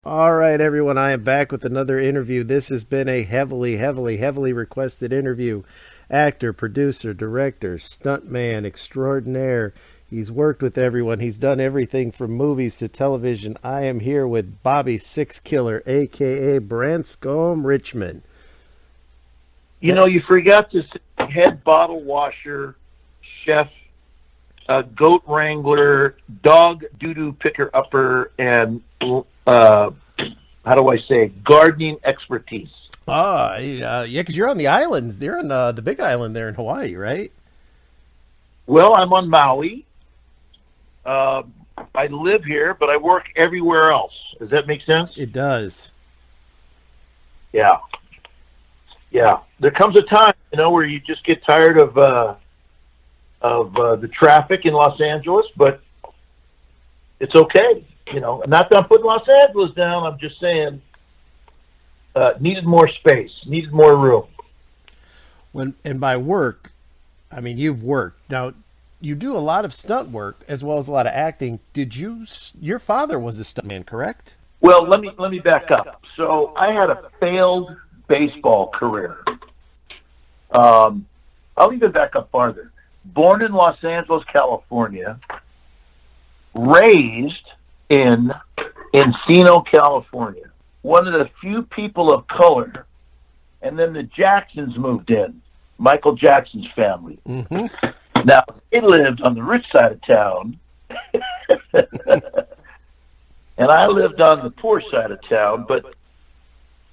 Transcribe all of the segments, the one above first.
All right, everyone, I am back with another interview. This has been a heavily requested interview. Actor, producer, director, stuntman extraordinaire. He's worked with everyone. He's done everything from movies to television. I am here with Bobby Six Killer, aka Branscombe Richmond. You know, you forgot to say head bottle washer, chef, goat wrangler, dog doo-doo picker-upper, and, how do I say, gardening expertise. Yeah, because you're on the islands. They're on the Big Island there in Hawaii, right? Well, I'm on Maui. Uh, I live here, but I work everywhere else. Does that make sense? It does. Yeah. Yeah. There comes a time, where you just get tired of the traffic in Los Angeles, but it's okay. Not that I'm putting Los Angeles down. I'm just saying needed more space, needed more room. And by work, I mean you've worked. Now, you do a lot of stunt work as well as a lot of acting. Your father was a stuntman, correct? Well, let me back up. So I had a failed baseball career. I'll even back up farther. Born in Los Angeles, California, raised in Encino, California. One of the few people of color, and then the Jacksons moved in, Michael Jackson's family. Mm-hmm. Now, they lived on the rich side of town, and I lived on the poor side of town, but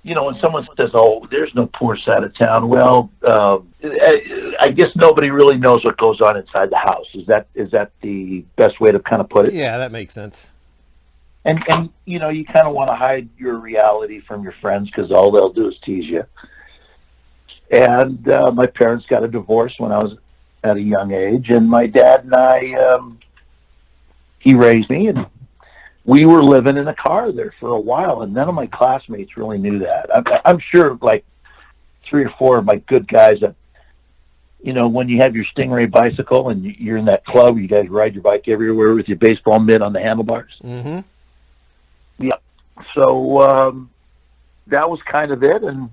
when someone says, "Oh, there's no poor side of town," well, I guess nobody really knows what goes on inside the house. Is that the best way to kind of put it? Yeah, that makes sense. And you kind of want to hide your reality from your friends because all they'll do is tease you. And my parents got a divorce when I was at a young age, and my dad and I, he raised me, and we were living in a car there for a while, and none of my classmates really knew that. I'm sure like 3 or 4 of my good guys that, when you have your Stingray bicycle and you're in that club, you guys ride your bike everywhere with your baseball mitt on the handlebars. Mm-hmm. Yeah. So that was kind of it, and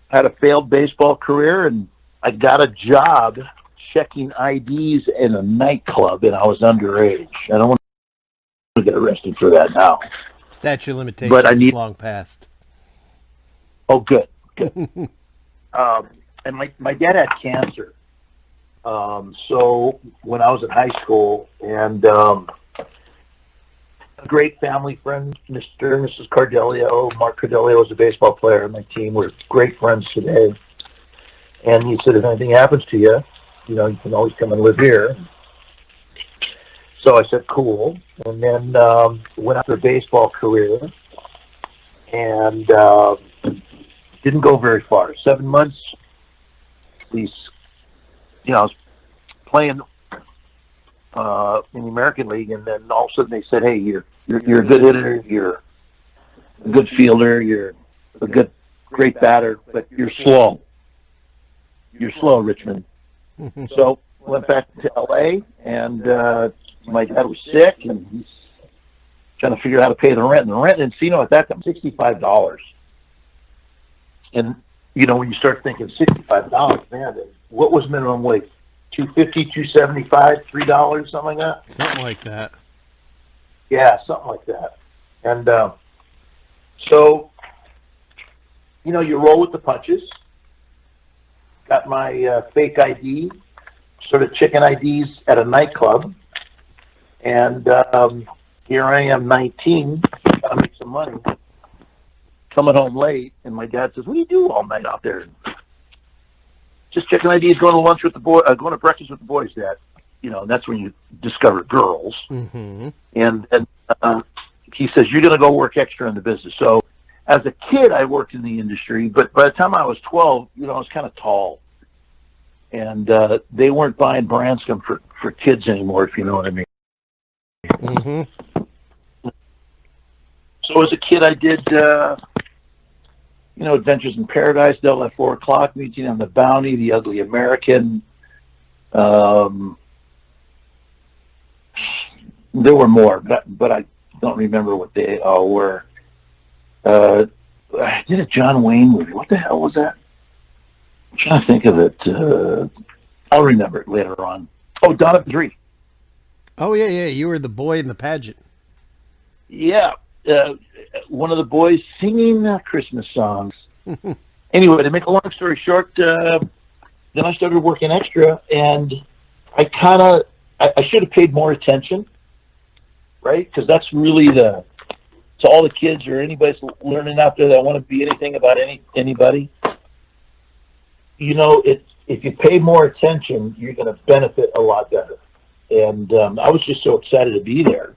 had a failed baseball career, and I got a job checking IDs in a nightclub, and I was underage. I don't want to get arrested for that now. Statute of limitations But I is need. long past. Oh, good. And my dad had cancer. So when I was in high school, and a great family friend, Mr. and Mrs. Cardelio. Mark Cardelio was a baseball player on my team. We're great friends today. And he said, if anything happens to you, you can always come and live here. So I said, cool. And then went after a baseball career and didn't go very far. 7 months, I was playing in the American League, and then all of a sudden they said, hey, you're a good hitter, you're a good fielder, you're a great batter, but you're slow. You're slow, Richmond. So went back to L.A., and my dad was sick, and he's trying to figure out how to pay the rent. And the rent in Encino at that time, $65. And, when you start thinking $65, man, what was minimum wage? $2.50, $2.75, $3, something like that? Something like that. Yeah, something like that. And so, you roll with the punches. Got my fake ID, sort of chicken IDs at a nightclub. And here I am, 19, gotta make some money, coming home late, and my dad says, what do you do all night out there? Just checking IDs, going to lunch with the boy, going to breakfast with the boys, Dad. And that's when you discover girls. Mm-hmm. And he says, you're going to go work extra in the business. So as a kid, I worked in the industry, but by the time I was 12, I was kind of tall. And they weren't buying Branscombe for kids anymore, if you know what I mean. Mm-hmm. So as a kid, I did, Adventures in Paradise, Devil at 4 o'clock, Meeting on the Bounty, The Ugly American. There were more, but don't remember what they all were. I did a John Wayne movie. What the hell was that? I'm trying to think of it. I'll remember it later on. Oh, Dawn of the Tree. Oh yeah. You were the boy in the pageant. Yeah, one of the boys singing Christmas songs. Anyway, to make a long story short, then I started working extra, and I should have paid more attention, right? Because that's really to all the kids or anybody that's learning out there that want to be anything about anybody. If you pay more attention, you're going to benefit a lot better. And I was just so excited to be there,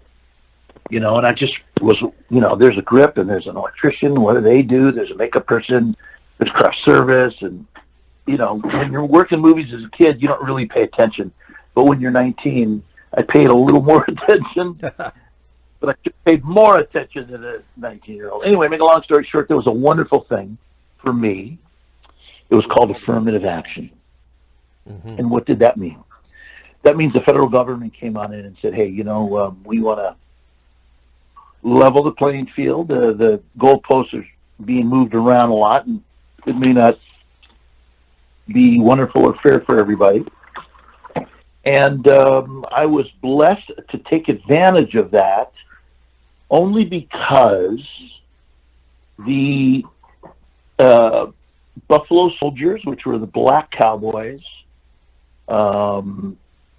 and I just was, there's a grip and there's an electrician. What do they do? There's a makeup person. There's craft service. And, when you're working movies as a kid, you don't really pay attention. But when you're 19, I paid a little more attention. But I should have paid more attention than a 19-year-old. Anyway, make a long story short, there was a wonderful thing for me. It was called affirmative action. Mm-hmm. And what did that mean? That means the federal government came on in and said, hey, we want to level the playing field. The goalposts are being moved around a lot, and it may not be wonderful or fair for everybody. And I was blessed to take advantage of that only because the Buffalo Soldiers, which were the black cowboys,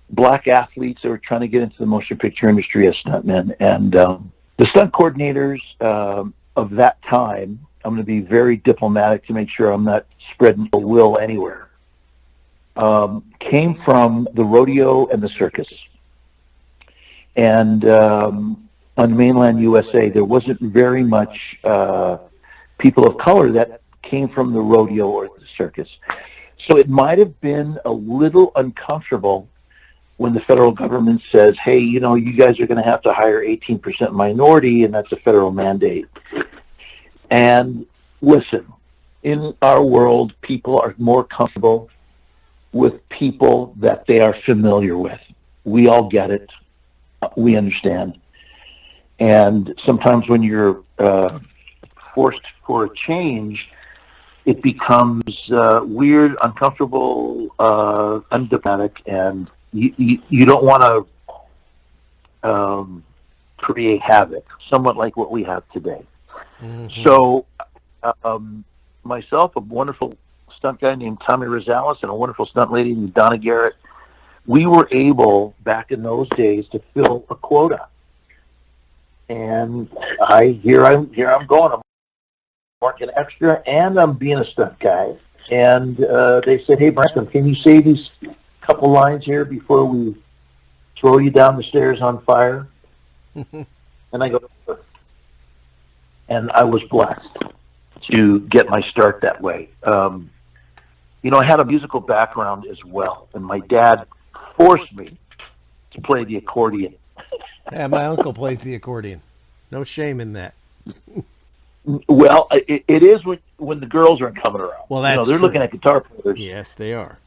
black athletes that were trying to get into the motion picture industry as stuntmen, and the stunt coordinators of that time, I'm going to be very diplomatic to make sure I'm not spreading ill will anywhere, came from the rodeo and the circus. And on mainland USA, there wasn't very much people of color that came from the rodeo or the circus. So it might have been a little uncomfortable when the federal government says, hey, you guys are going to have to hire 18% minority, and that's a federal mandate. And listen, in our world, people are more comfortable with people that they are familiar with. We all get it. We understand. And sometimes when you're forced for a change, it becomes weird, uncomfortable, undiplomatic, and you don't want to create havoc, somewhat like what we have today. Mm-hmm. So myself, a wonderful stunt guy named Tommy Rosales, and a wonderful stunt lady named Donna Garrett, we were able, back in those days, to fill a quota. And here I'm going. I'm working extra, and I'm being a stunt guy. And they said, hey, Branscombe, can you say these couple lines here before we throw you down the stairs on fire? And I go, sure. And I was blessed to get my start that way. I had a musical background as well, and my dad forced me to play the accordion. Yeah, my uncle plays the accordion. No shame in that. Well, it is when the girls aren't coming around. Well, that's they're true. Looking at guitar players. Yes, they are.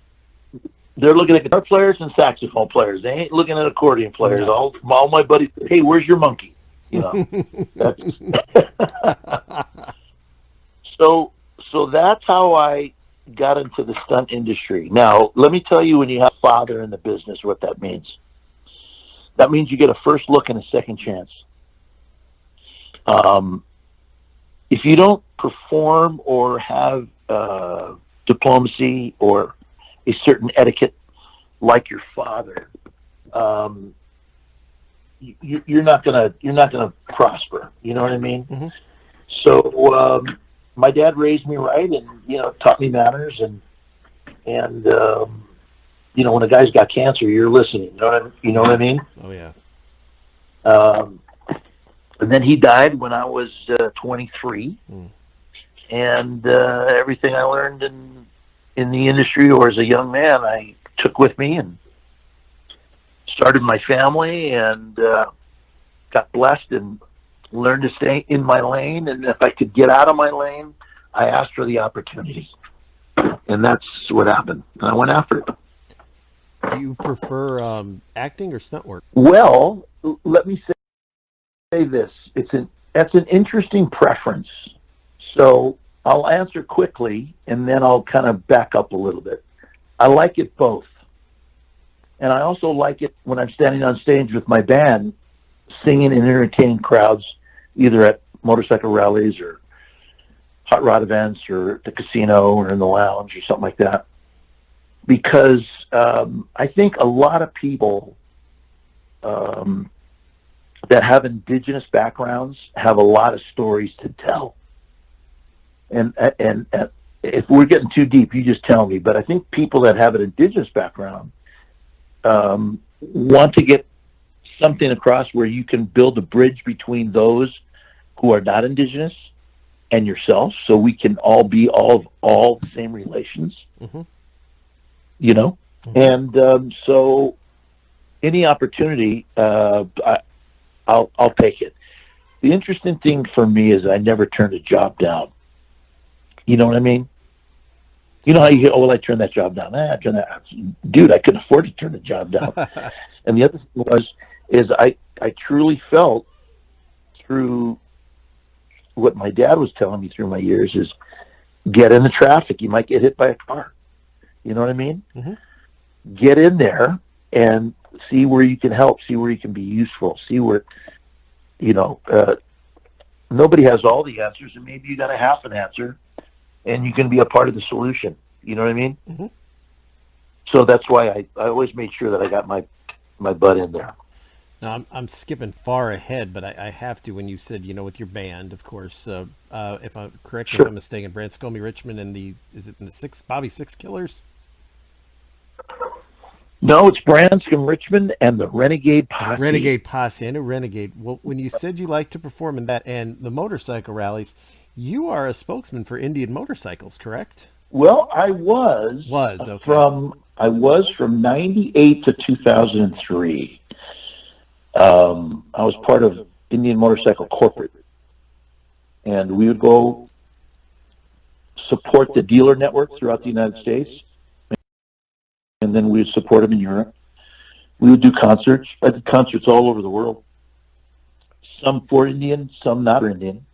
They're looking at guitar players and saxophone players. They ain't looking at accordion players. No. All my buddies, hey, where's your monkey? That's so that's how I got into the stunt industry. Now, let me tell you, when you have a father in the business, what that means. That means you get a first look and a second chance. If you don't perform or have diplomacy or a certain etiquette like your father, you're not gonna prosper. You know what I mean? Mm-hmm. So my dad raised me right, and taught me manners, and when a guy's got cancer, you're listening. You know what I mean? Oh yeah. And then he died when I was 23, and everything I learned in the industry or as a young man, I took with me and started my family, and got blessed and learned to stay in my lane. And if I could get out of my lane, I asked for the opportunity, and that's what happened. And I went after it. Do you prefer acting or stunt work? Well, let me say say this. That's an interesting preference. So I'll answer quickly, and then I'll kind of back up a little bit. I like it both. And I also like it when I'm standing on stage with my band, singing and entertaining crowds, either at motorcycle rallies or hot rod events or at the casino or in the lounge or something like that. Because I think a lot of people that have indigenous backgrounds have a lot of stories to tell. And if we're getting too deep, you just tell me. But I think people that have an indigenous background want to get something across where you can build a bridge between those who are not indigenous and yourself, so we can all be all the same relations. Mm-hmm. You know, mm-hmm. And so any opportunity, I'll take it. The interesting thing for me is I never turned a job down. You know what I mean? You know how you hear, oh, well, I turned that job down. I turned that. Dude, I couldn't afford to turn the job down. And the other thing is I truly felt through what my dad was telling me through my years is get in the traffic. You might get hit by a car. You know what I mean? Mm-hmm. Get in there and see where you can help, see where you can be useful, see where, you know, nobody has all the answers, and maybe you got a half an answer, and you can be a part of the solution. You know what I mean? Mm-hmm. So that's why I always made sure that I got my butt in there. Now, I'm skipping far ahead, but I have to when you said, you know, with your band, of course, if I'm correct, sure. If I'm mistaken, Branscombe Richmond and is it the Bobby Six Killers? No, it's Branscombe Richmond and the Renegade Posse. Renegade Posse. I know Renegade. Well, when you said you like to perform in that and the motorcycle rallies, you are a spokesman for Indian motorcycles, correct? Well, I was. Okay. From 98 to 2003. I was part of Indian Motorcycle Corporate. And we would go support the dealer network throughout the United States. And then we would support them in Europe. We would do concerts. I did concerts all over the world. Some for Indian, some not for Indian.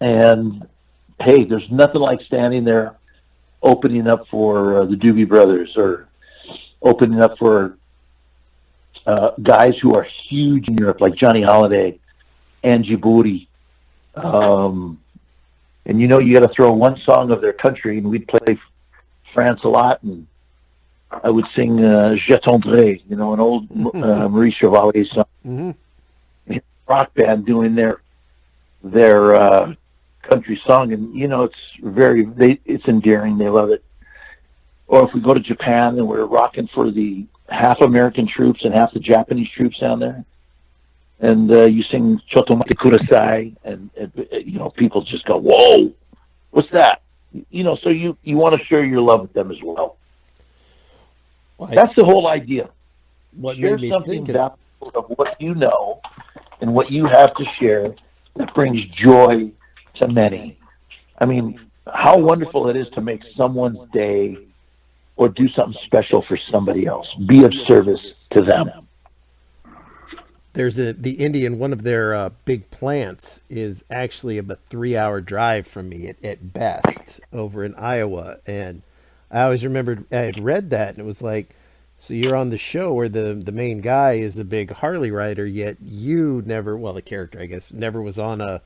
And hey, there's nothing like standing there opening up for the Doobie Brothers or opening up for guys who are huge in Europe, like Johnny Holiday, Angie Booty. And you know, you got to throw one song of their country, and we'd play France a lot, and I would sing Je Tendrai, you know, an old Maurice Chevalier song. Mm-hmm. Rock band doing their country song, and you know, it's endearing. They love it. Or if we go to Japan and we're rocking for the half American troops and half the Japanese troops down there, and you sing Chotomate Kudasai, and you know, people just go, "Whoa, what's that?" You know, so you want to share your love with them as well. That's the whole idea. Share something valuable of what you know and what you have to share that brings joy to many. I mean, how wonderful it is to make someone's day or do something special for somebody else. Be of service to them. There's the Indian, one of their big plants is actually a 3-hour drive from me at best over in Iowa. And I always remembered I had read that, and it was like, so you're on the show where the main guy is a big Harley rider, yet you never, well, the character, I guess, never was on a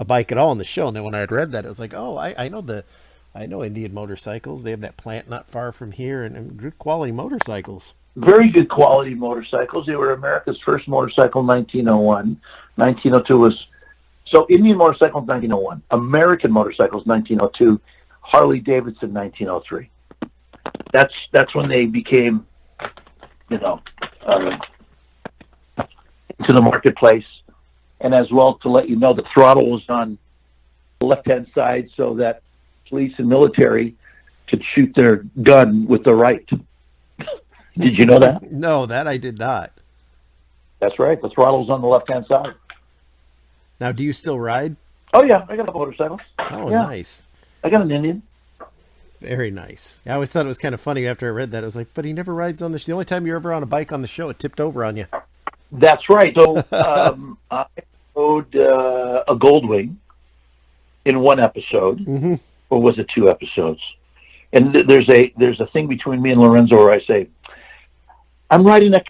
bike at all in the show. And then when I had read that, it was like, oh, I know Indian motorcycles. They have that plant not far from here, and good quality motorcycles. Very good quality motorcycles. They were America's first motorcycle in 1901. 1902 was, so Indian motorcycles 1901. American motorcycles 1902. Harley Davidson 1903. That's when they became, you know, into the marketplace. And as well, to let you know, the throttle was on the left-hand side so that police and military could shoot their gun with the right. Did you know that? No, that I did not. That's right. The throttle's on the left-hand side. Now, do you still ride? Oh, yeah. I got a motorcycle. Oh, yeah. Nice. I got an Indian. Very nice. I always thought it was kind of funny after I read that. I was like, but he never rides on the show. The only time you're ever on a bike on the show, it tipped over on you. That's right. So I rode a Goldwing in one episode, Mm-hmm. or was it two episodes? And there's a thing between me and Lorenzo where I say, "I'm riding a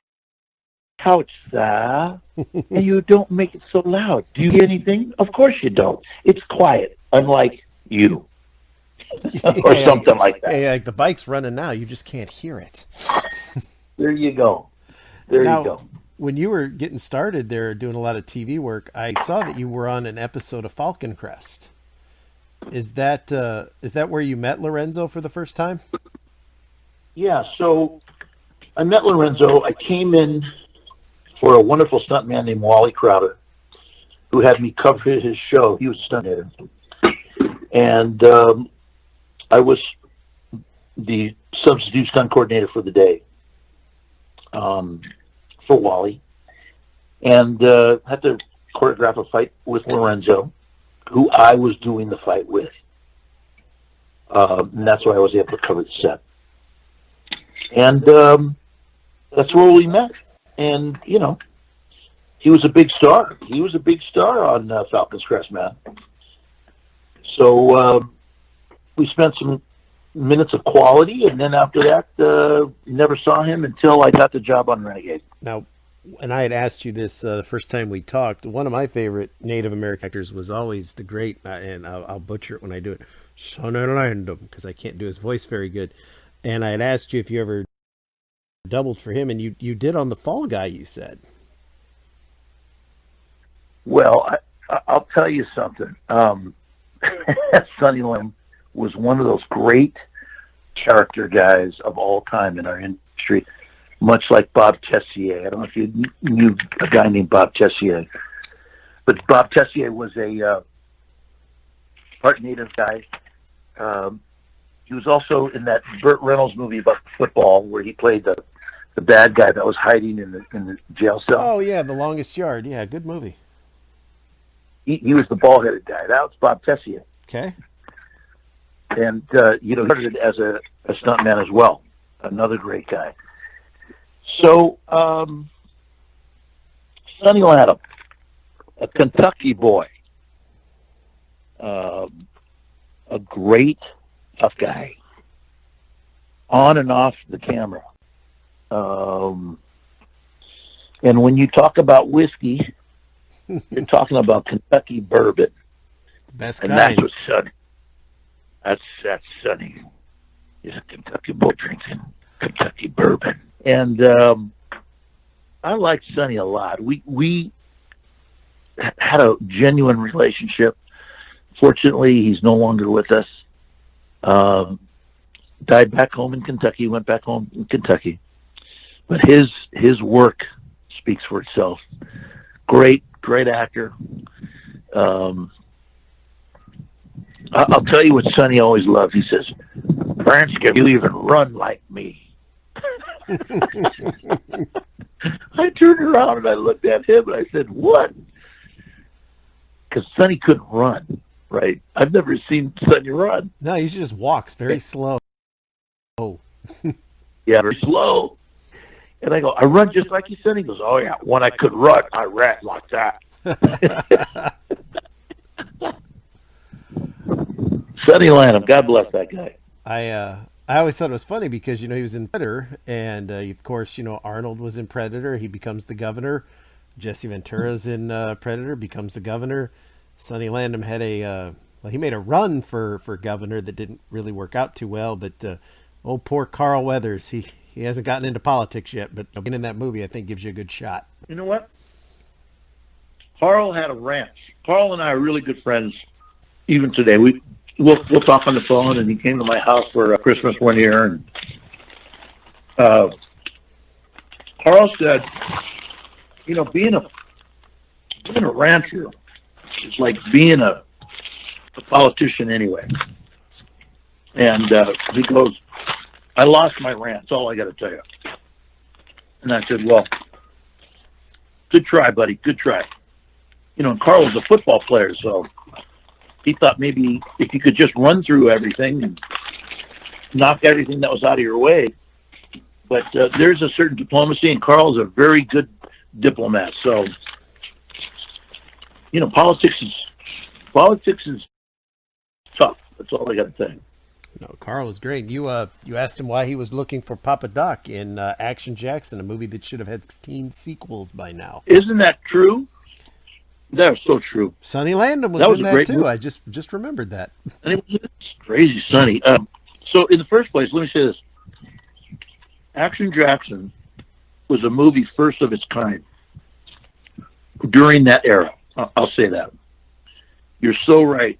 couch, sir, and you don't make it so loud. Do you hear anything? Of course you don't. It's quiet, unlike you." Or something like that. Yeah, like the bike's running now. You just can't hear it. There you go. There Now, you go. when you were getting started there doing a lot of TV work, I saw that you were on an episode of Falcon Crest. Is that where you met Lorenzo for the first time? Yeah, so I met Lorenzo. I came in for a wonderful stuntman named Wally Crowder, who had me cover his show. He was a stunt editor. And I was the substitute stunt coordinator for the day for Wally. And had to choreograph a fight with Lorenzo, who I was doing the fight with. And that's why I was able to cover the set. And that's where we met. And, you know, he was a big star. He was a big star on Falcon's Crest, man. So we spent some minutes of quality, and then after that, never saw him until I got the job on Renegade. Now, and I had asked you this the first time we talked. One of my favorite Native American actors was always the great, and I'll butcher it when I do it, Sonny Landham, because I can't do his voice very good. And I had asked you if you ever doubled for him, and you did on The Fall Guy, you said. Well, I'll tell you something. Sonny Landham was one of those great character guys of all time in our industry, much like Bob Tessier. I don't know if you knew a guy named Bob Tessier, but Bob Tessier was a part Native guy. He was also in that Burt Reynolds movie about football where he played the bad guy that was hiding in the jail cell. Oh, yeah, The Longest Yard. Yeah, good movie. He was the bald-headed guy. That was Bob Tessier. Okay. And, he started as a stuntman as well. Another great guy. So, Sonny Landham, a Kentucky boy, a great tough guy, on and off the camera. And when you talk about whiskey, you're talking about Kentucky bourbon. Best And kind. that's what Sonny. That's Sonny. He's a Kentucky boy drinking Kentucky bourbon. And I liked Sonny a lot. We had a genuine relationship. Fortunately, he's no longer with us. Died back home in Kentucky, went back home in Kentucky. But his work speaks for itself. Great actor. I'll tell you what Sonny always loved. He says, "Branscombe, you even run like me." I turned around and I looked at him and I said, "What?" Because Sonny couldn't run, right? I've never seen Sonny run. No, he just walks very slow. Oh. Yeah, very slow. And I go, "I run just like you said." He goes, "Oh, yeah, when I could run, I ran like that." Sonny Landham, God bless that guy. I always thought it was funny because, he was in Predator, and of course, Arnold was in Predator. He becomes the governor. Jesse Ventura's in Predator, becomes the governor. Sonny Landham had he made a run for governor that didn't really work out too well, but old poor Carl Weathers, he hasn't gotten into politics yet, but being in that movie, I think, gives you a good shot. You know what? Carl had a ranch. Carl and I are really good friends even today. We'll talk on the phone, and he came to my house for Christmas one year, and Carl said, being a rancher is like being a politician anyway. And he goes, "I lost my ranch, that's all I got to tell you." And I said, "Well, good try, buddy, good try." And Carl was a football player, so he thought maybe if you could just run through everything and knock everything that was out of your way. But there's a certain diplomacy, and Carl's a very good diplomat. So, politics is tough. That's all I got to say. No, Carl was great. You asked him why he was looking for Papa Doc in Action Jackson, a movie that should have had 16 sequels by now. Isn't that true? That's so true. Sonny Landham was in that too. Movie. I just remembered that. And it was crazy, Sonny. So in the first place, let me say this: Action Jackson was a movie first of its kind during that era. I'll say that. You're so right.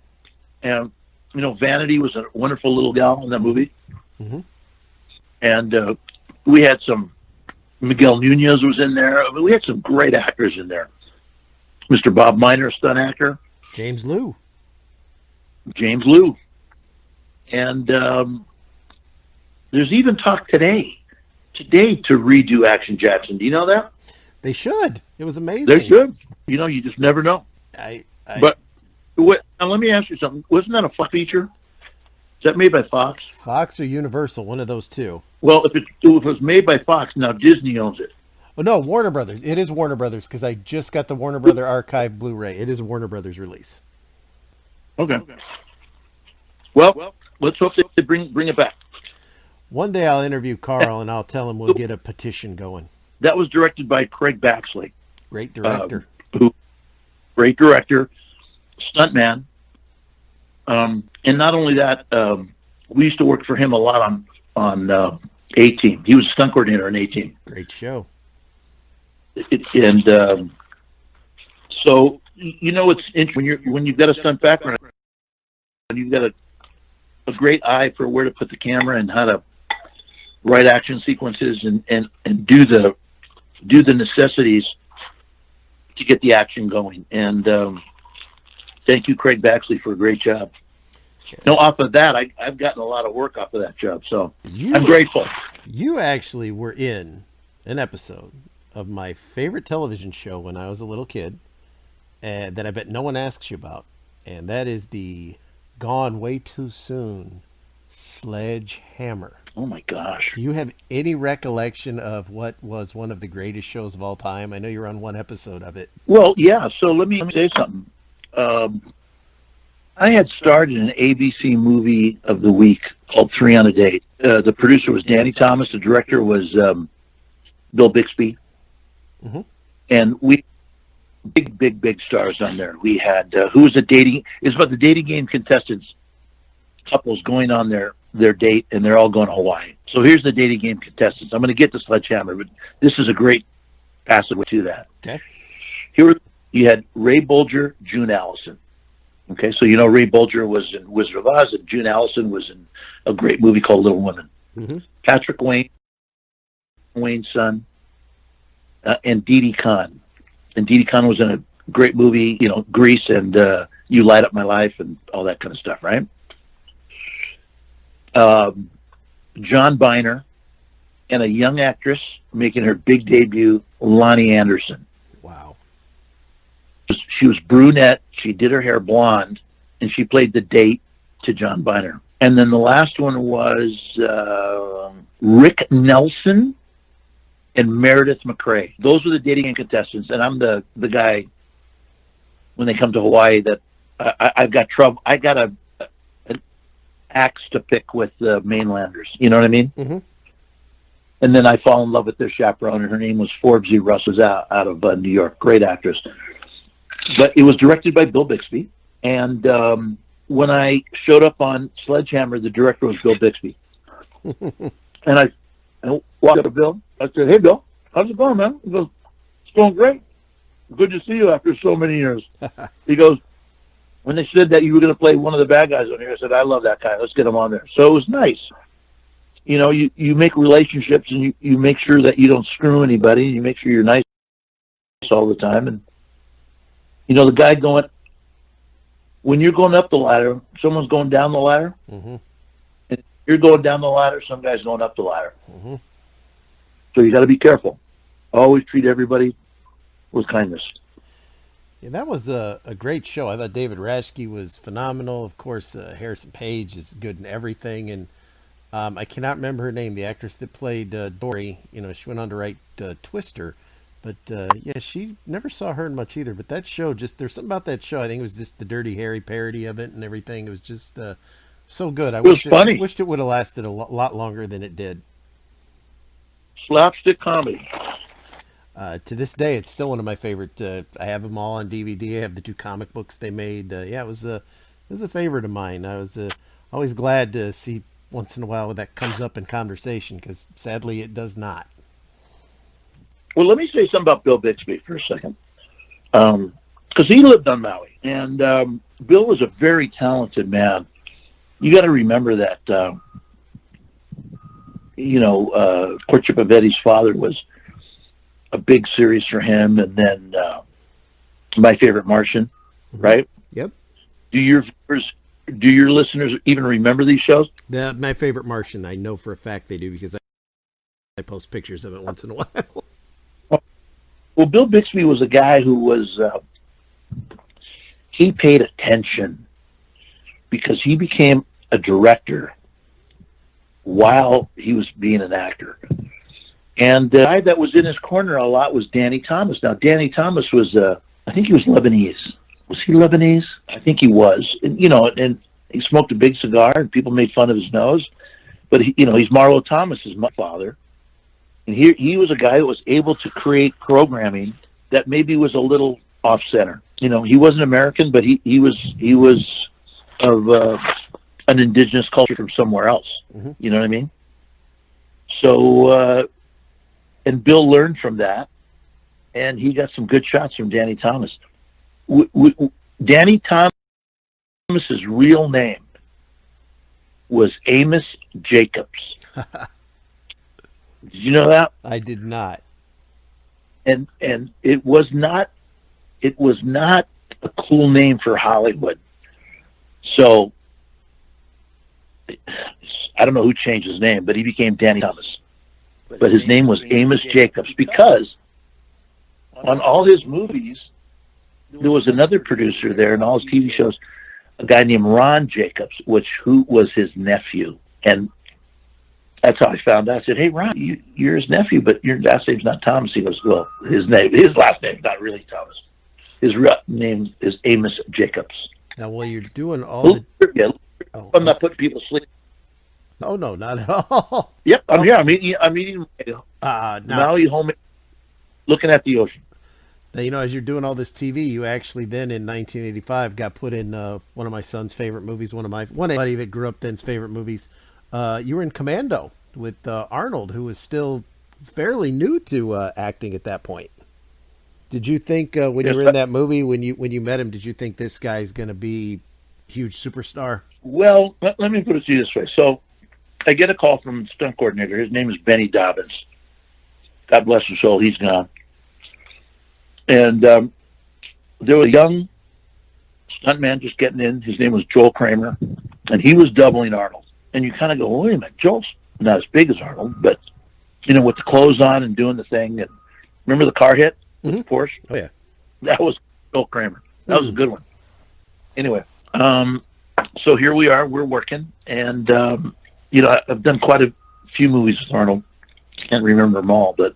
And Vanity was a wonderful little gal in that movie. Mm-hmm. And we had Miguel Nunez was in there. I mean, we had some great actors in there. Mr. Bob Miner, stunt actor. James Liu. And there's even talk today to redo Action Jackson. Do you know that? They should. It was amazing. They should. You just never know. But now let me ask you something. Wasn't that a Fox feature? Is that made by Fox? Fox or Universal, one of those two. Well, if it was made by Fox, now Disney owns it. Oh, no, Warner Brothers. It is Warner Brothers because I just got the Warner Brother Archive Blu-ray. It is a Warner Brothers release. Okay. Well, let's hope they bring it back. One day I'll interview Carl and I'll tell him we'll get a petition going. That was directed by Craig Baxley. Great director. Great director, stuntman. And not only that, we used to work for him a lot on A-Team. He was a stunt coordinator on A-Team. Great show. So it's interesting when you've got a stunt background and you've got a great eye for where to put the camera and how to write action sequences and do the necessities to get the action going. And thank you, Craig Baxley, for a great job. Off of that, I've gotten a lot of work off of that job, so I'm grateful. You actually were in an episode of my favorite television show when I was a little kid, and that I bet no one asks you about, and that is the Gone Way Too Soon Sledgehammer. Oh my gosh. Do you have any recollection of what was one of the greatest shows of all time? I know you were on one episode of it. Well, yeah, so let me say something. I had starred in an ABC movie of the week called 3 on a Date. The producer was Danny Thomas. The director was Bill Bixby. Mm-hmm. And we big stars on there. We had who was it's about the dating game contestants, couples going on their date, and they're all going to Hawaii. So here's the dating game contestants. I'm going to get the Sledgehammer, but this is a great passage to that. Okay. Here you had Ray Bolger, June Allison. Okay, so Ray Bolger was in Wizard of Oz, and June Allison was in a great movie called Little Women. Mm-hmm. Patrick Wayne's son, and Didi Khan. And Didi Khan was in a great movie, Grease and You Light Up My Life and all that kind of stuff, right? John Biner, and a young actress making her big debut, Lonnie Anderson. Wow. She was brunette. She did her hair blonde, and she played the date to John Biner. And then the last one was Rick Nelson and Meredith McRae. Those were the dating game contestants, and I'm the guy when they come to Hawaii that I've got trouble. I got an axe to pick with the mainlanders. You know what I mean? Mm-hmm. And then I fall in love with their chaperone, and her name was Forbesy Russ, out of New York. Great actress. But it was directed by Bill Bixby, and when I showed up on Sledgehammer, the director was Bill Bixby. And I walked up to Bill. I said, "Hey, Bill, how's it going, man?" He goes, "It's going great. Good to see you after so many years." He goes, "When they said that you were going to play one of the bad guys on here, I said, I love that guy. Let's get him on there." So it was nice. You make relationships, and you make sure that you don't screw anybody, and you make sure you're nice all the time. And, the guy when you're going up the ladder, someone's going down the ladder. Mm-hmm. And you're going down the ladder, some guy's going up the ladder. Mm-hmm. So you got to be careful. Always treat everybody with kindness. Yeah, that was a great show. I thought David Rashke was phenomenal. Of course, Harrison Page is good in everything. And I cannot remember her name, the actress that played Dory. She went on to write Twister. But yeah, she never saw her in much either. But that show, just there's something about that show. I think it was just the Dirty Harry parody of it and everything. It was just so good. I It was wish funny. wished it would have lasted a lot longer than it did. Slapstick comedy. To this day, it's still one of my favorite. I have them all on DVD. I have the 2 comic books they made. Yeah, it was a favorite of mine. I was always glad to see once in a while that comes up in conversation because sadly it does not. Well, let me say something about Bill Bixby for a second. Because he lived on Maui. And Bill was a very talented man. You got to remember that, Courtship of Eddie's Father was a big series for him. And then My Favorite Martian, right? Yep. Do your listeners even remember these shows? My Favorite Martian, I know for a fact they do because I post pictures of it once in a while. Well, Bill Bixby was a guy who was, he paid attention because he became a director while he was being an actor. And the guy that was in his corner a lot was Danny Thomas. Now, Danny Thomas was, I think he was Lebanese. Was he Lebanese? I think he was. And, and he smoked a big cigar and people made fun of his nose. But, he's Marlo Thomas's father. And he was a guy that was able to create programming that maybe was a little off center. He wasn't American, but he was of an indigenous culture from somewhere else. Mm-hmm. You know what I mean? So, and Bill learned from that, and he got some good shots from Danny Thomas. Danny Thomas's real name was Amos Jacobs. Did you know that? I did not. And it was not a cool name for Hollywood. So I don't know who changed his name, but he became Danny Thomas. But his name was Amos Jacobs because on all his movies there was another producer there in all his TV shows, a guy named Ron Jacobs, who was his nephew. And that's how I found out. I said, "Hey, Ron, you're his nephew, but your last name's not Thomas." He goes, "Well, his last name's not really Thomas. His real name is Amos Jacobs." Now, while you're doing all I'm not putting people to sleep. Oh no, not at all. Yep, I'm here. I'm eating Maui home, looking at the ocean. Now, as you're doing all this TV, you actually then in 1985 got put in one of my son's favorite movies, one anybody that grew up then's favorite movies. You were in Commando with Arnold, who was still fairly new to acting at that point. Did you think when you were in that movie, when you met him, did you think this guy's going to be a huge superstar? Well, let me put it to you this way. So I get a call from the stunt coordinator. His name is Benny Dobbins. God bless his soul. He's gone. And there was a young stuntman just getting in. His name was Joel Kramer, and he was doubling Arnold. And you kind of go, wait a minute, Joel's not as big as Arnold, but, with the clothes on and doing the thing. And remember the car hit with the Porsche? Oh, yeah. That was Joel Kramer. That was a good one. Anyway, so here we are. We're working. And, I've done quite a few movies with Arnold. Can't remember them all, but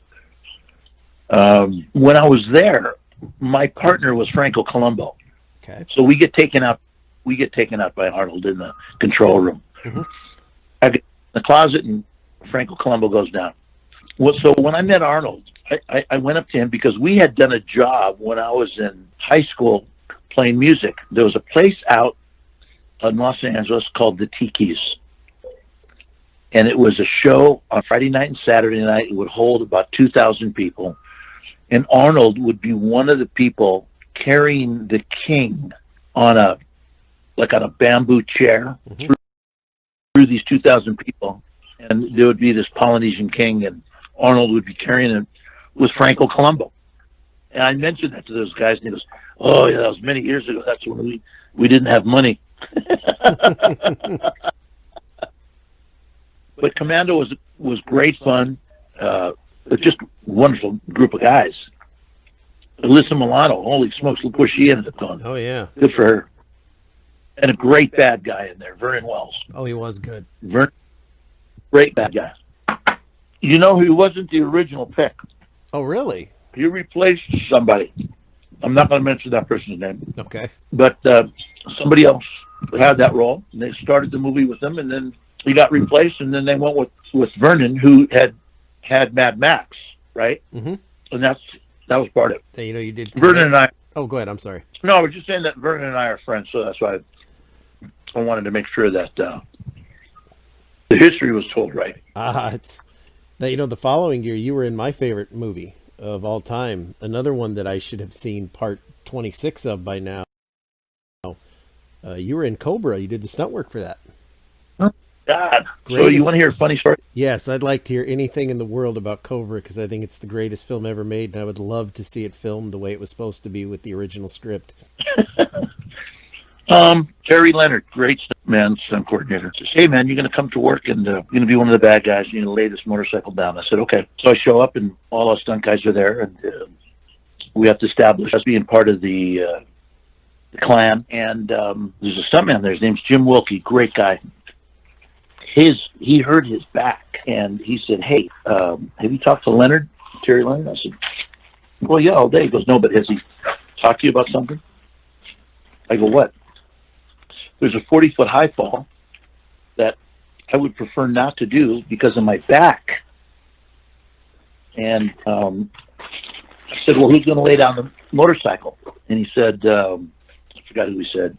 when I was there, my partner was Franco Columbo. Okay. So we get taken out by Arnold in the control room. Mm-hmm. I get in the closet, and Franco Columbo goes down. Well, so when I met Arnold, I went up to him because we had done a job when I was in high school playing music. There was a place out in Los Angeles called the Tiki's. And it was a show on Friday night and Saturday night. It would hold about 2,000 people. And Arnold would be one of the people carrying the king on a bamboo chair through these 2,000 people. And there would be this Polynesian king, and Arnold would be carrying it with Franco Columbo. And I mentioned that to those guys, and he goes, "Oh, yeah, that was many years ago. That's when we didn't have money." But Commando was great fun. Just wonderful group of guys. Alyssa Milano, holy smokes, look where she ended up going. Oh, yeah. Good for her. And a great bad guy in there, Vernon Wells. Oh, he was good. Great bad guy. He wasn't the original pick. Oh, really? he replaced somebody. I'm not going to mention that person's name. Okay. But somebody else had that role, and they started the movie with him, and then he got replaced, and then they went with Vernon, who had Mad Max, right? Mm-hmm. And that was part of it. You know, you did. Vernon and I. Oh, go ahead. I'm sorry. No, I was just saying that Vernon and I are friends, so that's why I wanted to make sure that the history was told right. It's now, you know, the following year you were in my favorite movie of all time, another one that I should have seen part 26 of by now. You were in Cobra. You did the stunt work for that. God. Greatest. So you want to hear a funny story? Yes, I'd like to hear anything in the world about Cobra because I think it's the greatest film ever made, and I would love to see it filmed the way it was supposed to be with the original script. Terry Leonard, great stunt coordinator, says, "Hey man, you're going to come to work and you're going to be one of the bad guys. You're going to lay this motorcycle down." I said, "Okay." So I show up and all our stunt guys are there, and we have to establish us being part of the clan. And there's a stuntman there. His name's Jim Wilkie, great guy. He hurt his back, and he said, "Hey, have you talked to Leonard, Terry Leonard?" I said, "Well, yeah, all day." He goes, "No, but has he talked to you about something?" I go, "What?" "There's a 40-foot high fall that I would prefer not to do because of my back." And I said, "Well, who's going to lay down the motorcycle?" And he said, I forgot who he said,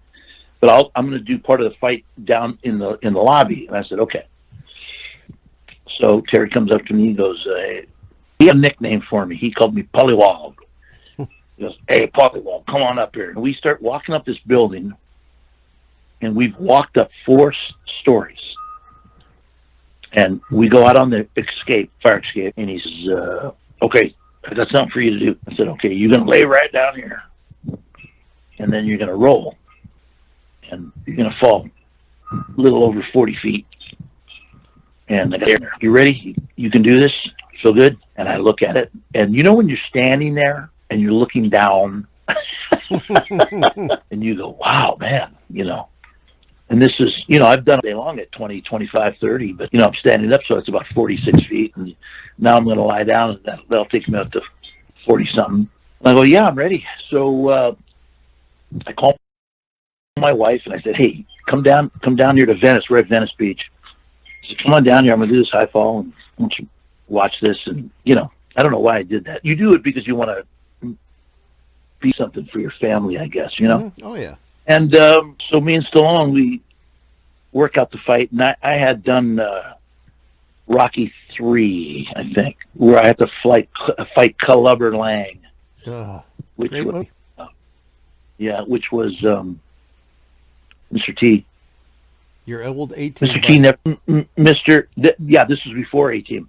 "But I'm going to do part of the fight down in the lobby." And I said, "Okay." So Terry comes up to me and goes, he had a nickname for me. He called me Pollywog. He goes, "Hey, Pollywog, come on up here." And we start walking up this building, and we've walked up 4 stories. And we go out on the fire escape, and he says, "Okay, I got something for you to do." I said, "Okay, you're going to lay right down here, and then you're going to roll, and you're going to fall a little over 40 feet. And I got, you ready? You can do this? Feel good?" And I look at it, and you know when you're standing there and you're looking down, and you go, "Wow, man," you know. And this is, you know, I've done it day long at 20, 25, 30, but, you know, I'm standing up, so it's about 46 feet, and now I'm going to lie down, and that'll take me up to 40-something. I go, "Yeah, I'm ready." So I call my wife, and I said, "Hey, come down here to Venice. We're at Venice Beach." I said, "Come on down here. I'm going to do this high fall, and I want you to watch this." And, you know, I don't know why I did that. You do it because you want to be something for your family, I guess, you know? Mm-hmm. Oh, yeah. And so me and Stallone, we work out the fight, and I had done Rocky 3, I think, where I had to fight Clubber Lang, which was, which was Mr. T. Your old 18. Mr. T never, Mr. This was before 18.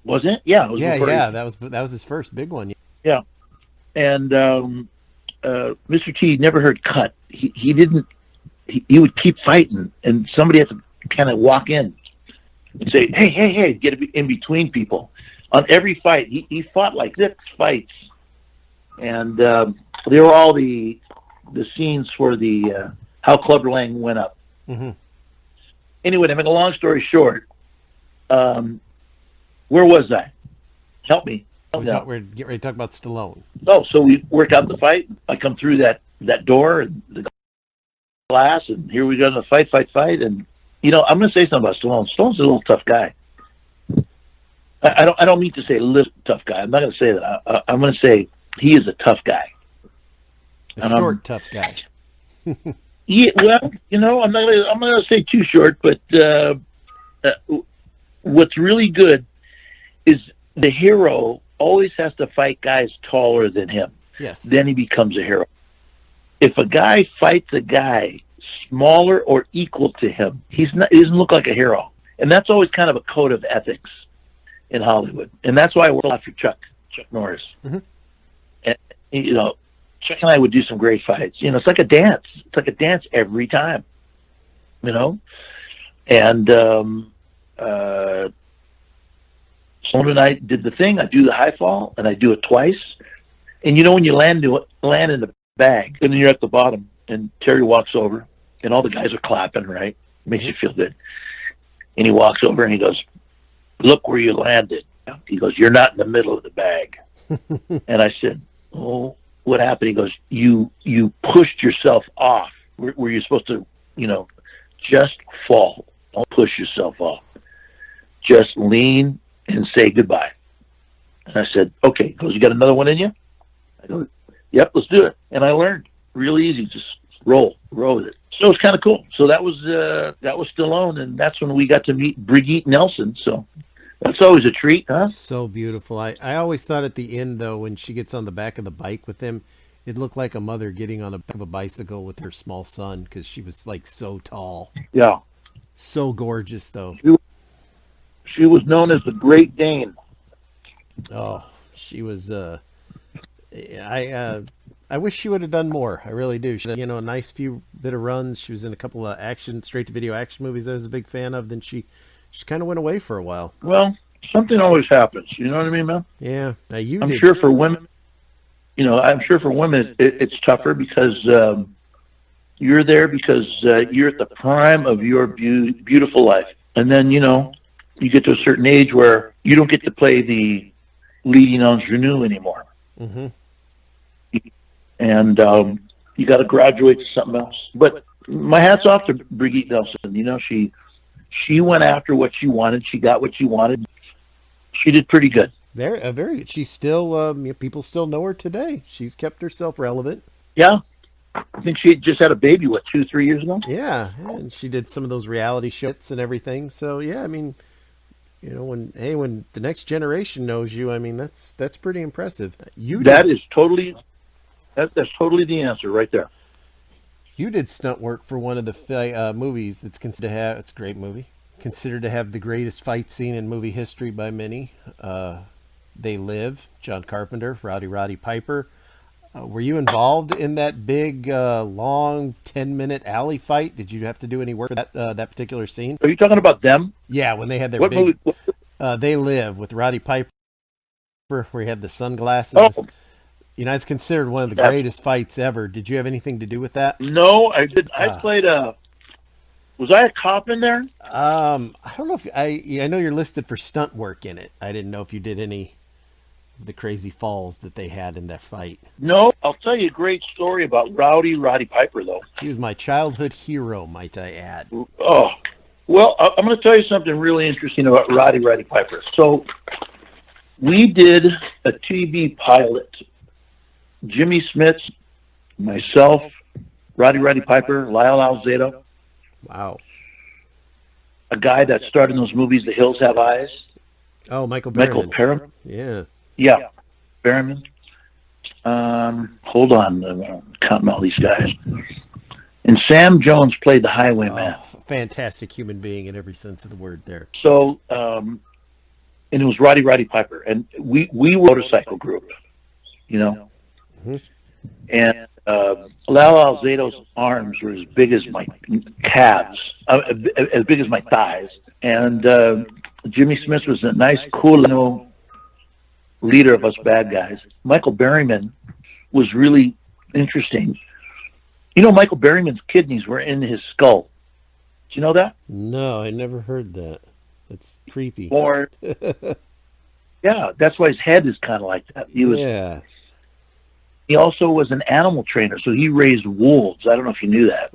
Wasn't it? Yeah, it was before 18. That was his first big one. Yeah. And Mr. T never heard cut. He didn't. He would keep fighting, and somebody had to kind of walk in and say, "Hey, get in between people." On every fight, he fought like 6 fights, and they were all the scenes for the how Clubber Lang went up. Mm-hmm. Anyway, to make a long story short, where was I? Help me. We're getting ready to talk about Stallone. Oh, so we work out the fight. I come through that door and the glass, and here we go to the fight. And, you know, I'm going to say something about Stallone. Stallone's a little tough guy. I don't mean to say little tough guy. I'm not going to say that. I'm going to say he is a tough guy. Tough guy. Yeah, well, you know, I'm not going to say too short, but what's really good is the hero always has to fight guys taller than him. Yes. Then he becomes a hero. If a guy fights a guy smaller or equal to him, he doesn't look like a hero. And that's always kind of a code of ethics in Hollywood. And that's why I work a lot for Chuck Norris. Mm-hmm. And, you know, Chuck and I would do some great fights. You know, it's like a dance. It's like a dance every time, you know. And Stallone and I did the thing. I do the high fall, and I do it twice. And you know when you land in the bag, and then you're at the bottom, and Terry walks over, and all the guys are clapping, right? Makes you feel good. And he walks over, and he goes, "Look where you landed." He goes, "You're not in the middle of the bag." And I said, "Oh, what happened?" He goes, "You pushed yourself off where you're supposed to, just fall. Don't push yourself off. Just lean and say goodbye." And I said, "Okay." He goes, "You got another one in you?" I go, "Yep, let's do it." And I learned real easy, just roll with it. So it's kind of cool. So that was Stallone, and that's when we got to meet Brigitte Nelson. So that's always a treat, huh? So beautiful. I always thought at the end, though, when she gets on the back of the bike with him, it looked like a mother getting on the back of a bicycle with her small son, because she was like so tall. Yeah. So gorgeous, though. She was known as the Great Dane. Oh, she was. I wish she would have done more. I really do. She had, a nice few bit of runs. She was in a couple of straight to video action movies I was a big fan of. Then she kind of went away for a while. Well, something always happens. You know what I mean, man? Yeah. Now I'm sure for women, it's tougher because you're there because you're at the prime of your beautiful life, and then you get to a certain age where you don't get to play the leading ingenue anymore. Mm-hmm. And you got to graduate to something else. But my hat's off to Brigitte Nelson. She went after what she wanted. She got what she wanted. She did pretty good. Very good. She's still people still know her today. She's kept herself relevant. Yeah, I think she just had a baby 2-3 years ago. Yeah, and she did some of those reality shows and everything. So yeah, I mean, when the next generation knows you, I mean that's pretty impressive. That's totally the answer right there. You did stunt work for one of the movies that's considered to have, it's a great movie, considered to have the greatest fight scene in movie history by many. They Live, John Carpenter, Roddy Piper. Were you involved in that big, long 10-minute alley fight? Did you have to do any work for that particular scene? Are you talking about them? Yeah, when they had their what big movie? They Live with Roddy Piper, where he had the sunglasses. Oh. It's considered one of the greatest fights ever. Did you have anything to do with that? No, I did. I played was I a cop in there? I don't know if I know you're listed for stunt work in it. I didn't know if you did any of the crazy falls that they had in that fight. No, I'll tell you a great story about Roddy Piper, though. He was my childhood hero, might I add. Oh, well, I'm going to tell you something really interesting about Roddy Piper. So we did a TV pilot. Jimmy Smits, myself, Roddy Piper, Lyle Alzado. Wow. A guy that starred in those movies, The Hills Have Eyes. Oh, Michael Berryman. Yeah. Yeah. Berryman. Hold on. I'm counting all these guys. And Sam Jones played the highwayman. Fantastic human being in every sense of the word there. So, and it was Roddy Piper. And we were a motorcycle group, Mm-hmm. And Lalo Alzado's arms were as big as my calves, as big as my thighs. And Jimmy Smith was a nice, cool, leader of us bad guys. Michael Berryman was really interesting. Michael Berryman's kidneys were in his skull. Did you know that? No, I never heard that. That's creepy. Yeah, that's why his head is kind of like that. He also was an animal trainer, so he raised wolves. I don't know if you knew that.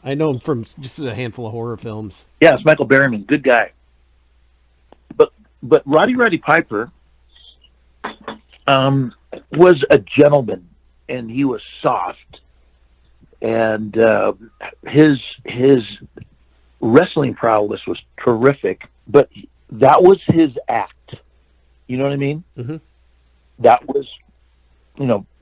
I know him from just a handful of horror films. Yeah, it's Michael Berryman. Good guy. But Roddy Piper was a gentleman, and he was soft. And his wrestling prowess was terrific, but that was his act. You know what I mean? Mm-hmm. That was...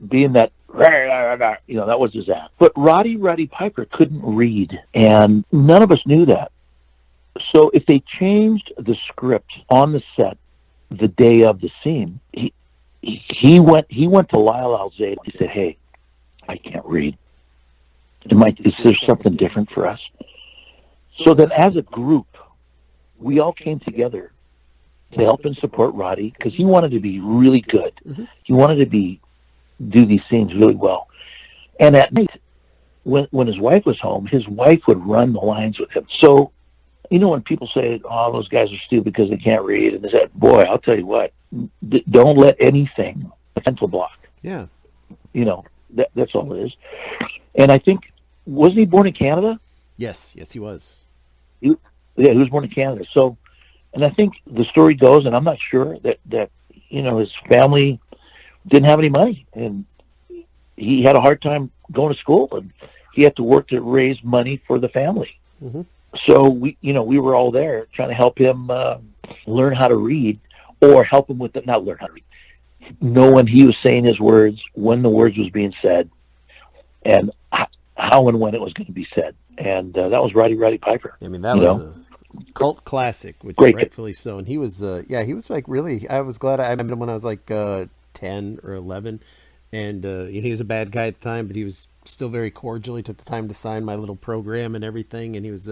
being that, that was his act. But Roddy Piper couldn't read, and none of us knew that. So if they changed the script on the set the day of the scene, he went to Lyle Alzado. He said, "Hey, I can't read. Is there something different for us?" So then as a group, we all came together to help and support Roddy because he wanted to be really good. Mm-hmm. He wanted to do these scenes really well. And at night, when his wife was home, his wife would run the lines with him. So, when people say, those guys are stupid because they can't read, and they said, boy, I'll tell you what, don't let anything pencil block. Yeah. That's all it is. And I think, wasn't he born in Canada? Yes, he was. He, yeah, he was born in Canada. So, and I think the story goes, and I'm not sure that his family didn't have any money, and he had a hard time going to school, and he had to work to raise money for the family. Mm-hmm. So we were all there trying to help him learn how to read, or help him with not learn how to read, know when he was saying his words, when the words was being said, and how and when it was going to be said. And that was Roddy Piper. I mean, that was a cult classic, which Great. rightfully so. And he was, he was like really. I was glad I met him when I was like 10 or 11, and he was a bad guy at the time, but he was still very cordial. He took the time to sign my little program and everything, and he was.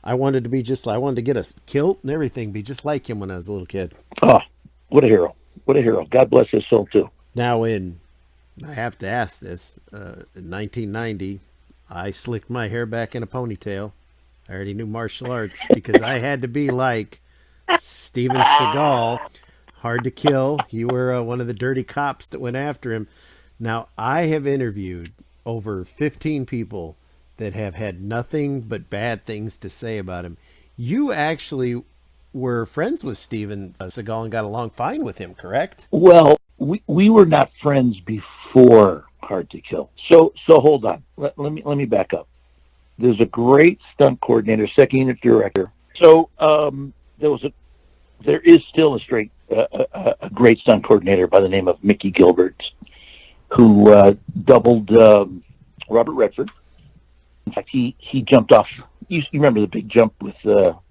I wanted to get a kilt and everything, be just like him when I was a little kid. Oh, what a hero! What a hero! God bless his soul too. Now, I have to ask this. In 1990, I slicked my hair back in a ponytail. I already knew martial arts because I had to be like Steven Seagal, hard to kill. You were one of the dirty cops that went after him. Now, I have interviewed over 15 people that have had nothing but bad things to say about him. You actually were friends with Steven Seagal and got along fine with him, correct? Well, we were not friends before Hard to Kill. So hold on. Let me back up. There's a great stunt coordinator, second unit director. So there is still a great stunt coordinator by the name of Mickey Gilbert, who doubled Robert Redford. In fact, he jumped off. You remember the big jump with Paul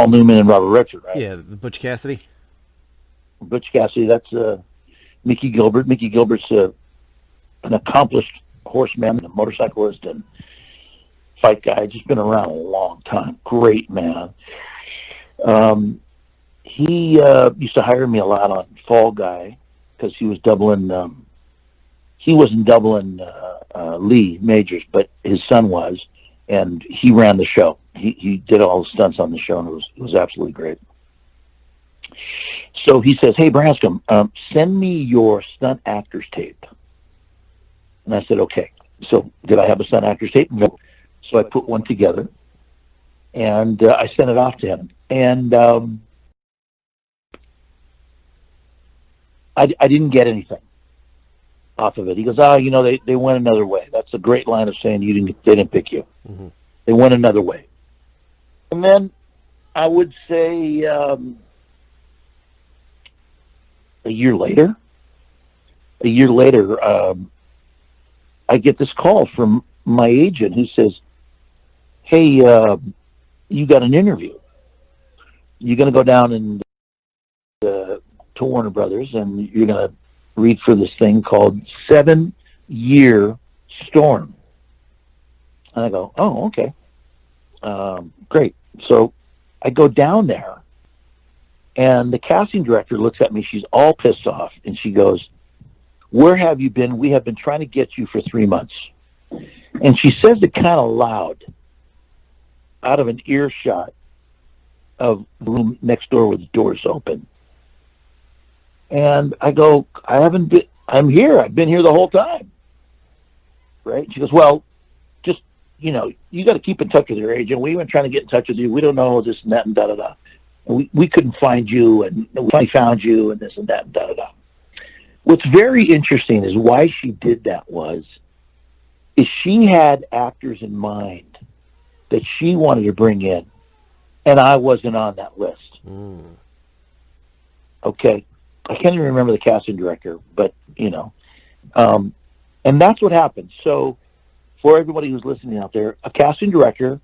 Newman and Robert Redford, right? Yeah, the Butch Cassidy. Butch Cassidy. That's Mickey Gilbert. Mickey Gilbert's an accomplished horseman, a motorcyclist, and fight guy. Just been around a long time. Great man. He used to hire me a lot on Fall Guy because he was doubling. He wasn't doubling Lee Majors, but his son was, and he ran the show. He did all the stunts on the show, and it was absolutely great. So he says, "Hey, Branscombe, send me your stunt actors tape." And I said, "Okay." So did I have a stunt actors tape? No. So I put one together, and I sent it off to him. And I didn't get anything off of it. He goes, they went another way. That's a great line of saying they didn't pick you. Mm-hmm. They went another way. And then I would say a year later, I get this call from my agent who says, "Hey, you got an interview. You're going to go down and to Warner Brothers, and you're going to read for this thing called 7-Year Storm." And I go, "Oh, okay. Great." So I go down there, and the casting director looks at me. She's all pissed off, and she goes, "Where have you been? We have been trying to get you for 3 months." And she says it kind of loud, out of an earshot of the room next door with the doors open. And I go, "I haven't been, I'm here. I've been here the whole time." Right? She goes, "Well, just, you got to keep in touch with your agent. We've been trying to get in touch with you. We don't know this and that and da-da-da. And we couldn't find you, and we finally found you, and this and that and da-da-da." What's very interesting is why she did that is she had actors in mind that she wanted to bring in, and I wasn't on that list. Mm. Okay? I can't even remember the casting director, but, and that's what happened. So for everybody who's listening out there, a casting director,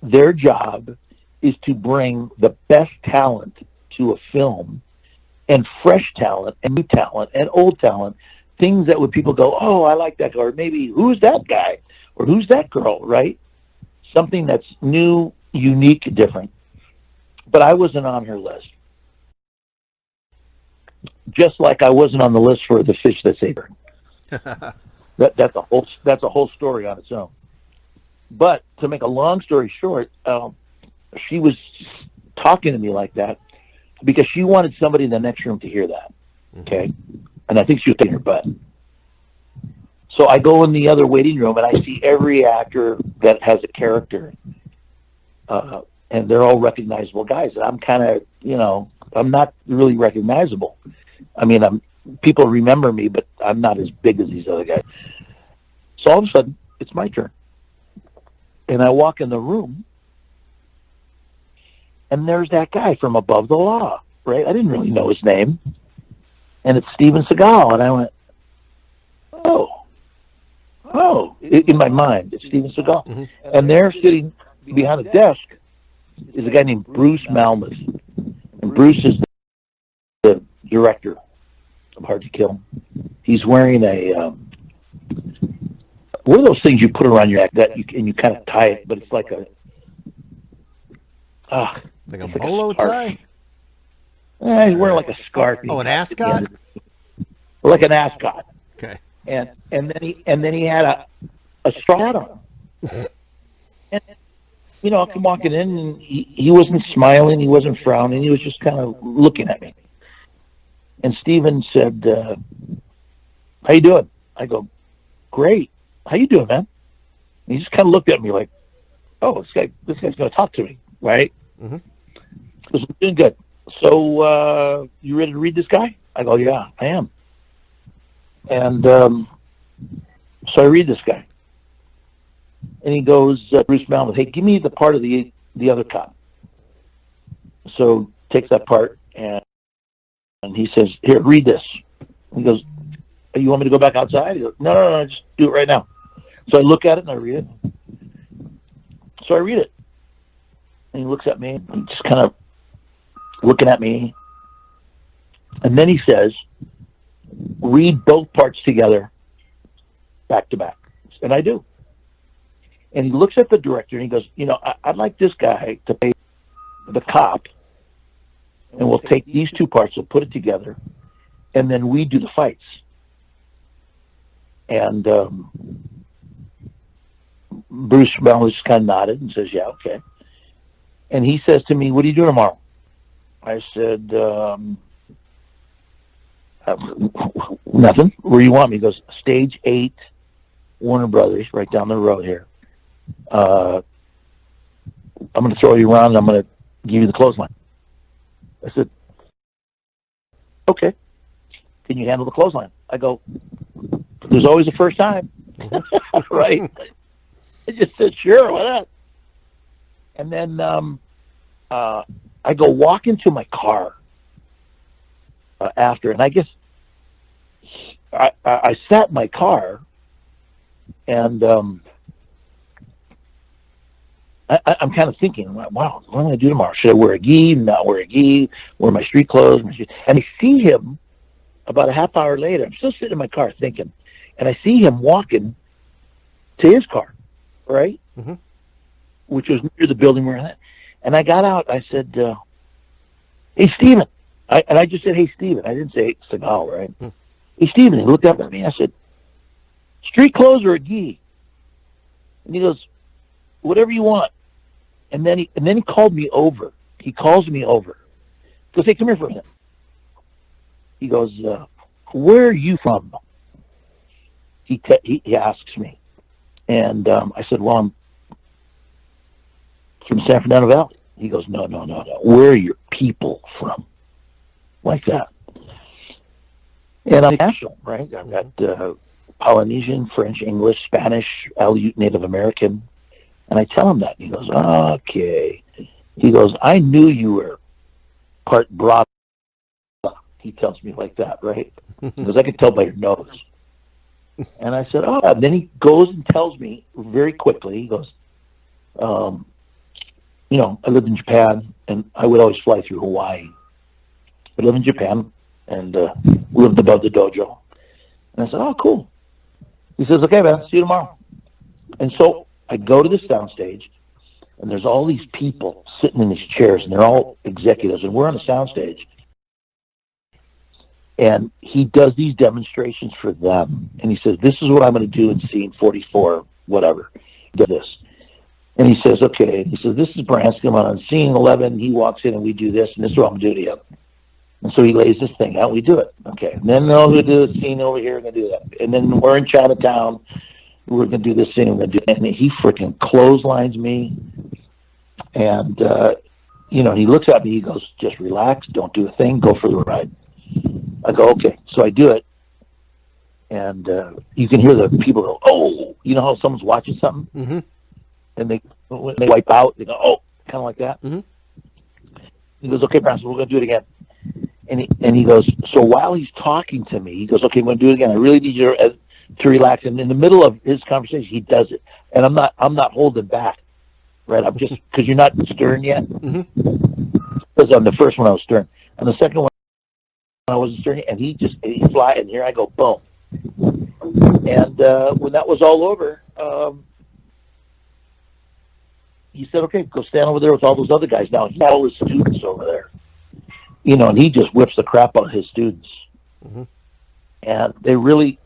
their job is to bring the best talent to a film, and fresh talent and new talent and old talent, things that would people go, "Oh, I like that guy," or maybe, "Who's that guy?" or "Who's that girl?" Right? Something that's new, unique, different. But I wasn't on her list. Just like I wasn't on the list for The Fish That Saved Her. That's a whole story on its own. But to make a long story short, she was talking to me like that because she wanted somebody in the next room to hear that. okay? And I think she was taking her butt. So I go in the other waiting room, and I see every actor that has a character, and they're all recognizable guys. And I'm kind of, I'm not really recognizable. I mean, people remember me, but I'm not as big as these other guys. So all of a sudden, it's my turn. And I walk in the room, and there's that guy from Above the Law, right? I didn't really know his name. And it's Steven Seagal. And I went, in my mind, it's Steven Seagal. Mm-hmm. And there, sitting behind a desk, is a guy named Bruce Malmus. And Bruce is the director of Hard to Kill. He's wearing one of those things you put around your neck and you kind of tie it, but it's like a bolo tie? He's wearing like a scarf. Oh, an ascot? Like an ascot. Okay. And then he had a straw hat on. And I'm walking in, and he wasn't smiling, he wasn't frowning, he was just kind of looking at me. And Steven said, "How you doing?" I go, "Great. How you doing, man?" And he just kind of looked at me like, "Oh, this guy's going to talk to me, right?" Mm-hmm. He goes, "I'm doing good. So, you ready to read this guy?" I go, "Yeah, I am." And so I read this guy. And he goes, Bruce Malmus, "Hey, give me the part of the other cop." So takes that part, and he says, "Here, read this." He goes, "You want me to go back outside?" He goes, No, just do it right now." So I look at it and I read it. So I read it. And he looks at me, and just kind of looking at me. And then he says, "Read both parts together, back to back." And I do. And he looks at the director and he goes, "I'd like this guy to play the cop, and we'll take these two parts, we'll put it together, and then we do the fights." And Bruce Malmus just kind of nodded and says, "Yeah, okay." And he says to me, "What are you doing tomorrow?" I said, "Nothing. Where do you want me?" He goes, "Stage 8, Warner Brothers, right down the road here. I'm going to throw you around, and I'm going to give you the clothesline." I said, "Okay. Can you handle the clothesline?" I go, "There's always a first time." Right? I just said, "Sure, why not?" And then I go walk into my car after, and I guess I sat in my car, and I'm kind of thinking, wow, what am I going to do tomorrow? Should I wear a gi, not wear a gi, wear my street clothes? And I see him about a half hour later. I'm still sitting in my car thinking, and I see him walking to his car, right? Mm-hmm. Which was near the building we're at. And I got out. I said, "Hey, Steven." And I just said, "Hey, Steven." I didn't say Seagal, right? Mm-hmm. "Hey, Steven." He looked up at me. I said, "Street clothes or a gi?" And he goes, "Whatever you want." And then he called me over. He calls me over. He goes, "Hey, come here for a minute." He goes, "Where are you from?" He asks me. And I said, "Well, I'm from San Fernando Valley." He goes, No. "Where are your people from?" Like that. And I'm national, right? I've got Polynesian, French, English, Spanish, Aleut, Native American. And I tell him that. He goes, "Okay." He goes, "I knew you were part Bravo." He tells me like that, right? He goes, "I could tell by your nose." And I said, "Oh." And then he goes and tells me very quickly. He goes, "I lived in Japan, and I would always fly through Hawaii. I live in Japan, and lived above the dojo." And I said, "Oh, cool." He says, "Okay, man, see you tomorrow." And so I go to the soundstage, and there's all these people sitting in these chairs, and they're all executives, and we're on the soundstage. And he does these demonstrations for them. And he says, "This is what I'm going to do in scene 44, whatever. Do this." And he says, "Okay." He says, "This is Branscombe. On scene 11, he walks in, and we do this, and this is what I'm going to do to him." And so he lays this thing out. We do it. Okay. And then we'll do the scene over here. We're going to do that. And then we're in Chinatown. We're going to do this scene. We're going to do it. And he freaking clotheslines me. And, he looks at me. He goes, just relax. Don't do a thing. Go for the ride. I go, okay. So I do it. And you can hear the people go, oh, you know how someone's watching something? Mm-hmm. And when they wipe out, they go, oh, kind of like that. Mm-hmm. He goes, okay, Branscombe, we're going to do it again. And he goes, so while he's talking to me, he goes, okay, we're going to do it again. I really need you to relax. And in the middle of his conversation, he does it. And I'm not holding back, right? I'm just, because you're not stern yet. Mm-hmm. Because on the first one, I was stern. On the second one, I wasn't stern. And he's fly, and here I go, boom. And when that was all over, he said, okay, go stand over there with all those other guys. Now, he had all his students over there. And he just whips the crap out of his students. Mm-hmm. And they really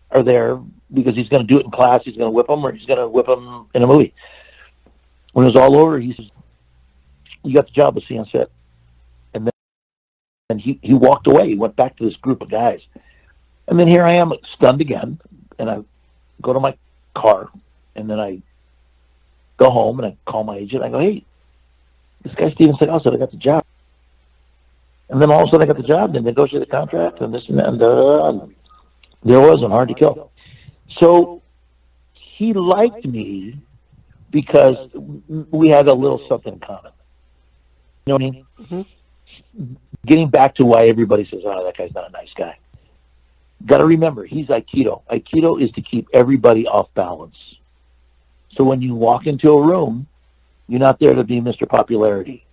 are there because he's going to do it in class. He's going to whip them, or he's going to whip them in a movie. When it was all over, he says, you got the job of seeing set. And he walked away. He went back to this group of guys. And then here I am, stunned again. And I go to my car, and then I go home, and I call my agent. I go, hey, this guy Steven Seagal said I got the job. And then all of a sudden I got the job, and negotiated the contract, and this and that, and there wasn't Hard to Kill. So he liked me because we had a little something in common. You know what I mean? Mm-hmm. Getting back to why everybody says, oh, that guy's not a nice guy. Got to remember, he's Aikido. Aikido is to keep everybody off balance. So when you walk into a room, you're not there to be Mr. Popularity.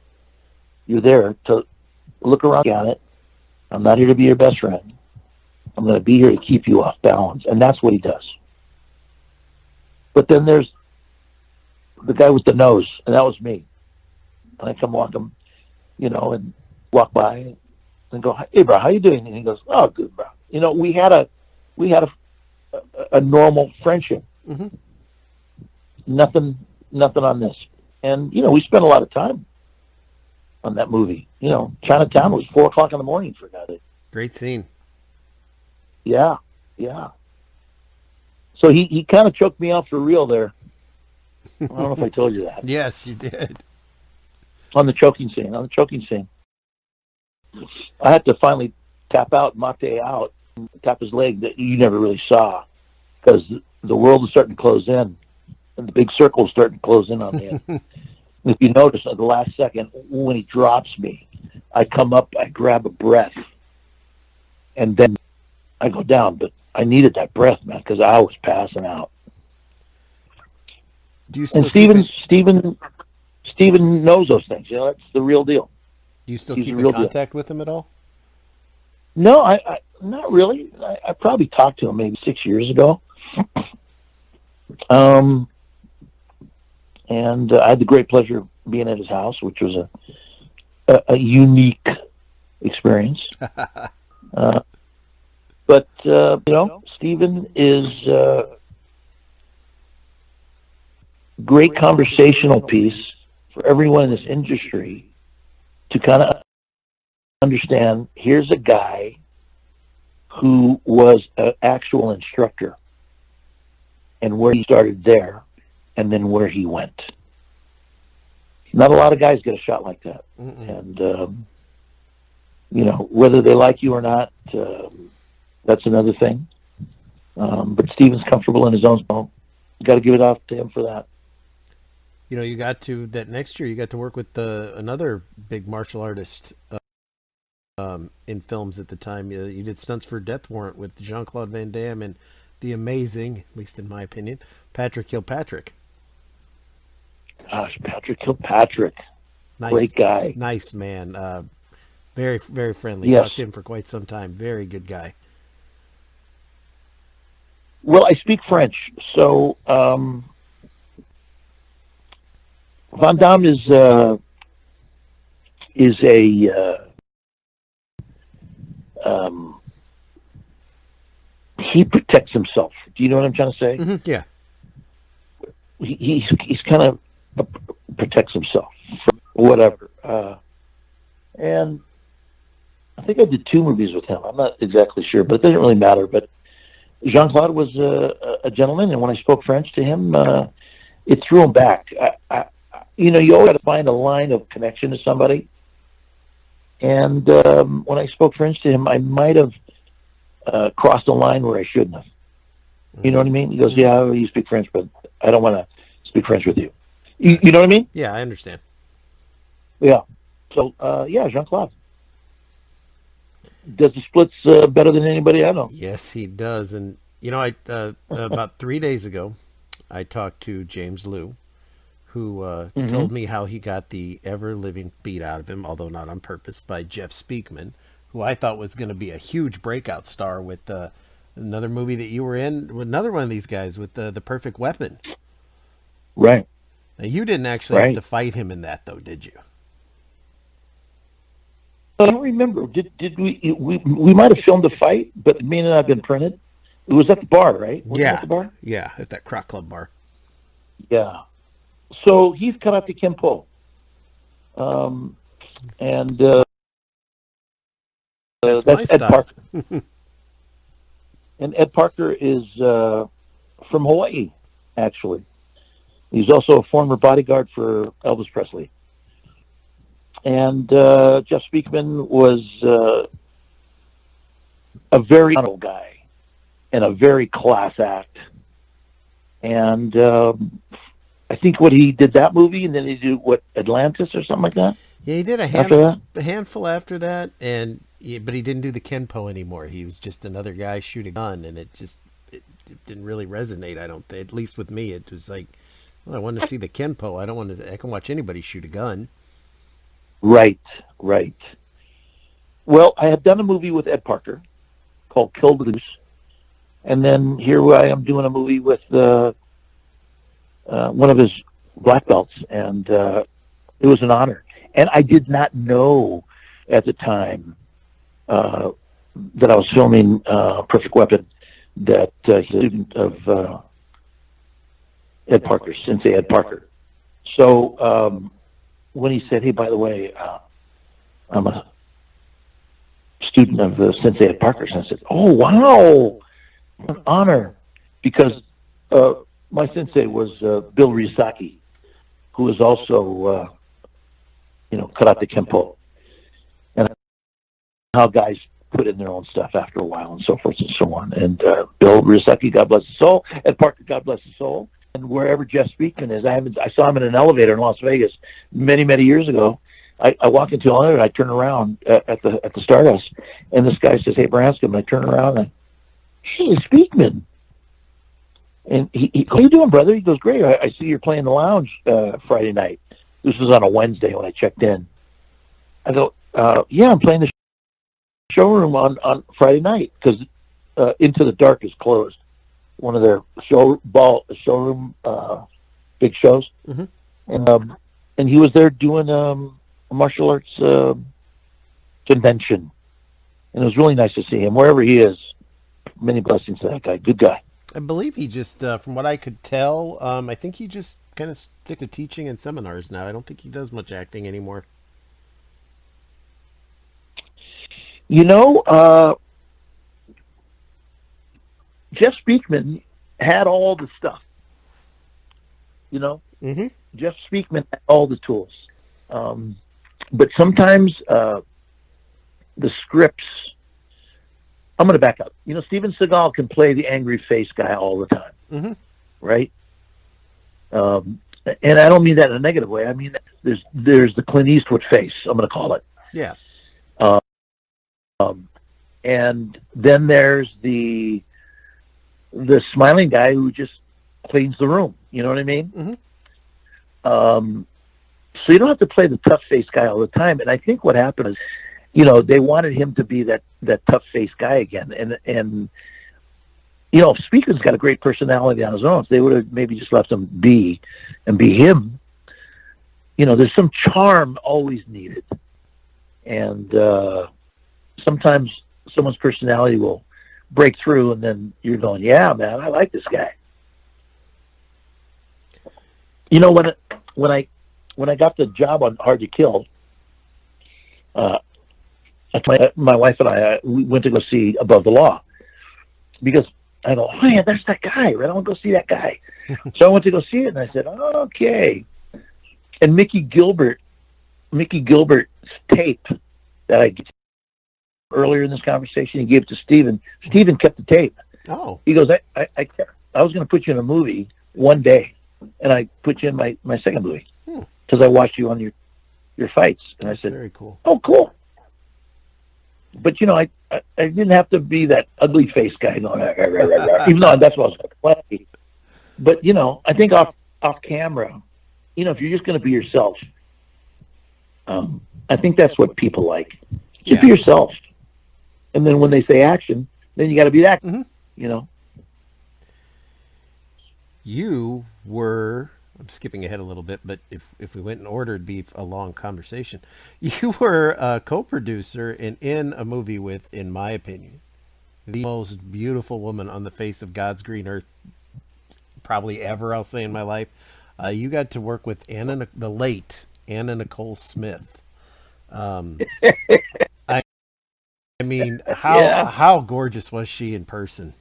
You're there to look around at it. I'm not here to be your best friend. I'm going to be here to keep you off balance. And that's what he does. But then there's the guy with the nose, and that was me. And I come walk him, and walk by and go, hey, bro, how you doing? And he goes, oh, good, bro. We had a normal friendship. Mm-hmm. Nothing on this. And, we spent a lot of time on that movie. Chinatown was 4 o'clock in the morning for that. Great scene. Yeah. So he kind of choked me out for real there. I don't know if I told you that. Yes, you did. On the choking scene. I had to finally tap his leg that you never really saw, because the world is starting to close in, and the big circle is starting to close in on me. If you notice, at the last second, when he drops me, I come up, I grab a breath, and then I go down. But I needed that breath, man, because I was passing out. Do you still Steven knows those things. That's the real deal. Do you still keep in contact with him at all? No, I not really. I probably talked to him maybe 6 years ago. And I had the great pleasure of being at his house, which was a unique experience. But Steven is great conversational piece for everyone in this industry to kind of understand. Here's a guy who was an actual instructor, and where he started there, and then where he went. Not a lot of guys get a shot like that. Mm-mm. And whether they like you or not, that's another thing. But Steven's comfortable in his own zone. You got to give it off to him for that. You got to, that next year, you got to work with another big martial artist in films at the time. You did stunts for Death Warrant with Jean-Claude Van Damme and the amazing, at least in my opinion, Patrick Kilpatrick. Gosh, Patrick Kilpatrick. Nice, great guy. Nice man. Very, very friendly. Yes. Talked to him for quite some time. Very good guy. Well, I speak French, so Van Damme is he protects himself. Do you know what I'm trying to say? Mm-hmm. Yeah. He's kind of protects himself from whatever. And I think I did 2 movies with him. I'm not exactly sure, but it doesn't really matter. But Jean-Claude was a gentleman, and when I spoke French to him, it threw him back. You always got to find a line of connection to somebody. And when I spoke French to him, I might have crossed a line where I shouldn't have. You know what I mean? He goes, yeah, you speak French, but I don't want to speak French with you. You know what I mean? Yeah, I understand. Yeah. So, yeah, Jean-Claude does the splits better than anybody I know. Yes, he does. And I about 3 days ago, I talked to James Liu, who told me how he got the ever living beat out of him, although not on purpose, by Jeff Speakman, who I thought was going to be a huge breakout star with another movie that you were in, with another one of these guys, with the Perfect Weapon. Right. Now, you didn't actually have to fight him in that, though, did you? I don't remember. Did we might have filmed a fight, but it may not have been printed. It was at the bar, right? Wasn't it at the bar? Yeah, at that Croc Club bar. Yeah. So he's Karate Kempo. And that's Ed Parker. And Ed Parker is from Hawaii, actually. He's also a former bodyguard for Elvis Presley. And Jeff Speakman was a very honorable guy and a very class act. And I think he did that movie, and then he did Atlantis or something like that. Yeah, he did a handful after that, but he didn't do the Kenpo anymore. He was just another guy shooting a gun, and it didn't really resonate. I don't think, at least with me, it was like, well, I want to see the Kenpo. I can watch anybody shoot a gun. Right. Well, I had done a movie with Ed Parker called Kill the Goose, and then here I am doing a movie with one of his black belts, and it was an honor. And I did not know at the time that I was filming Perfect Weapon that he's a student of Ed Parker, Sensei Ed Parker. So when he said, hey, by the way, I'm a student of Sensei Ed Parker, and I said, oh, wow, what an honor, because my sensei was Bill Ryusaki, who is also, Karate Kempo, and how guys put in their own stuff after a while and so forth and so on. And Bill Ryusaki, God bless his soul, Ed Parker, God bless his soul, and wherever Jeff Speakman is, I saw him in an elevator in Las Vegas many, many years ago. I walk into an elevator, and I turn around at the Stardust, and this guy says, hey, Branscombe, and I turn around, and hey, Speakman. And he, how you doing, brother? He goes, great. I see you're playing the lounge Friday night. This was on a Wednesday when I checked in. I go, yeah, I'm playing the showroom on Friday night because Into the Dark is closed. One of their showroom big shows. Mm-hmm. And he was there doing a martial arts convention. And it was really nice to see him. Wherever he is, many blessings to that guy. Good guy. I believe he just, from what I could tell, I think he just kind of stick to teaching and seminars now. I don't think he does much acting anymore. Jeff Speakman had all the stuff. Mm-hmm. Jeff Speakman had all the tools. But sometimes the scripts, I'm going to back up. Steven Seagal can play the angry face guy all the time, mm-hmm. right? And I don't mean that in a negative way. I mean, there's the Clint Eastwood face, I'm going to call it. Yeah. And then there's the smiling guy who just cleans the room. You know what I mean? Mm-hmm. So you don't have to play the tough face guy all the time. And I think what happened is, they wanted him to be that tough face guy again. And Speakman's got a great personality on his own. So they would have maybe just left him be him. There's some charm always needed. And sometimes someone's personality will break through, and then you're going, yeah, man, I like this guy. When I got the job on Hard to Kill, my wife and I we went to go see Above the Law because I go, oh yeah, that's that guy, right? I want to go see that guy. So I went to go see it, and I said, oh, okay. And Mickey Gilbert's tape that I earlier in this conversation, he gave it to Steven. Steven kept the tape. Oh. He goes, I was going to put you in a movie one day, and I put you in my second movie because I watched you on your fights. And That's I said, very cool. Oh, cool. But, you know, I didn't have to be that ugly face guy going, rah, rah, rah, rah, even though that's what I was going to play. But, you know, I think off camera, you know, if you're just going to be yourself, I think that's what people like. Just be yourself. And then when they say action, then you got to be that, you know. You were, I'm skipping ahead a little bit, but if we went in order, it'd be a long conversation. You were a co-producer and in a movie with, in my opinion, the most beautiful woman on the face of God's green earth, probably ever, I'll say, in my life. You got to work with the late Anna Nicole Smith. I mean, how gorgeous was she in person?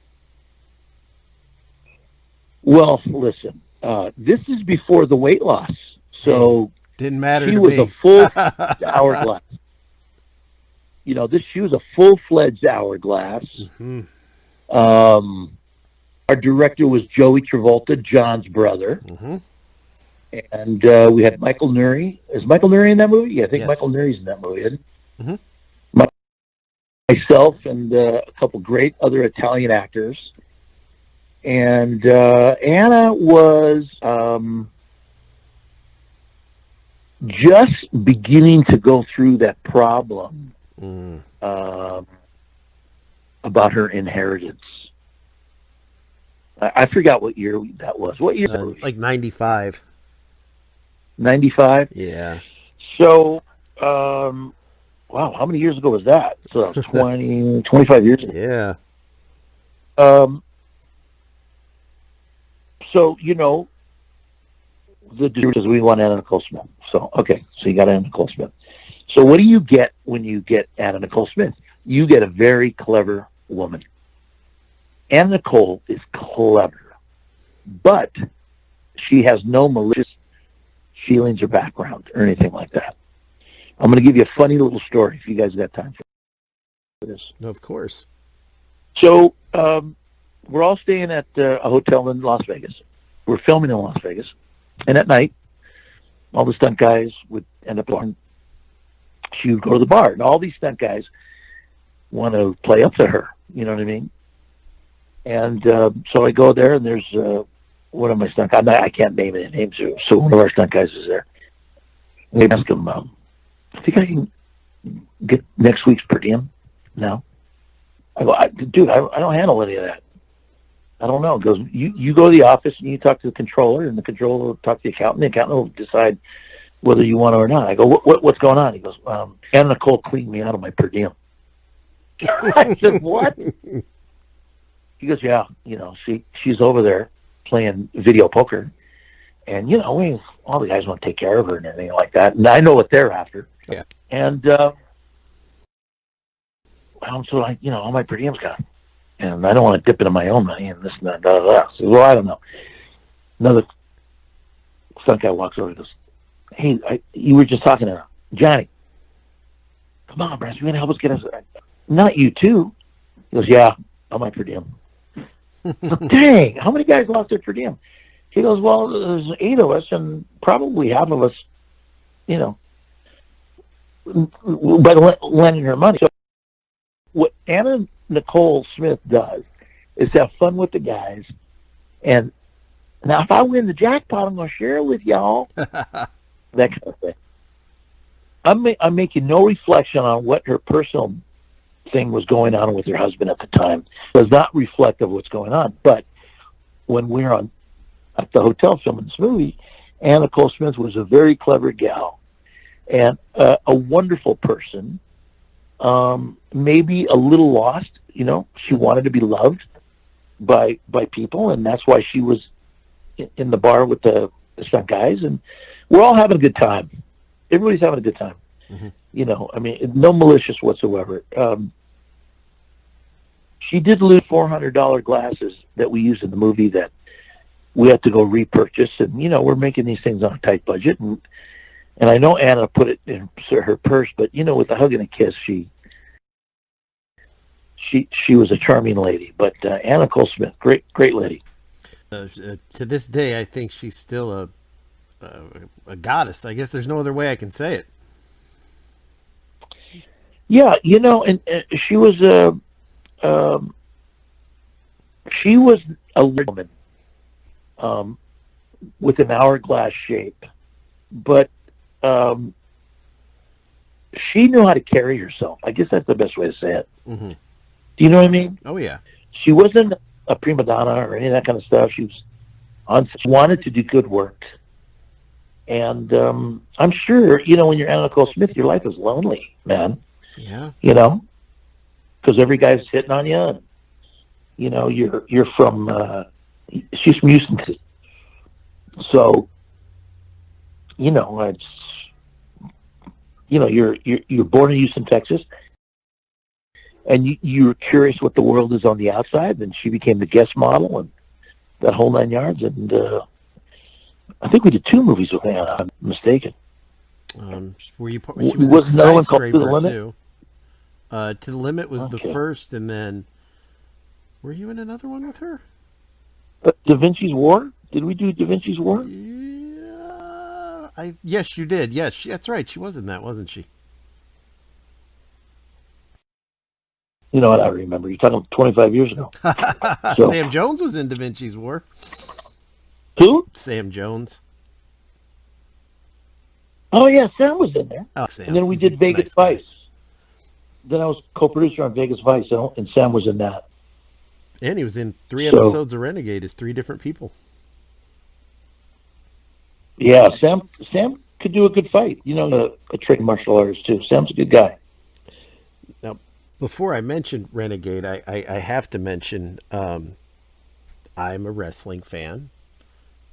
Well, listen, this is before the weight loss, so didn't matter. She to was me. a full hourglass. You know, she was a full-fledged hourglass. Mm-hmm. Our director was Joey Travolta, John's brother. Mm-hmm. And we had Michael Nuri. Is Michael Nuri in that movie? Yeah, I think Yes. Michael Nuri's in that movie, isn't he? Mm-hmm. Myself and a couple great other Italian actors. And Anna was just beginning to go through that problem about her inheritance. I forgot what year that was. What year? Like 95. 95? Yeah. So, wow, how many years ago was that? So that was 20, 25 years ago. Yeah. So, you know, the dude says, we want Anna Nicole Smith. So, okay, so you got Anna Nicole Smith. So what do you get when you get Anna Nicole Smith? You get a very clever woman. Anna Nicole is clever, but she has no malicious feelings or background or anything like that. I'm going to give you a funny little story if you guys got time for this. Of course. So we're all staying at a hotel in Las Vegas. We're filming in Las Vegas. And at night, all the stunt guys would end up going. She would go to the bar. And all these stunt guys want to play up to her. You know what I mean? And so I go there, and there's one of my stunt guys. I can't name any names. So one of our stunt guys is there. And they ask him, I think I can get next week's per diem now. I go, dude, I don't handle any of that. I don't know. He goes, you go to the office and you talk to the controller, and the controller will talk to the accountant. The accountant will decide whether you want to or not. I go, what's going on? He goes, Anna Nicole cleaned me out of my per diem. I said, what? He goes, yeah, you know, she's over there playing video poker, and, you know, all the guys want to take care of her and everything like that, and I know what they're after. Yeah. And so I, you know, all my per diem's gone. And I don't want to dip into my own money and this and that, blah, blah, blah. So, well, I don't know. Another stunt guy walks over and goes, hey, you were just talking to Johnny. Come on, Branscombe, you going to help us get us? Not you, too. He goes, yeah, I'm my per diem. Dang, how many guys lost their per diem? He goes, well, there's 8 of us, and probably half of us, you know, by lending her money. So what Anna Nicole Smith does is have fun with the guys, and now if I win the jackpot, I'm going to share it with y'all. That kind of thing. I'm making no reflection on what her personal thing was going on with her husband at the time. It does not reflect of what's going on. But when we're at the hotel filming this movie, Anna Nicole Smith was a very clever gal and a wonderful person. Maybe a little lost, you know. She wanted to be loved by people, and that's why she was in the bar with the stunt guys, and we're all having a good time. Everybody's having a good time. Mm-hmm. You know, I mean, no malicious whatsoever. She did lose $400 glasses that we used in the movie that we had to go repurchase. And, you know, we're making these things on a tight budget. And I know Anna put it in her purse, but, you know, with a hug and a kiss, she was a charming lady. But Anna Cole Smith, great lady. To this day, I think she's still a goddess. I guess there's no other way I can say it. Yeah, you know, and she was a woman with an hourglass shape, but she knew how to carry herself. I guess that's the best way to say it. Mm-hmm. Do you know what I mean? Oh yeah. She wasn't a prima donna or any of that kind of stuff. She wanted to do good work. And I'm sure, you know, when you're Anna Nicole Smith, your life is lonely, man. Yeah. You know, because every guy's hitting on you. And, you know, you're from she's from Houston, so you know it's you're born in Houston, Texas, and you're curious what the world is on the outside. And she became the guest model and that whole 9 yards. And I think we did 2 movies with Anna. I'm mistaken. Were you? She was another one called To the Limit. Too. To the Limit was the first, and then were you in another one with her? Da Vinci's War? Did we do Da Vinci's War? Yeah, yes, you did. Yes, that's right. She was in that, wasn't she? You know what? I remember. You're talking 25 years ago. So. Sam Jones was in Da Vinci's War. Who? Sam Jones. Oh, yeah, Sam was in there. Oh, Sam. And then we did Vegas Vice. Then I was co-producer on Vegas Vice, and Sam was in that. And he was in 3 episodes of Renegade as 3 different people. Yeah, Sam could do a good fight. You know, a trained martial artist, too. Sam's a good guy. Now, before I mention Renegade, I have to mention I'm a wrestling fan.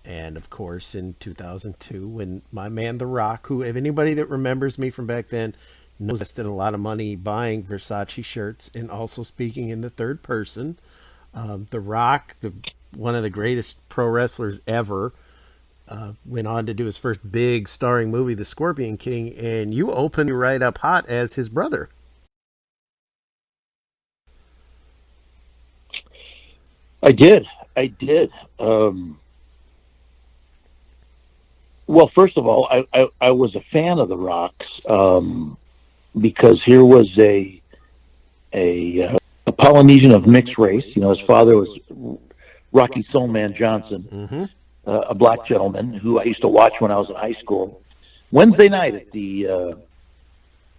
And, of course, in 2002, when my man The Rock, who, if anybody that remembers me from back then, knows I spent a lot of money buying Versace shirts and also speaking in the third person. The Rock, one of the greatest pro wrestlers ever, went on to do his first big starring movie, The Scorpion King, and you opened right up hot as his brother. I did. Well, first of all, I was a fan of The Rock's because here was a Polynesian of mixed race. You know, his father was Rocky Soulman Johnson, a black gentleman who I used to watch when I was in high school. Wednesday night at the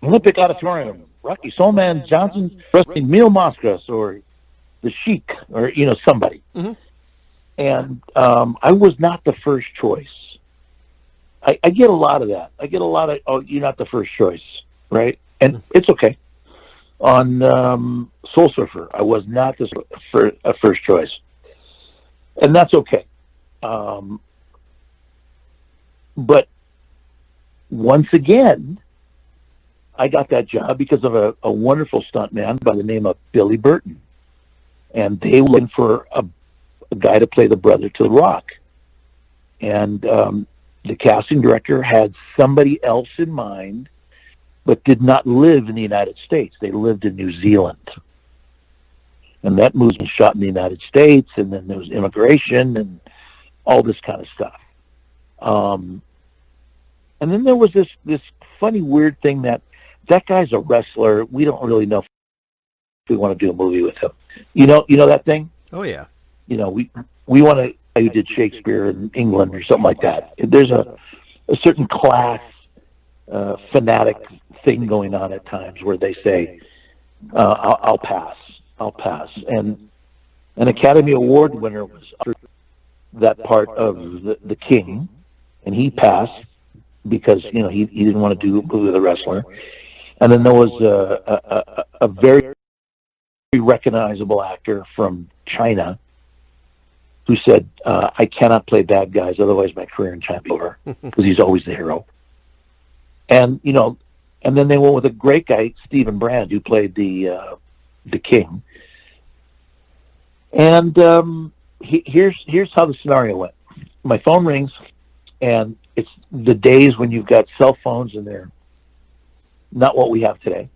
Olympic Auditorium, Rocky Soulman Johnson wrestling Mil Máscaras or the Sheik or, you know, somebody. Mm-hmm. And I was not the first choice. I get a lot of that. I get a lot of, oh, you're not the first choice, right? And it's okay. On Soul Surfer, I was not the first choice. And that's okay. But once again, I got that job because of a wonderful stuntman by the name of Billy Burton. And they were looking for a guy to play the brother to The Rock. And the casting director had somebody else in mind, but did not live in the United States. They lived in New Zealand. And that movie was shot in the United States, and then there was immigration and all this kind of stuff. And then there was this funny, weird thing that guy's a wrestler. We don't really know if we want to do a movie with him. You know that thing? Oh, yeah. You know, we want to, who did Shakespeare in England or something like that. There's a certain class fanatic thing going on at times where they say, I'll pass. And an Academy Award winner was that part of the King, and he passed because, you know, he didn't want to do a movie with a wrestler. And then there was a very recognizable actor from China who said, I cannot play bad guys, otherwise my career in China will be over, because he's always the hero. And, you know, And then they went with a great guy, Stephen Brand, who played the king. And here's how the scenario went. My phone rings, and it's the days when you've got cell phones, and they're not what we have today.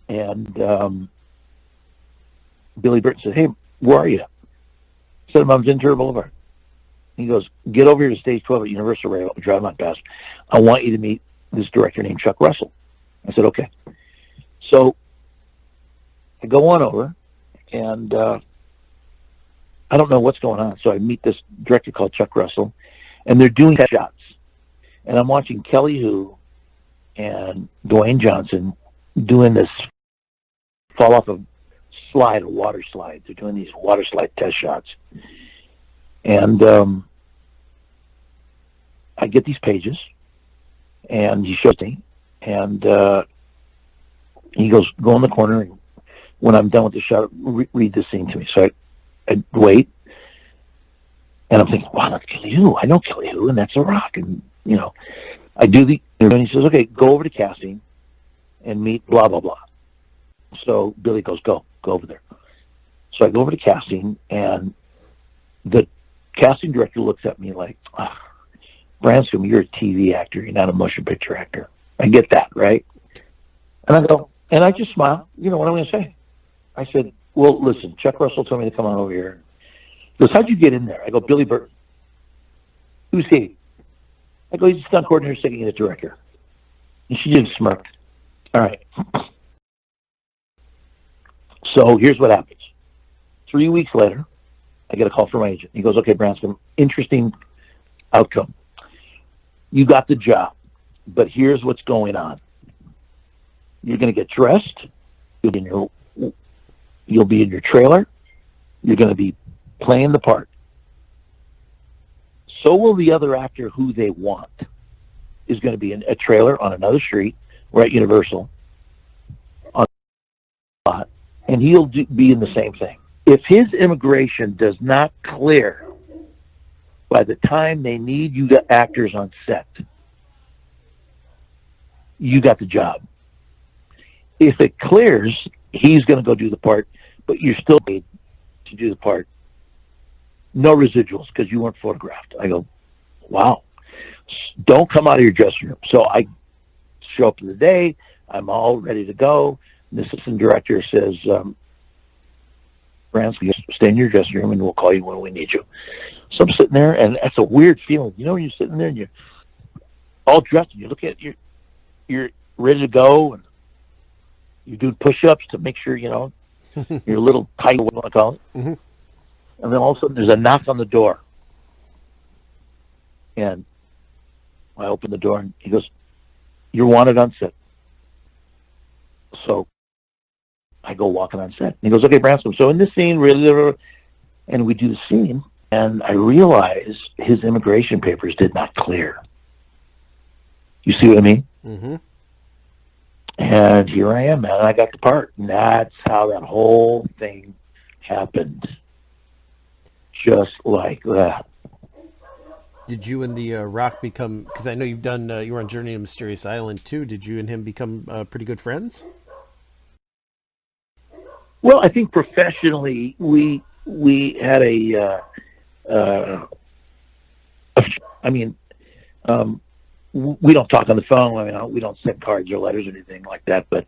And Billy Burton said, "Hey, where are you?" I said, "I'm Ventura Boulevard." He goes, "Get over here to Stage 12 at Universal Rail. Drive on past. I want you to meet this director named Chuck Russell." I said, "Okay." So I go on over, and I don't know what's going on. So I meet this director called Chuck Russell, and they're doing shots. And I'm watching Kelly Hu and Dwayne Johnson doing this fall off a slide, a water slide. They're doing these water slide test shots. And I get these pages, and he shows me, and he goes, "Go in the corner, and when I'm done with the shot, read this scene to me." So I wait, and I'm thinking, "Wow, that's Kelly Hu. I know Kelly Hu, and that's a rock." And, I do the interview, and he says, "Okay, go over to casting and meet blah, blah, blah." So Billy goes, go over there. So I go over to casting, and the casting director looks at me like, "Branscombe, you're a TV actor. You're not a motion picture actor." I get that, right? And I go, and I just smile. What am I going to say? I said, "Well, listen, Chuck Russell told me to come on over here." He goes, "How'd you get in there?" I go, "Billy Burton." "Who's he?" I go, "He's a stunt coordinator sitting in the director." And she just smirked. All right. So here's what happens. 3 weeks later, I get a call from my agent. He goes, "Okay, Branscombe, interesting outcome. You got the job, but here's what's going on. You're going to get dressed. You'll be in your trailer. You're going to be playing the part. So will the other actor who they want is going to be in a trailer on another street. We're at Universal on a lot, and he'll be in the same thing. If his immigration does not clear by the time they need you actors on set, you got the job. If it clears, he's going to go do the part, but you're still paid to do the part. No residuals because you weren't photographed." I go, "Wow. Don't come out of your dressing room." So I show up to the day. I'm all ready to go. The assistant director says, "Branscombe, stay in your dressing room, and we'll call you when we need you." So I'm sitting there, and that's a weird feeling. When you're sitting there and you're all dressed, and you look at you're ready to go, and you do push-ups to make sure, you're a little tight, what do I call it? Mm-hmm. And then all of a sudden there's a knock on the door. And I open the door, and he goes, "You're wanted on set." So I go walking on set. And he goes, "Okay, Branscombe, so in this scene, really," and we do the scene, and I realize his immigration papers did not clear. You see what I mean? Mm-hmm. And here I am, man. I got the part. And that's how that whole thing happened. Just like that. Did you and the Rock become, because I know you've done, you were on Journey to Mysterious Island too, did you and him become pretty good friends? Well, I think professionally we had we don't talk on the phone. We don't send cards or letters or anything like that. But,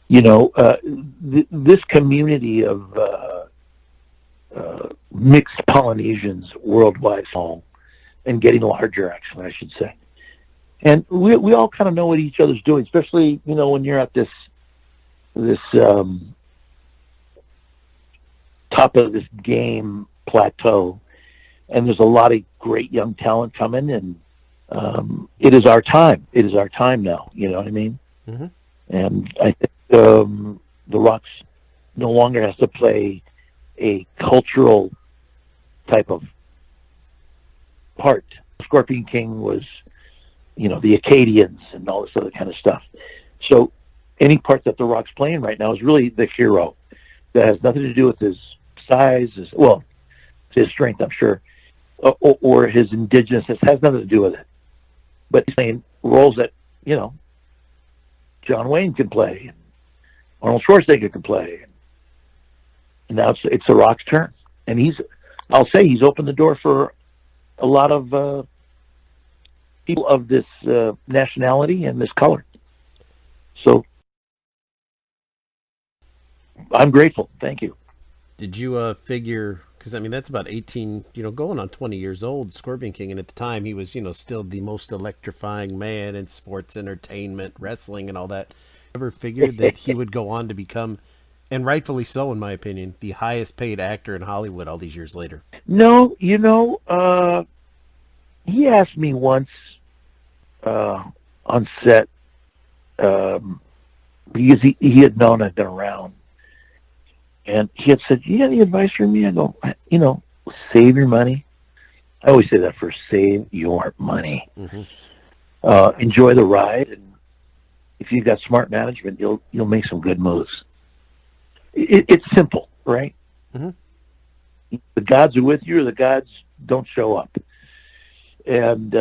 this community of mixed Polynesians worldwide, and getting larger, actually, I should say. And we all kind of know what each other's doing, especially, when you're at this top of this game plateau, and there's a lot of great young talent coming, and it is our time. It is our time now. You know what I mean? Mm-hmm. And I think The Rock no longer has to play a cultural type of part. Scorpion King was, the Acadians and all this other kind of stuff. So any part that The Rock's playing right now is really the hero. That has nothing to do with his size, his strength, I'm sure, or his indigenousness. Has nothing to do with it. But he's playing roles that you know, John Wayne can play, and Arnold Schwarzenegger can play, and now it's The Rock's turn, and I'll say he's opened the door for a lot of people of this nationality and this color. So I'm grateful. Thank you. Did you figure? Because I mean, that's about 18, going on 20 years old, Scorpion King, and at the time he was, still the most electrifying man in sports entertainment, wrestling, and all that. Ever figured that he would go on to become, and rightfully so, in my opinion, the highest paid actor in Hollywood all these years later? No, he asked me once on set because he had known I'd been around. And he had said, "You got any advice for me?" I go, save your money. I always say that first, save your money. Mm-hmm. Enjoy the ride. And if you've got smart management, you'll make some good moves. It's simple, right? Mm-hmm. The gods are with you or the gods don't show up. And,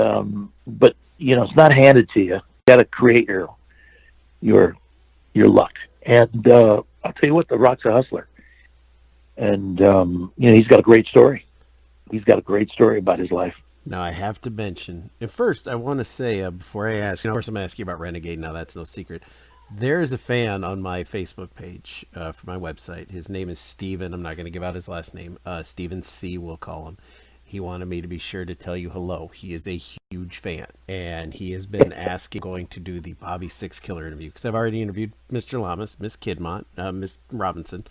but, it's not handed to you. You got to create your luck. And I'll tell you what, The Rock's a hustler. And, he's got a great story. He's got a great story about his life. Now, I have to mention, and first, I want to say, before I ask, of course, I'm going to ask you about Renegade. Now, that's no secret. There is a fan on my Facebook page for my website. His name is Steven. I'm not going to give out his last name. Steven C, we'll call him. He wanted me to be sure to tell you hello. He is a huge fan, and he has been asking going to do the Bobby Six Killer interview, because I've already interviewed Mr. Lamas, Miss Kidmont, Miss Robinson.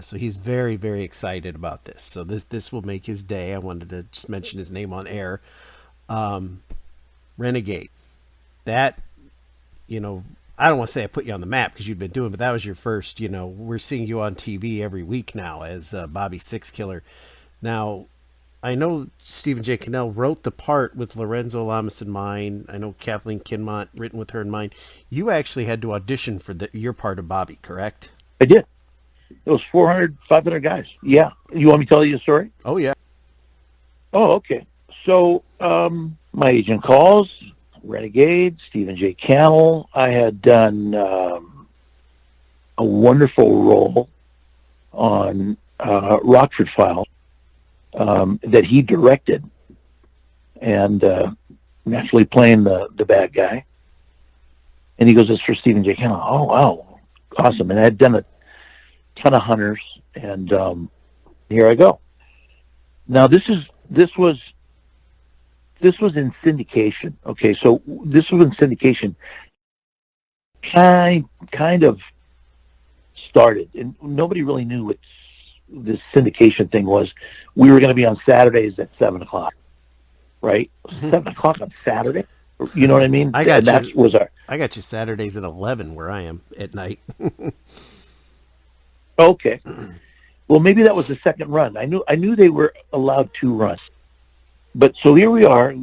So he's very, very excited about this. So this will make his day. I wanted to just mention his name on air. Renegade. That, I don't want to say I put you on the map because you've been doing, but that was your first, we're seeing you on TV every week now as Bobby Six Killer. Now, I know Stephen J. Cannell wrote the part with Lorenzo Lamas in mind. I know Kathleen Kinmont written with her in mind. You actually had to audition for your part of Bobby, correct? I did. It was 400, 500 guys. Yeah. You want me to tell you a story? Oh, yeah. Oh, okay. So my agent calls, Renegade, Stephen J. Cannell. I had done a wonderful role on Rockford Files that he directed, and naturally playing the bad guy. And he goes, "It's for Stephen J. Cannell." Oh, wow. Awesome. And I had done a ton of Hunters, and here I go. Now this was in syndication. Okay, so this was in syndication. Kind of started, and nobody really knew what this syndication thing was. We were going to be on Saturdays at 7:00, right? 7:00 on Saturday. You know what I mean? I got you. I got you Saturdays at 11 where I am at night. Okay. Well, maybe that was the second run. I knew they were allowed 2 runs. But so here we are.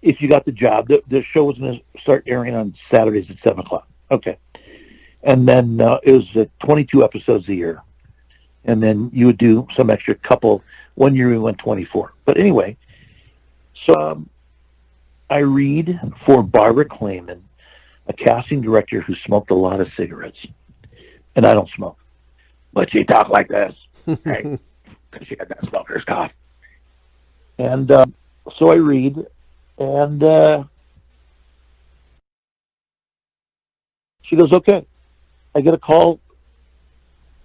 If you got the job, the show was going to start airing on Saturdays at 7:00. Okay. And then it was 22 episodes a year. And then you would do some extra couple. One year we went 24. But anyway, so I read for Barbara Clayman, a casting director who smoked a lot of cigarettes. And I don't smoke. But she talked like this, right? Because she had that smoker's cough. And so I read, and she goes, "Okay." I get a call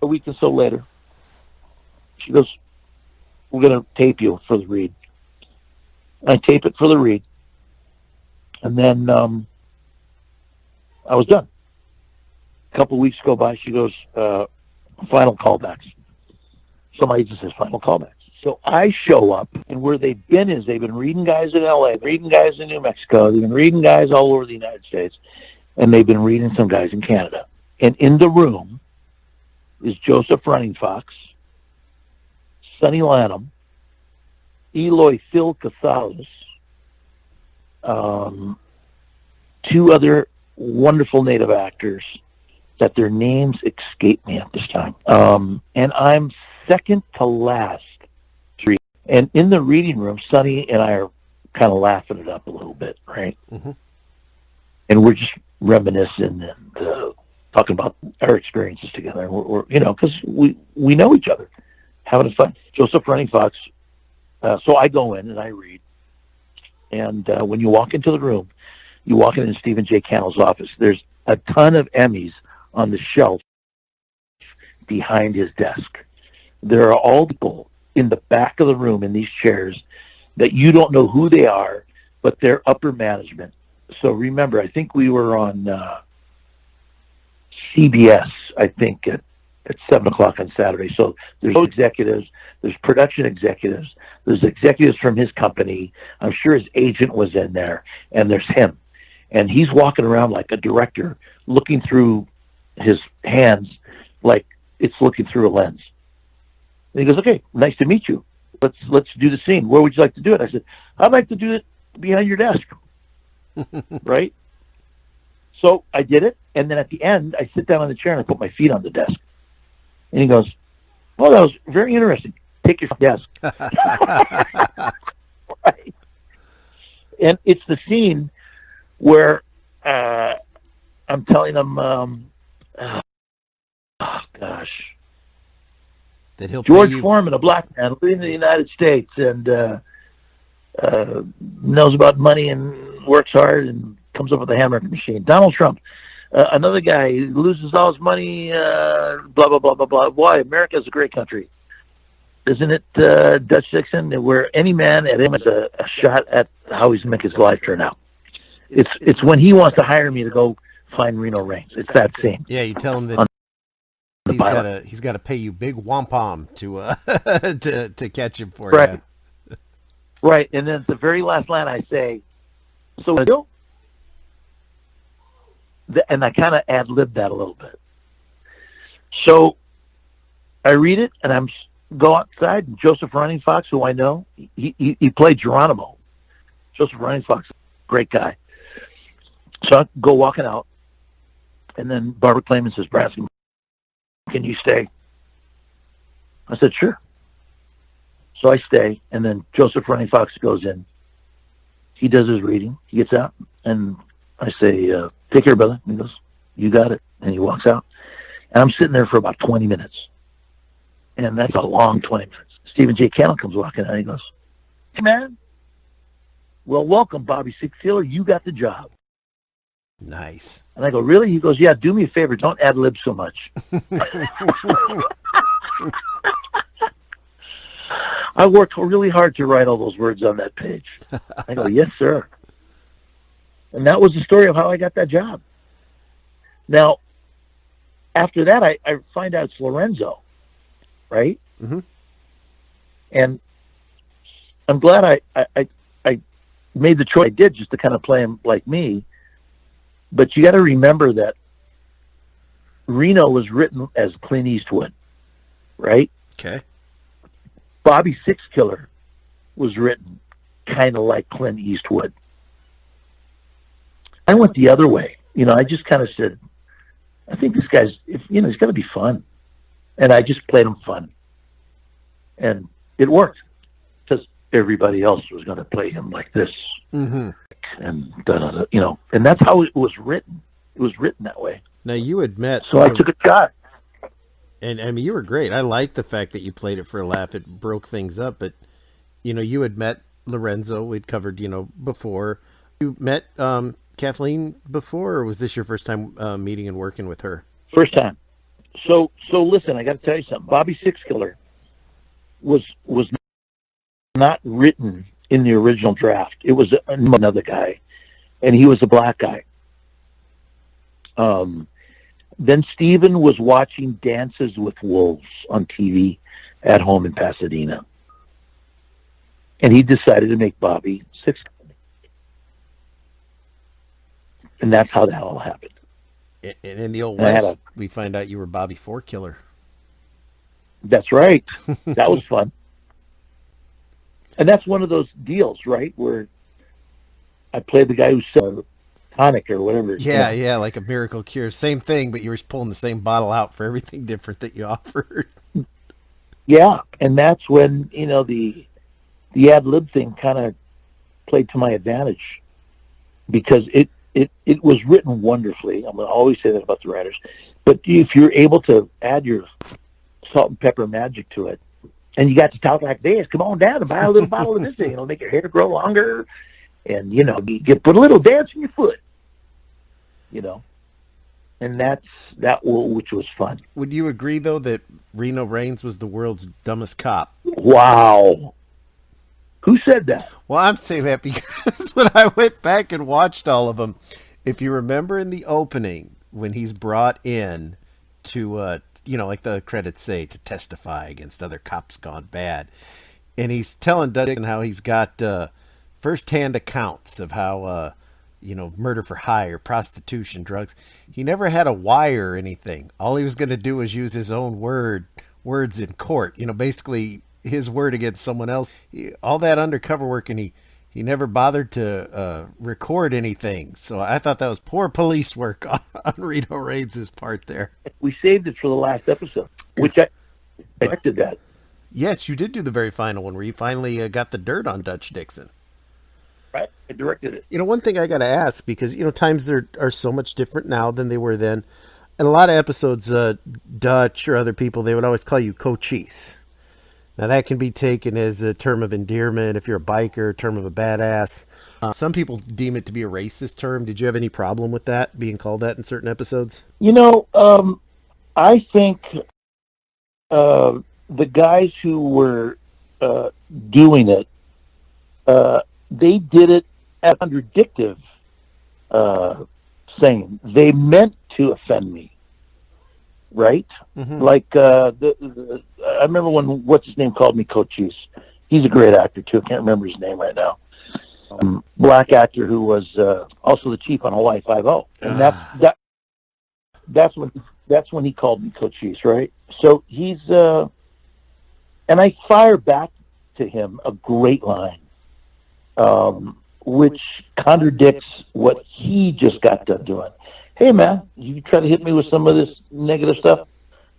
a week or so later. She goes, "We're going to tape you for the read." I tape it for the read. And then I was done. A couple of weeks go by. She goes, "Final callbacks." So my agent says, "Final callbacks." So I show up, and where they've been is they've been reading guys in L.A., reading guys in New Mexico, they've been reading guys all over the United States, and they've been reading some guys in Canada. And in the room is Joseph Running Fox, Sonny Lanham, Eloy Phil Casales, 2 other wonderful native actors that their names escape me at this time. And I'm second to last. And in the reading room, Sonny and I are kind of laughing it up a little bit, right? Mm-hmm. and we're just reminiscing and talking about our experiences together. We're because we know each other, having fun. Joseph Running Fox. So I go in and I read, and when you walk into the room, you walk into Stephen J. Cannell's office. There's a ton of Emmys on the shelf behind his desk. There are all people in the back of the room in these chairs that you don't know who they are, but they're upper management. So remember, I think we were on CBS, I think, at 7 o'clock on Saturday. So there's executives, there's production executives, there's executives from his company. I'm sure his agent was in there, and there's him. And he's walking around like a director, looking through his hands like it's looking through a lens. And he goes, okay, nice to meet you. Let's do the scene. Where would you like to do it? I said, I'd like to do it behind your desk. Right? So I did it, and then at the end, I sit down on the chair and I put my feet on the desk. And he goes, oh, that was very interesting. Take your desk. Right? And it's the scene where I'm telling him, oh gosh, that he'll George Foreman, a black man living in the United States and knows about money and works hard and comes up with a hammer machine. Donald Trump, another guy who loses all his money, blah, blah, blah, blah, blah. Why? America's a great country. Isn't it Dutch Dixon, where any man at him is a shot at how he's going to make his life turn out? It's when he wants to hire me to go find Reno Reigns. It's that scene. Yeah, you tell him that he's got to pay you big wampum to catch him for right. you. Right, and then the very last line I say, so and I kind of ad-lib that a little bit. So I read it, and I'm go outside, and Joseph Running Fox, who I know, he played Geronimo. Joseph Running Fox, great guy. So I go walking out, and then Barbara Clayman says, Branscombe, can you stay? I said, sure. So I stay, and then Joseph Running Fox goes in. He does his reading. He gets out, and I say, take care, brother. And he goes, you got it. And he walks out. And I'm sitting there for about 20 minutes. And that's a long 20 minutes. Stephen J. Cannell comes walking out, and he goes, hey, man. Well, welcome, Bobby Six-Killer. You got the job. Nice. And I go, really? He goes, yeah, do me a favor. Don't ad-lib so much. I worked really hard to write all those words on that page. I go, yes, sir. And that was the story of how I got that job. Now, after that, I find out it's Lorenzo, right? Mm-hmm. And I'm glad I made the choice I did just to kind of play him like me. But you got to remember that Reno was written as Clint Eastwood, right? Okay. Bobby Six-Killer was written kind of like Clint Eastwood. I went the other way. I just kind of said, I think this guy's, he's got to be fun. And I just played him fun. And it worked because everybody else was going to play him like this. Mm-hmm. And, and that's how it was written. It was written that way. Now, you had met... So I took a shot. And, I mean, you were great. I liked the fact that you played it for a laugh. It broke things up. But, you had met Lorenzo. We'd covered, before. You met Kathleen before, or was this your first time meeting and working with her? First time. So listen, I got to tell you something. Bobby Six-Killer was not written in the original draft. It was another guy, and he was a black guy. Then Steven was watching Dances with Wolves on TV at home in Pasadena, and he decided to make Bobby Six-Killer. And that's how that all happened. And in the old West, we find out you were Bobby Four-Killer. That's right. That was fun. And that's one of those deals, right, where I played the guy who said tonic or whatever. Yeah, like a miracle cure. Same thing, but you were pulling the same bottle out for everything different that you offered. Yeah, and that's when, the ad-lib thing kind of played to my advantage because it was written wonderfully. I'm going to always say that about the writers. But if you're able to add your salt and pepper magic to it, and you got to talk like this, come on down and buy a little bottle of this thing. It'll make your hair grow longer. And, you put a little dance in your foot, And which was fun. Would you agree, though, that Reno Reigns was the world's dumbest cop? Wow. Who said that? Well, I'm saying that because when I went back and watched all of them, if you remember in the opening, when he's brought in to, like the credits say, to testify against other cops gone bad, and he's telling Dudley how he's got first-hand accounts of how, murder for hire, prostitution, drugs. He never had a wire or anything. All he was going to do was use his own words in court. Basically his word against someone else. All that undercover work, and he never bothered to record anything. So I thought that was poor police work on Reno Reigns' part there. We saved it for the last episode, which I directed that. Yes, you did do the very final one where you finally got the dirt on Dutch Dixon. Right, I directed it. One thing I got to ask, because, times are so much different now than they were then. In a lot of episodes, Dutch or other people, they would always call you Cochise. Now, that can be taken as a term of endearment if you're a biker, a term of a badass. Some people deem it to be a racist term. Did you have any problem with that, being called that in certain episodes? I think the guys who were doing it, they did it as a contradictive saying. They meant to offend me, right? Mm-hmm. Like I remember when what's his name called me Cochise. He's a great actor too. I can't remember his name right now. Black actor who was also the chief on Hawaii Five-0, and that's when he called me Cochise, right? So he's and I fire back to him a great line. Which contradicts what he just got done doing. Hey, man, you try to hit me with some of this negative stuff?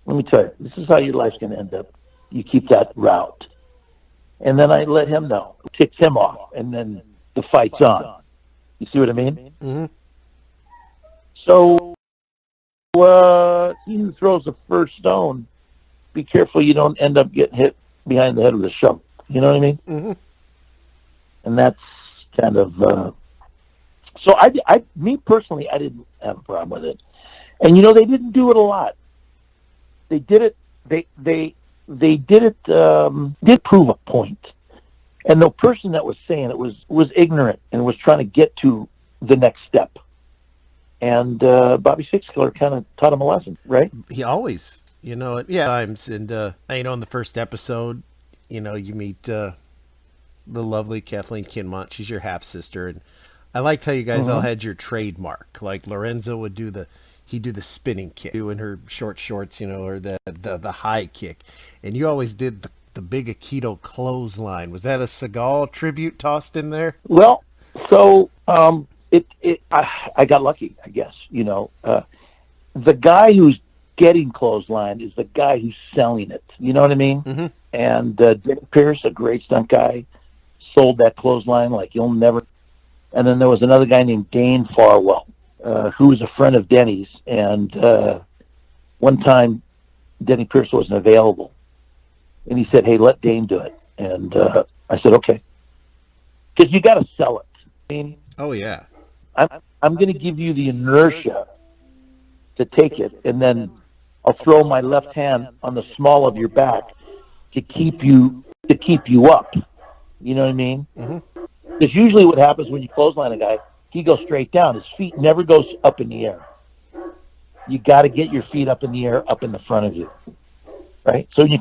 Let me tell you, this is how your life's going to end up. You keep that route. And then I let him know. Ticks him off, and then the fight's on. You see what I mean? Mm-hmm. So, he who throws the first stone, be careful you don't end up getting hit behind the head with a shovel. You know what I mean? Mm-hmm. And that's kind of so me personally, I didn't have a problem with it. And they didn't do it a lot. They did it. They did it. Did prove a point. And the person that was saying it was ignorant and was trying to get to the next step. And Bobby Sixkiller kind of taught him a lesson, right? He always, times. And in the first episode, you meet. The lovely Kathleen Kinmont. She's your half sister, and I liked how you guys all had your trademark. Like Lorenzo would do the spinning kick, in her short shorts, or the high kick, and you always did the big Aikido clothesline. Was that a Seagal tribute tossed in there? Well, so I got lucky, I guess. The guy who's getting clothesline is the guy who's selling it. You know what I mean? Mm-hmm. And Denny Pierce, a great stunt guy, sold that clothesline like you'll never. And then there was another guy named Dane Farwell, who was a friend of Denny's. And one time, Denny Pierce wasn't available. And he said, hey, let Dane do it. And I said, okay. Because you got to sell it. I mean, oh, yeah. I'm going to give you the inertia to take it. And then I'll throw my left hand on the small of your back to keep you up. You know what I mean? Mm-hmm. Because usually what happens when you clothesline a guy, he goes straight down. His feet never goes up in the air. You got to get your feet up in the air, up in the front of you, right? So when you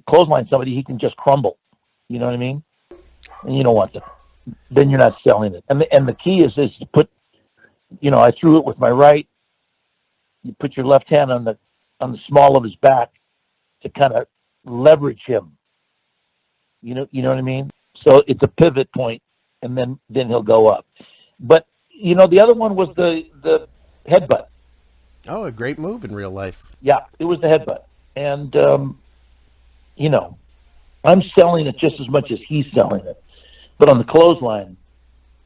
clothesline somebody, he can just crumble. You know what I mean? And you don't want that. Then you're not selling it. And the key is to put, I threw it with my right. You put your left hand on the small of his back to kind of leverage him. You know what I mean? So it's a pivot point, and then he'll go up. But the other one was the headbutt. Oh, a great move in real life. Yeah, it was the headbutt, and I'm selling it just as much as he's selling it. But on the clothesline,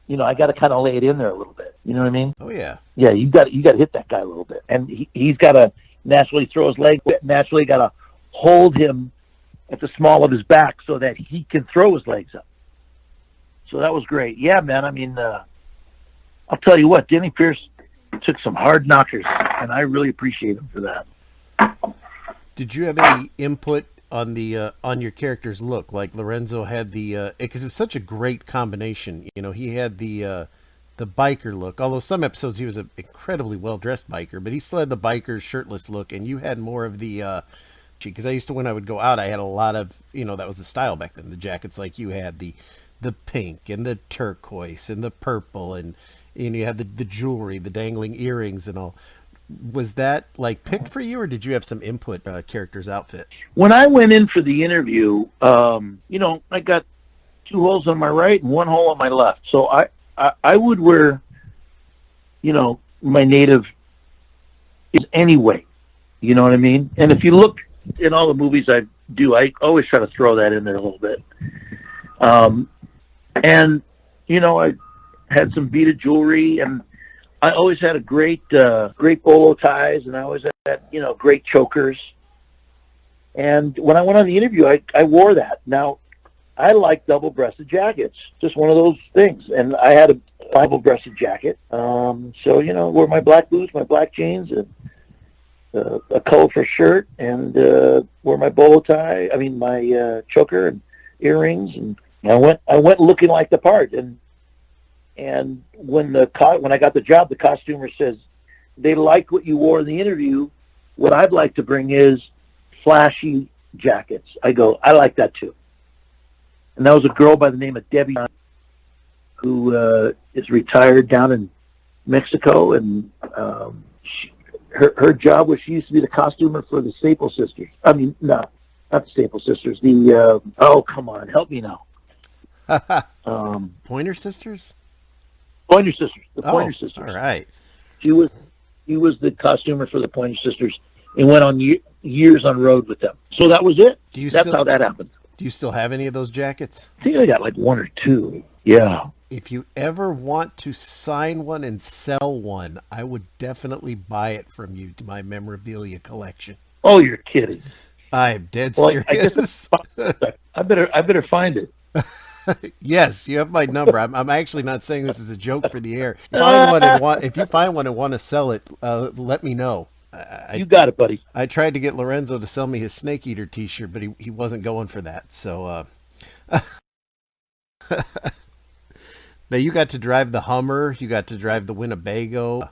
I got to kind of lay it in there a little bit. You know what I mean? Oh yeah. Yeah, you got to hit that guy a little bit, and he's got to naturally throw his leg. Naturally, got to hold him at the small of his back so that he can throw his legs up. So that was great. Yeah, man. I mean, I'll tell you what, Denny Pierce took some hard knockers, and I really appreciate him for that. Did you have any input on the on your character's look? Like Lorenzo had the because it was such a great combination. He had the biker look. Although some episodes he was an incredibly well dressed biker, but he still had the biker shirtless look, and you had more of the. Because I used to, when I would go out, I had a lot of, that was the style back then. The jackets, like you had the pink and the turquoise and the purple, and you had the jewelry, the dangling earrings and all. Was that like picked for you, or did you have some input character's outfit? When I went in for the interview, I got 2 holes on my right and 1 hole on my left. So I would wear, my native is anyway. You know what I mean? And if you look in all the movies I do, I always try to throw that in there a little bit. And, I had some beaded jewelry, and I always had a great bolo ties, and I always had, great chokers. And when I went on the interview, I wore that. Now, I like double-breasted jackets, just one of those things. And I had a double-breasted jacket. So, wore my black boots, my black jeans, and a colorful shirt, and wore my bolo tie. I mean, my choker and earrings, and I went looking like the part. And when I got the job, the costumer says they liked what you wore in the interview. What I'd like to bring is flashy jackets. I go, I like that too. And that was a girl by the name of Debbie, who is retired down in Mexico, and her job was, she used to be the costumer for the Staple Sisters. I mean, no, not the Staple Sisters. Oh, come on, help me now. Pointer Sisters? Pointer Sisters. The Pointer Sisters. All right. He was the costumer for the Pointer Sisters, and went on years on road with them. So that was it. That's how that happened. Do you still have any of those jackets? I think I got like 1 or 2. Yeah. If you ever want to sign one and sell one, I would definitely buy it from you to my memorabilia collection. Oh, you're kidding. I'm dead serious. I better find it. Yes, you have my number. I'm actually not saying this as a joke for the air. If you find one and want to sell it, let me know. You got it, buddy. I tried to get Lorenzo to sell me his Snake Eater T-shirt, but he wasn't going for that. So, now you got to drive the Hummer. You got to drive the Winnebago.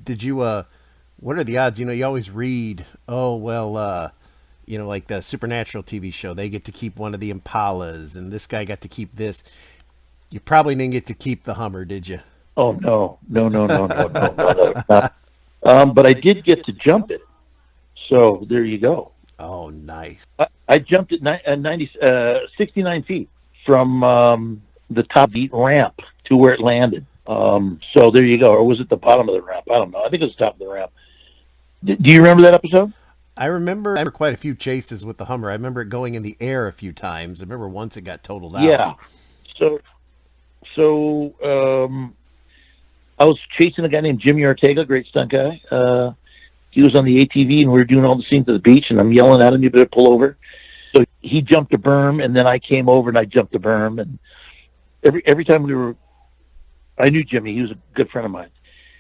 Did you? What are the odds? You always read. Oh well. Like the Supernatural TV show, they get to keep one of the Impalas, and this guy got to keep this. You probably didn't get to keep the Hummer, did you? Oh no. But I did get to jump it. So there you go. Oh, nice. I jumped it 69 feet from the top of the ramp to where it landed. So there you go. Or was it the bottom of the ramp? I don't know. I think it was the top of the ramp. Do you remember that episode? I remember quite a few chases with the Hummer. I remember it going in the air a few times. I remember once it got totaled out. Yeah. So I was chasing a guy named Jimmy Ortega, great stunt guy. He was on the ATV, and we were doing all the scenes at the beach, and I'm yelling at him, you better pull over. So he jumped a berm, and then I came over, and I jumped the berm. And every time I knew Jimmy. He was a good friend of mine.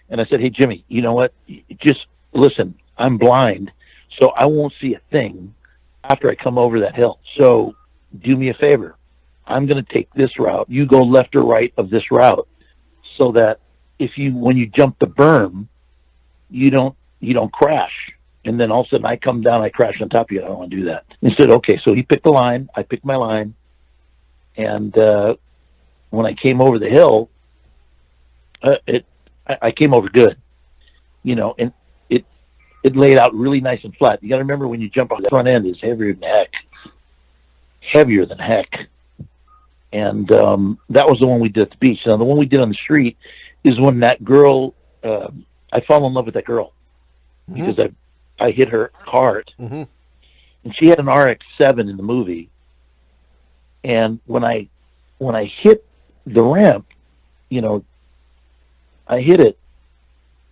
And I said, hey, Jimmy, you know what? Just listen, I'm blind, so I won't see a thing after I come over that hill. So do me a favor. I'm going to take this route. You go left or right of this route, so that when you jump the berm, you don't crash. And then all of a sudden I come down, I crash on top of you. I don't want to do that. He said, okay. So he picked the line. I picked my line. And when I came over the hill, I came over good, and it laid out really nice and flat. You got to remember, when you jump on the front end, is heavier than heck. And that was the one we did at the beach. Now the one we did on the street is when that girl, I fell in love with that girl because I hit her hard, and she had an RX-7 in the movie. And when I hit the ramp, you know, I hit it,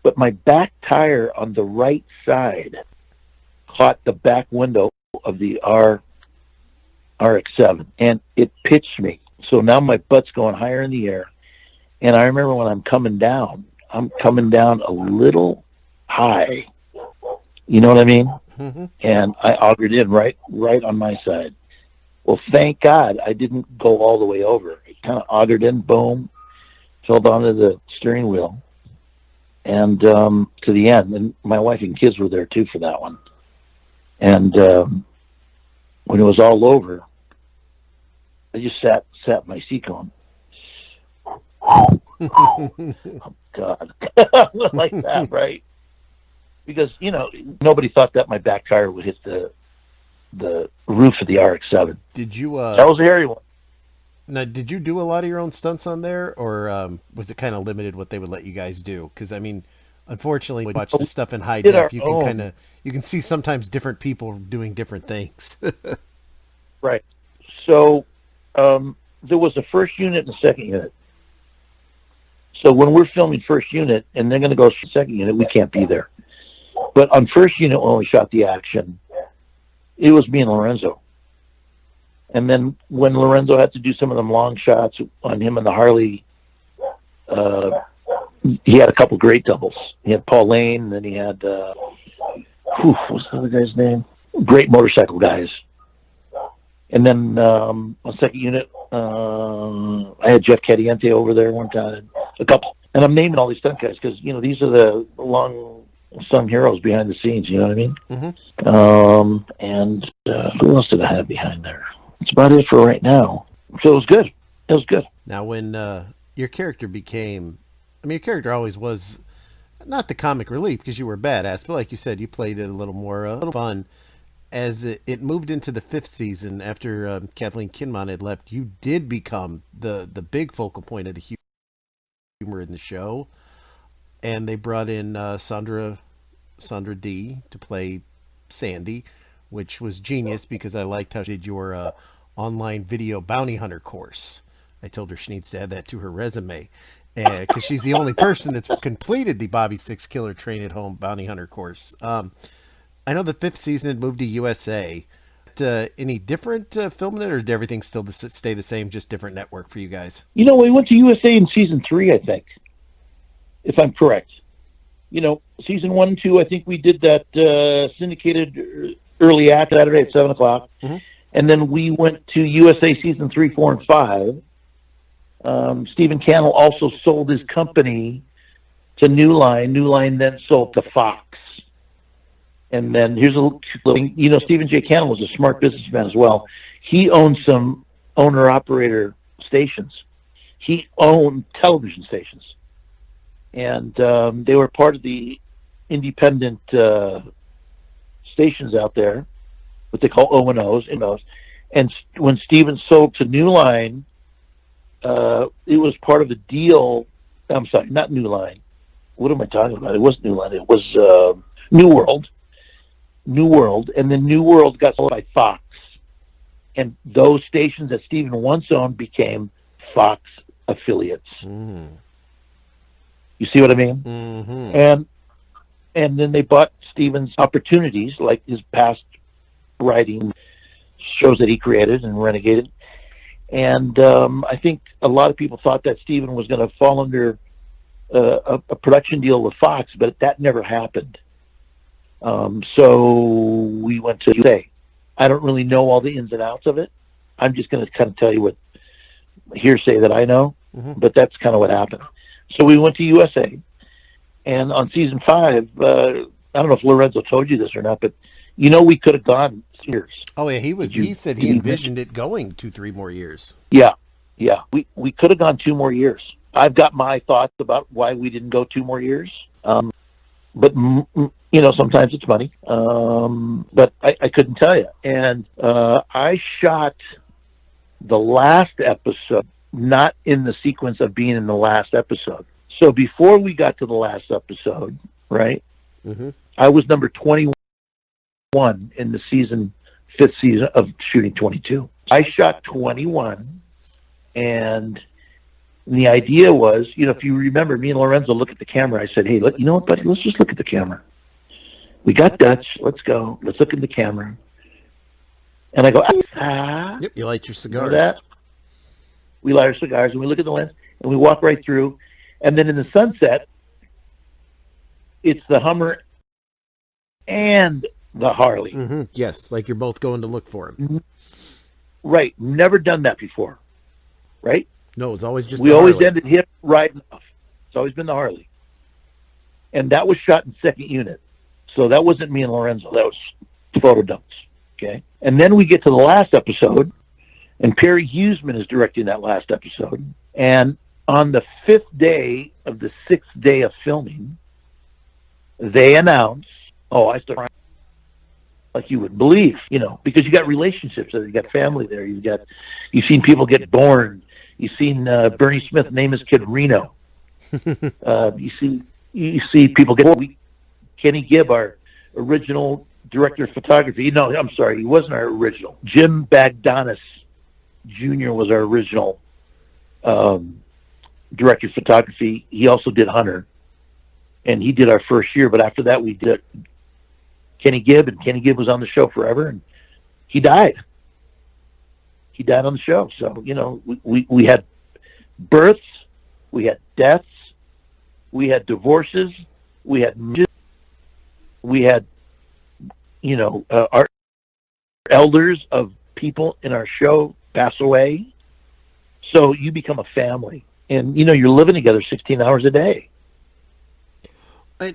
but my back tire on the right side caught the back window of the RX-7, and it pitched me. So now my butt's going higher in the air. And I remember when I'm coming down a little high. You know what I mean? Mm-hmm. And I augured in right on my side. Well, thank God I didn't go all the way over. It kind of augured in, boom, fell onto the steering wheel, and to the end. And my wife and kids were there too for that one. And when it was all over, I just sat in my seat going, oh God, like that, right? Because nobody thought that my back tire would hit the roof of the RX-7. Did you? That was a hairy one. Now, did you do a lot of your own stunts on there, or was it kind of limited what they would let you guys do? Because I mean, unfortunately, when you watch the stuff in high def, you can see sometimes different people doing different things. Right. So there was a first unit and a second unit. So when we're filming first unit and they're going to go to second unit, we can't be there. But on first unit, when we shot the action, it was me and Lorenzo. And then when Lorenzo had to do some of them long shots on him and the Harley, he had a couple great doubles. He had Paul Lane, and then he had, what's the other guy's name? Great motorcycle guys. And then on second unit, I had Jeff Cadiente over there one time, a couple. And I'm naming all these stunt guys because, these are the long-sung heroes behind the scenes, you know what I mean? Mm-hmm. And who else did I have behind there? That's about it for right now. So it was good. It was good. Now, when your character became... your character always was not the comic relief because you were badass, but like you said, you played it a little more fun. As it moved into the 5th season, after Kathleen Kinmont had left, you did become the big focal point of the humor in the show. And they brought in Sandra D to play Sandy, which was genius because I liked how she did your online video bounty hunter course. I told her she needs to add that to her resume because she's the only person that's completed the Bobby Six Killer Train at Home bounty hunter course. I know the 5th season had moved to USA. Any different filming it, or did everything still stay the same, just different network for you guys? We went to USA in season 3, I think, if I'm correct. Season 1 and 2, I think we did that syndicated early act Saturday at 7 o'clock. Mm-hmm. And then we went to USA season 3, 4, and 5. Stephen Cannell also sold his company to New Line. New Line then sold to Fox. And then here's a little thing. Stephen J. Cannell was a smart businessman as well. He owned some owner-operator stations. He owned television stations. And they were part of the independent stations out there, what they call O&Os. And when Stephen sold to New Line, it was part of the deal. I'm sorry, not New Line. What am I talking about? It wasn't New Line. It was New World. And then New World got sold by Fox. And those stations that Stephen once owned became Fox affiliates. Mm. You see what I mean? Mm-hmm. And then they bought Stephen's opportunities, like his past writing shows that he created and Renegade. And I think a lot of people thought that Stephen was going to fall under a production deal with Fox, but that never happened. So we went to USA. I don't really know all the ins and outs of it. I'm just going to kind of tell you what hearsay that I know, but that's kind of what happened. So we went to USA, and on season 5, I don't know if Lorenzo told you this or not, but we could have gone years. Oh yeah, he said he envisioned it going 2-3 more years. Yeah, we could have gone 2 more years. I've got my thoughts about why we didn't go 2 more years, but sometimes it's money. But I couldn't tell you. And I shot the last episode, not in the sequence of being in the last episode. So before we got to the last episode, right, I was number 21 in the 5th season of shooting 22. I shot 21, and And the idea was, if you remember, me and Lorenzo look at the camera. I said, hey, you know what, buddy? Let's just look at the camera. We got Dutch. Let's go. Let's look at the camera. And I go, Yep, you light your cigars. You know that? We light our cigars, and we look at the lens, and we walk right through. And then in the sunset, it's the Hummer and the Harley. Mm-hmm. Yes, like you're both going to look for him. Mm-hmm. Right. Never done that before. Right? No, it's always just we always ended him riding off. It's always been the Harley. And that was shot in second unit. So that wasn't me and Lorenzo. That was photo dumps. Okay? And then we get to the last episode, and Perry Huseman is directing that last episode. And on the 5th day of the 6th day of filming, they announce, I started crying like you would believe, because you got relationships there, you got family there, you've seen people get born, you've seen Bernie Smith name his kid Reno. You see people get Kenny Gibb, our original director of photography. No, I'm sorry, he wasn't our original. Jim Bagdonis Jr. was our original director of photography. He also did Hunter, and he did our first year. But after that, we did Kenny Gibb, and Kenny Gibb was on the show forever, and he died. He died on the show. So, we had births, we had deaths, we had divorces, we had our elders of people in our show pass away. So you become a family, and you're living together 16 hours a day.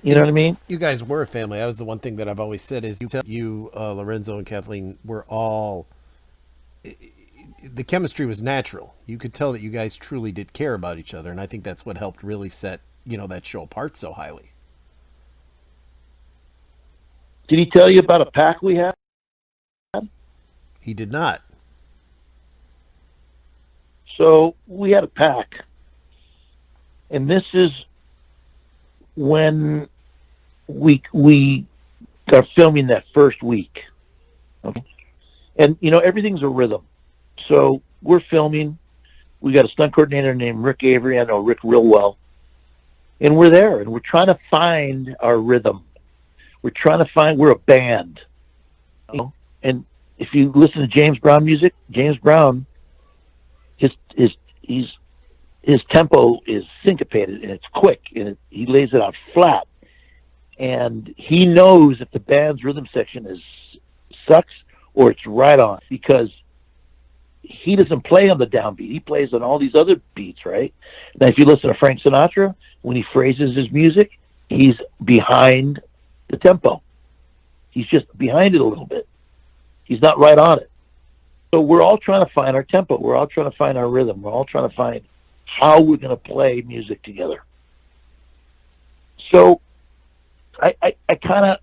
You know what I mean? You guys were a family. That was the one thing that I've always said is you, Lorenzo and Kathleen were all. The chemistry was natural. You could tell that you guys truly did care about each other, and I think that's what helped really set that show apart so highly. Did he tell you about a pack we had? He did not. So we had a pack, and this is when we are filming that first week. Okay? And, everything's a rhythm. So we're filming. We got a stunt coordinator named Rick Avery. I know Rick real well. And we're there, and we're trying to find our rhythm. We're a band. And if you listen to James Brown music, James Brown, his tempo is syncopated, and it's quick, and he lays it out flat. And he knows if the band's rhythm section sucks or it's right on, because he doesn't play on the downbeat. He plays on all these other beats, right? Now, if you listen to Frank Sinatra, when he phrases his music, he's behind the tempo. He's just behind it a little bit. He's not right on it. So we're all trying to find our tempo. We're all trying to find our rhythm. We're all trying to find how we're going to play music together. So I kind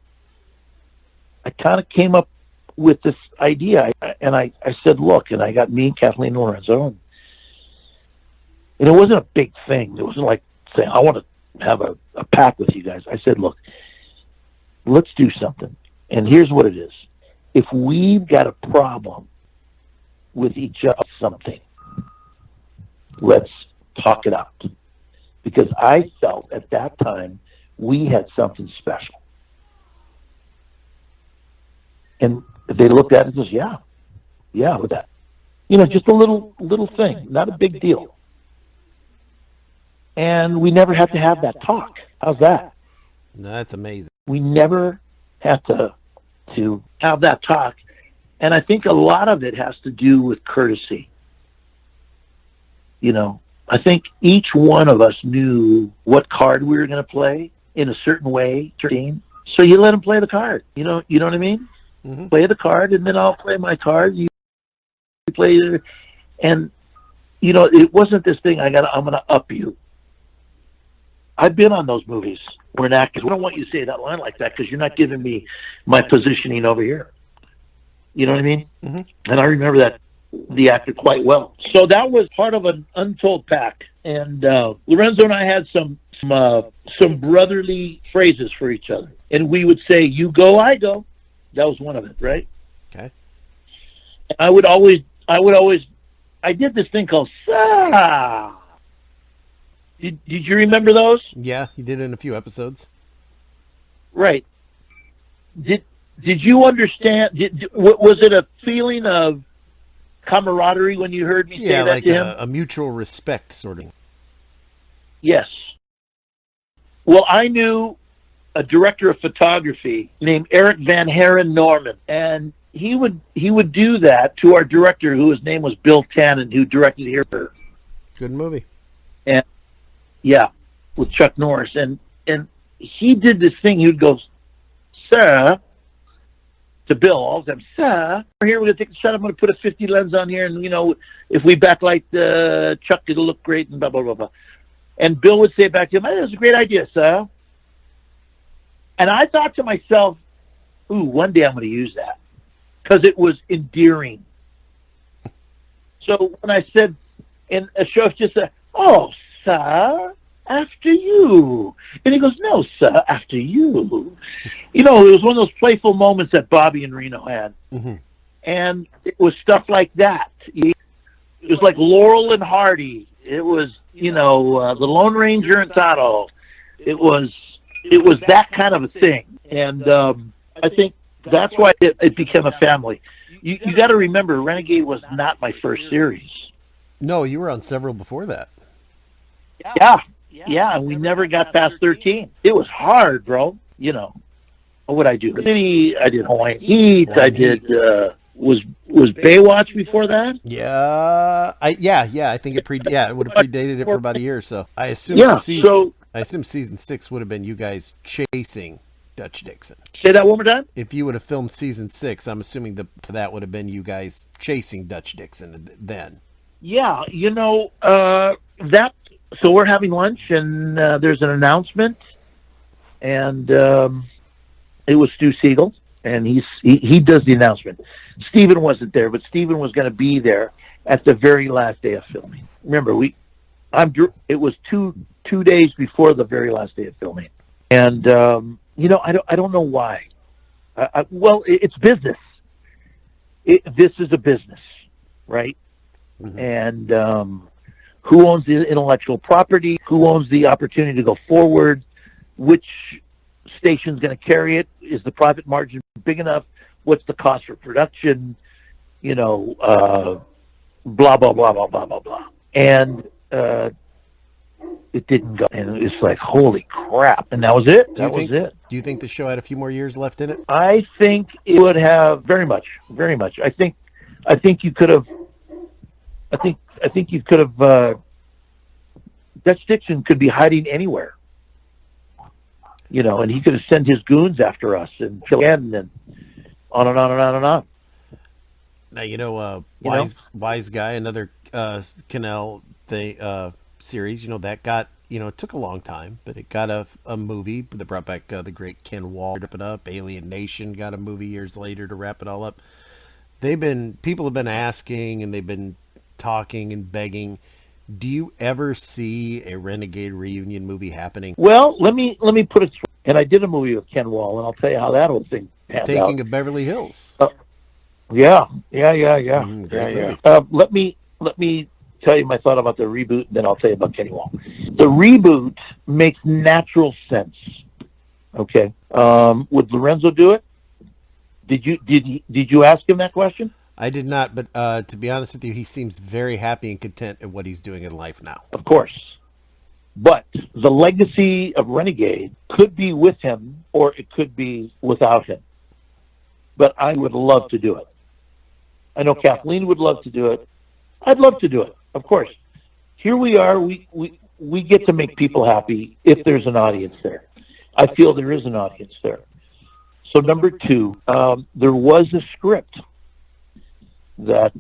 of came up with this idea, and I said, look, and I got me and Kathleen Lorenzo, and it wasn't a big thing. It wasn't like saying, I want to have a pack with you guys. I said, look, let's do something. And here's what it is. If we've got a problem with each other, something, let's talk it out. Because I felt at that time we had something special. And they looked at it and says, yeah, with that. Just a little thing, not a big deal. And we never had to have that talk. How's that? No, that's amazing. We never had to have that talk. And I think a lot of it has to do with courtesy. I think each one of us knew what card we were going to play in a certain way. So you let him play the card. You know what I mean? Mm-hmm. Play the card, and then I'll play my card. You play it. And, it wasn't this thing, I'm going to up you. I've been on those movies where an actor, I don't want you to say that line like that because you're not giving me my positioning over here. You know what I mean? Mm-hmm. And I remember the actor quite well. So that was part of an untold pack. And Lorenzo and I had some brotherly phrases for each other. And we would say, you go, I go. That was one of it, right? Okay. I did this thing called Sa. Did you remember those? Yeah, he did it in a few episodes. Right. Did Did you understand? Was it a feeling of camaraderie when you heard me say Yeah, that like to him? a mutual respect sort of. Yes. Well, I knew a director of photography named Eric Van Haren Norman, and he would do that to our director, whose name was Bill Tannen, who directed Here. Good movie. And yeah, with Chuck Norris, and he did this thing. He would go, "Sir," to Bill all the time, "Sir, here we're gonna take a shot. I'm gonna put a 50 lens on here, and if we backlight Chuck, it'll look great." And blah blah blah blah. And Bill would say back to him, "That's a great idea, sir." And I thought to myself, "Ooh, one day I'm going to use that," because it was endearing. So when I said in a show, just said, "Oh, sir, after you," and he goes, "No, sir, after you." It was one of those playful moments that Bobby and Reno had, and it was stuff like that. It was like Laurel and Hardy. It was, the Lone Ranger and Tonto. It was that kind of a thing, and I think that's why it became a family. You got to remember, Renegade was not my first series. No, you were on several before that. Yeah, and we never got past 13. It was hard, bro. What would I do? I did Hawaiian Heat. I did. Was Baywatch before that? Yeah, I think it would have predated it for about a year or so. I assume. I assume season 6 would have been you guys chasing Dutch Dixon. Say that one more time. If you would have filmed season 6, I'm assuming that would have been you guys chasing Dutch Dixon then. Yeah, that. So we're having lunch, and there's an announcement, and it was Stu Seagal, and he does the announcement. Steven wasn't there, but Steven was going to be there at the very last day of filming. Remember, it was two days before the very last day of filming, and I don't know why. Well, it's business. This is a business, right? Mm-hmm. And who owns the intellectual property? Who owns the opportunity to go forward? Which station's going to carry it? Is the profit margin big enough? What's the cost for production? Blah, blah, blah, blah, blah, blah, blah. And it didn't go. And it's like, holy crap. And that was it. That was it. Do you think the show had a few more years left in it? I think it would have very much, very much. I think you could have, I think you could have, Dutch Dixon could be hiding anywhere. And he could have sent his goons after us and kill again, and on and on and on and on. Now, Wise Guy, another Canal series, that got, it took a long time, but it got a movie that brought back the great Ken Wall to wrap it up. Alien Nation got a movie years later to wrap it all up. People have been asking, and they've been talking and begging. Do you ever see a Renegade reunion movie happening? Well, let me put it through. And I did a movie with Ken Wall, and I'll tell you how that whole thing panned out. Taking of Beverly Hills. Yeah. Great. Let me tell you my thought about the reboot, and then I'll tell you about Kenny Wall. The reboot makes natural sense. Okay. Would Lorenzo do it? Did you ask him that question? I did not, but to be honest with you, he seems very happy and content at what he's doing in life now. Of course. But the legacy of Renegade could be with him, or it could be without him. But I would love to do it. I know Kathleen would love to do it. I'd love to do it, of course. Here we are. We get to make people happy if there's an audience there. I feel there is an audience there. So number 2, there was a script that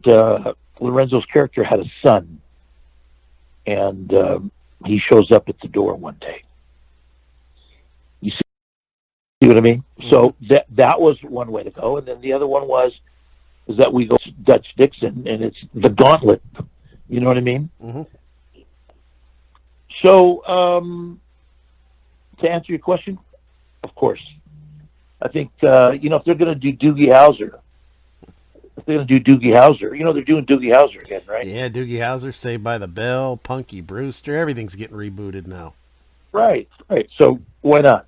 Lorenzo's character had a son, and he shows up at the door one day. You see what I mean? Mm-hmm. So that was one way to go, and then the other one is that we go to Dutch Dixon, and it's the gauntlet. You know what I mean? Mm-hmm. So to answer your question, of course, I think if they're going to do Doogie Howser, They're going to do Doogie Howser. You know, they're doing Doogie Howser again, right? Yeah, Doogie Howser, Saved by the Bell, Punky Brewster, everything's getting rebooted now. Right, right. So why not?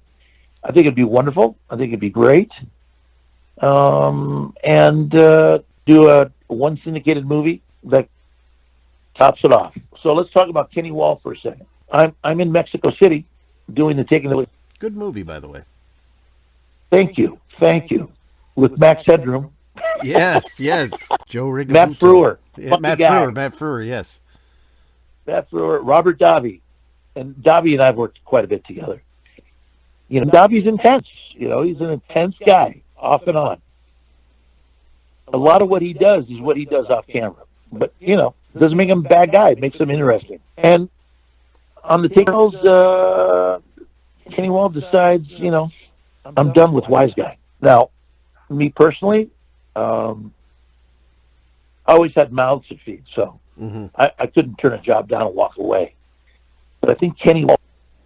I think it'd be wonderful. I think it'd be great. And do a one syndicated movie that tops it off. So let's talk about Kenny Wall for a second. I'm in Mexico City doing the Taking the. Good movie, by the way. Thank you, with Max Headroom. Yes, yes. Joe Rigobuto. Matt Frewer. Yeah, Matt Frewer, yes. Matt Frewer, Robert Davi. And Davi and I have worked quite a bit together. You know, Davi's intense. You know, he's an intense guy, off and on. A lot of what he does is what he does off camera. But, you know, it doesn't make him a bad guy. It makes him interesting. And on the tables, Kenny Wall decides, you know, I'm done with Wise Guy. Now, me personally, I always had mouths to feed, so I couldn't turn a job down and walk away. But I think Kenny Wall,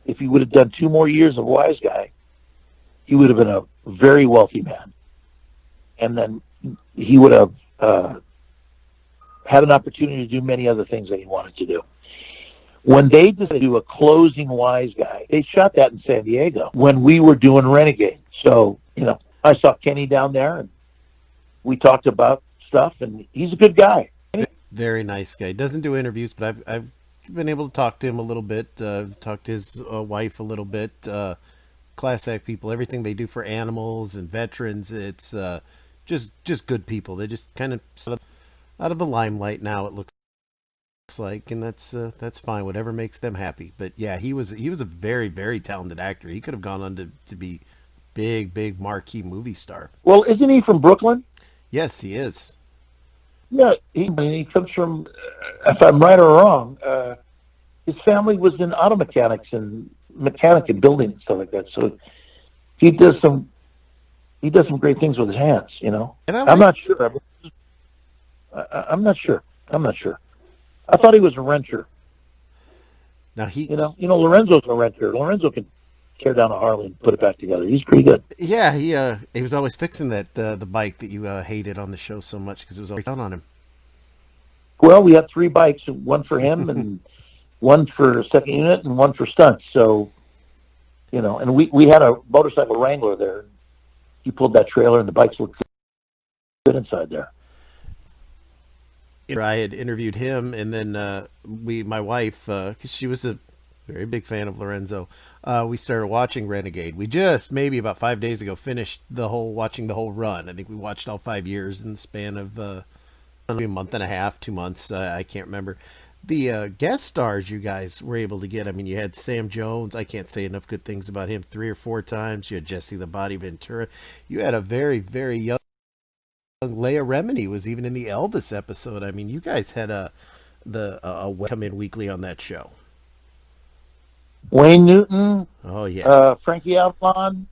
if he would have done 2 more years of Wise Guy, he would have been a very wealthy man. And then he would have had an opportunity to do many other things that he wanted to do. When they decided to do a closing Wise Guy, they shot that in San Diego when we were doing Renegade. So, you know, I saw Kenny down there, and we talked about stuff, and he's a good guy. Very nice guy. Doesn't do interviews, but I've been able to talk to him a little bit. I've talked to his wife a little bit. Class act people, everything they do for animals and veterans, it's just good people. They just kind of out of the limelight now, it looks like, and that's fine. Whatever makes them happy. But yeah, he was a very, very talented actor. He could have gone on to be big marquee movie star. Well, isn't he from Brooklyn? Yes, he is. Yeah, he comes from, if I'm right or wrong, his family was in auto mechanics and mechanic and building and stuff like that. So he does some great things with his hands, you know. And I'm not sure. I'm not sure. I thought he was a renter. Now you know, Lorenzo's a renter. Lorenzo can tear down a Harley and put it back together. He's pretty good. Yeah, he was always fixing that the bike that you hated on the show so much because it was always down on him. Well, we had 3 bikes, one for him and one for second unit and one for stunts. So, you know, and we had a motorcycle Wrangler there. He pulled that trailer and the bikes looked good inside there. I had interviewed him, and then my wife, because she was a very big fan of Lorenzo, we started watching Renegade. We just maybe about 5 days ago finished watching the whole run. I think we watched all 5 years in the span of maybe a month and a half, 2 months. I can't remember. The guest stars you guys were able to get. I mean, you had Sam Jones. I can't say enough good things about him. 3 or 4 times. You had Jesse the Body Ventura. You had a very, very young Leia Remini was even in the Elvis episode. I mean, you guys had a come in weekly on that show. Wayne Newton. Oh yeah. Frankie Avalon.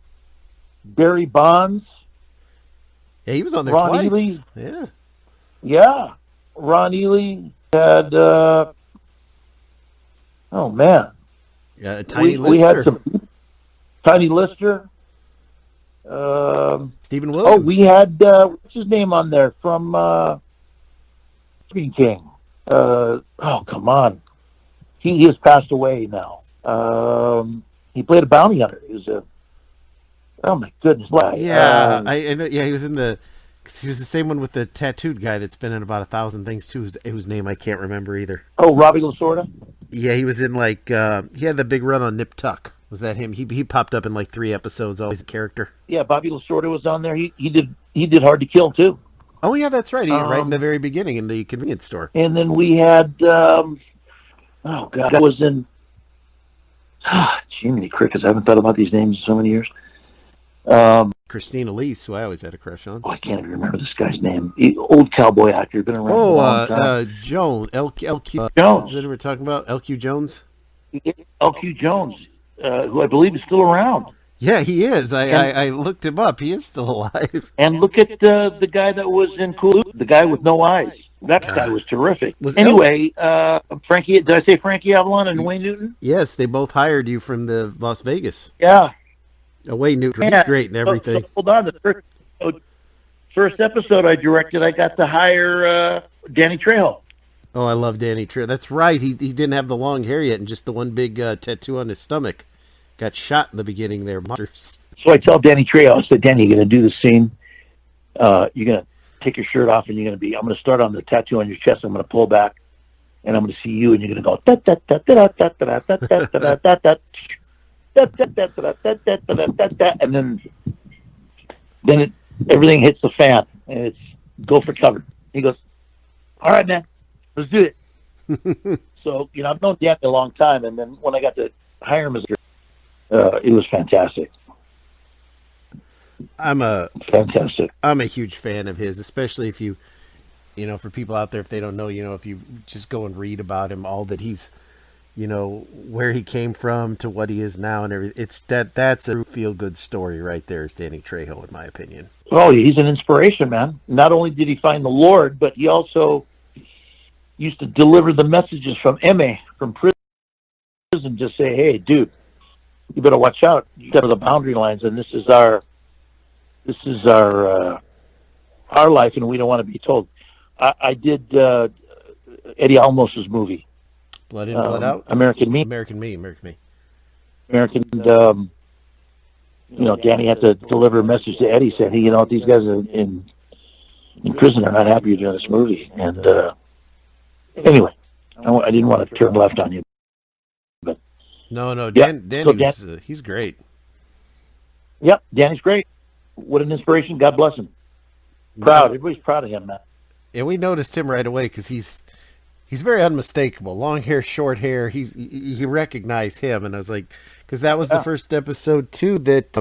Barry Bonds. Yeah, he was on there Ron twice. Ely. Yeah. Yeah. Ron Ely had. Oh man. Yeah, Tiny Lister. We had some Tiny Lister. Stephen Williams. Oh, we had what's his name on there from Green King. Oh, come on, he has passed away now. He played a bounty hunter. He was oh my goodness. Yeah, I know. Yeah, he was in he was the same one with the tattooed guy that's been in about 1,000 things too. Whose name I can't remember either. Oh, Robbie Lasorda. Yeah, he was in he had the big run on Nip Tuck. Was that him? He popped up in like 3 episodes, always a character. Yeah, Bobby Lasorda was on there. He did Hard to Kill too. Oh yeah, that's right. Right in the very beginning in the convenience store. And then we had oh god, that was in Jiminy Crickets. I haven't thought about these names in so many years. Christina Elise, who I always had a crush on. Oh, I can't even remember this guy's name. Old cowboy actor, been around a long time. Jones, LQ Jones. Is that what we're talking about? LQ Jones. LQ Jones, who I believe is still around. Yeah, he is. I looked him up. He is still alive. And look at the guy that was in Cool, the guy with no eyes. That guy was terrific. Anyway, Frankie, did I say Frankie Avalon and Wayne Newton? Yes, they both hired you from the Las Vegas. Yeah. Wayne Newton, he's great and everything. So hold on. The first episode, first episode I directed, I got to hire Danny Trejo. Oh, I love Danny Trejo. That's right. He didn't have the long hair yet, and just the one big tattoo on his stomach. Got shot in the beginning there, monsters. So I tell Danny Trejo, I said, Danny, you're going to do the scene. You're going to take your shirt off, and I'm going to start on the tattoo on your chest. I'm going to pull back, and I'm going to see you, and you're going to go, and then everything hits the fan, and it's go for cover. He goes, all right, man, let's do it. So, I've known Danny a long time, and then when I got to hire him, it was fantastic. I'm a huge fan of his, especially if you for people out there, if they don't know, if you just go and read about him, all that he's, where he came from to what he is now and everything. That's a feel good story right there, is Danny Trejo, in my opinion. Oh, he's an inspiration, man. Not only did he find the Lord, but he also used to deliver the messages from MA, from prison, just say, hey, dude, you better watch out. You got the boundary lines, and this is our life, and we don't want to be told. I did Eddie Almos's movie, Blood In, Blood Out, American Me. Danny had to deliver a message to Eddie. Said, hey, these guys are in prison are not happy you're doing this movie. And anyway, I didn't want to turn left on you, but no, Danny, he's great. Yep, Danny's great. What an inspiration! God bless him. Proud, everybody's proud of him, man. Yeah, we noticed him right away because he's very unmistakable. Long hair, short hair. He recognized him, and I was like, because that was the first episode too that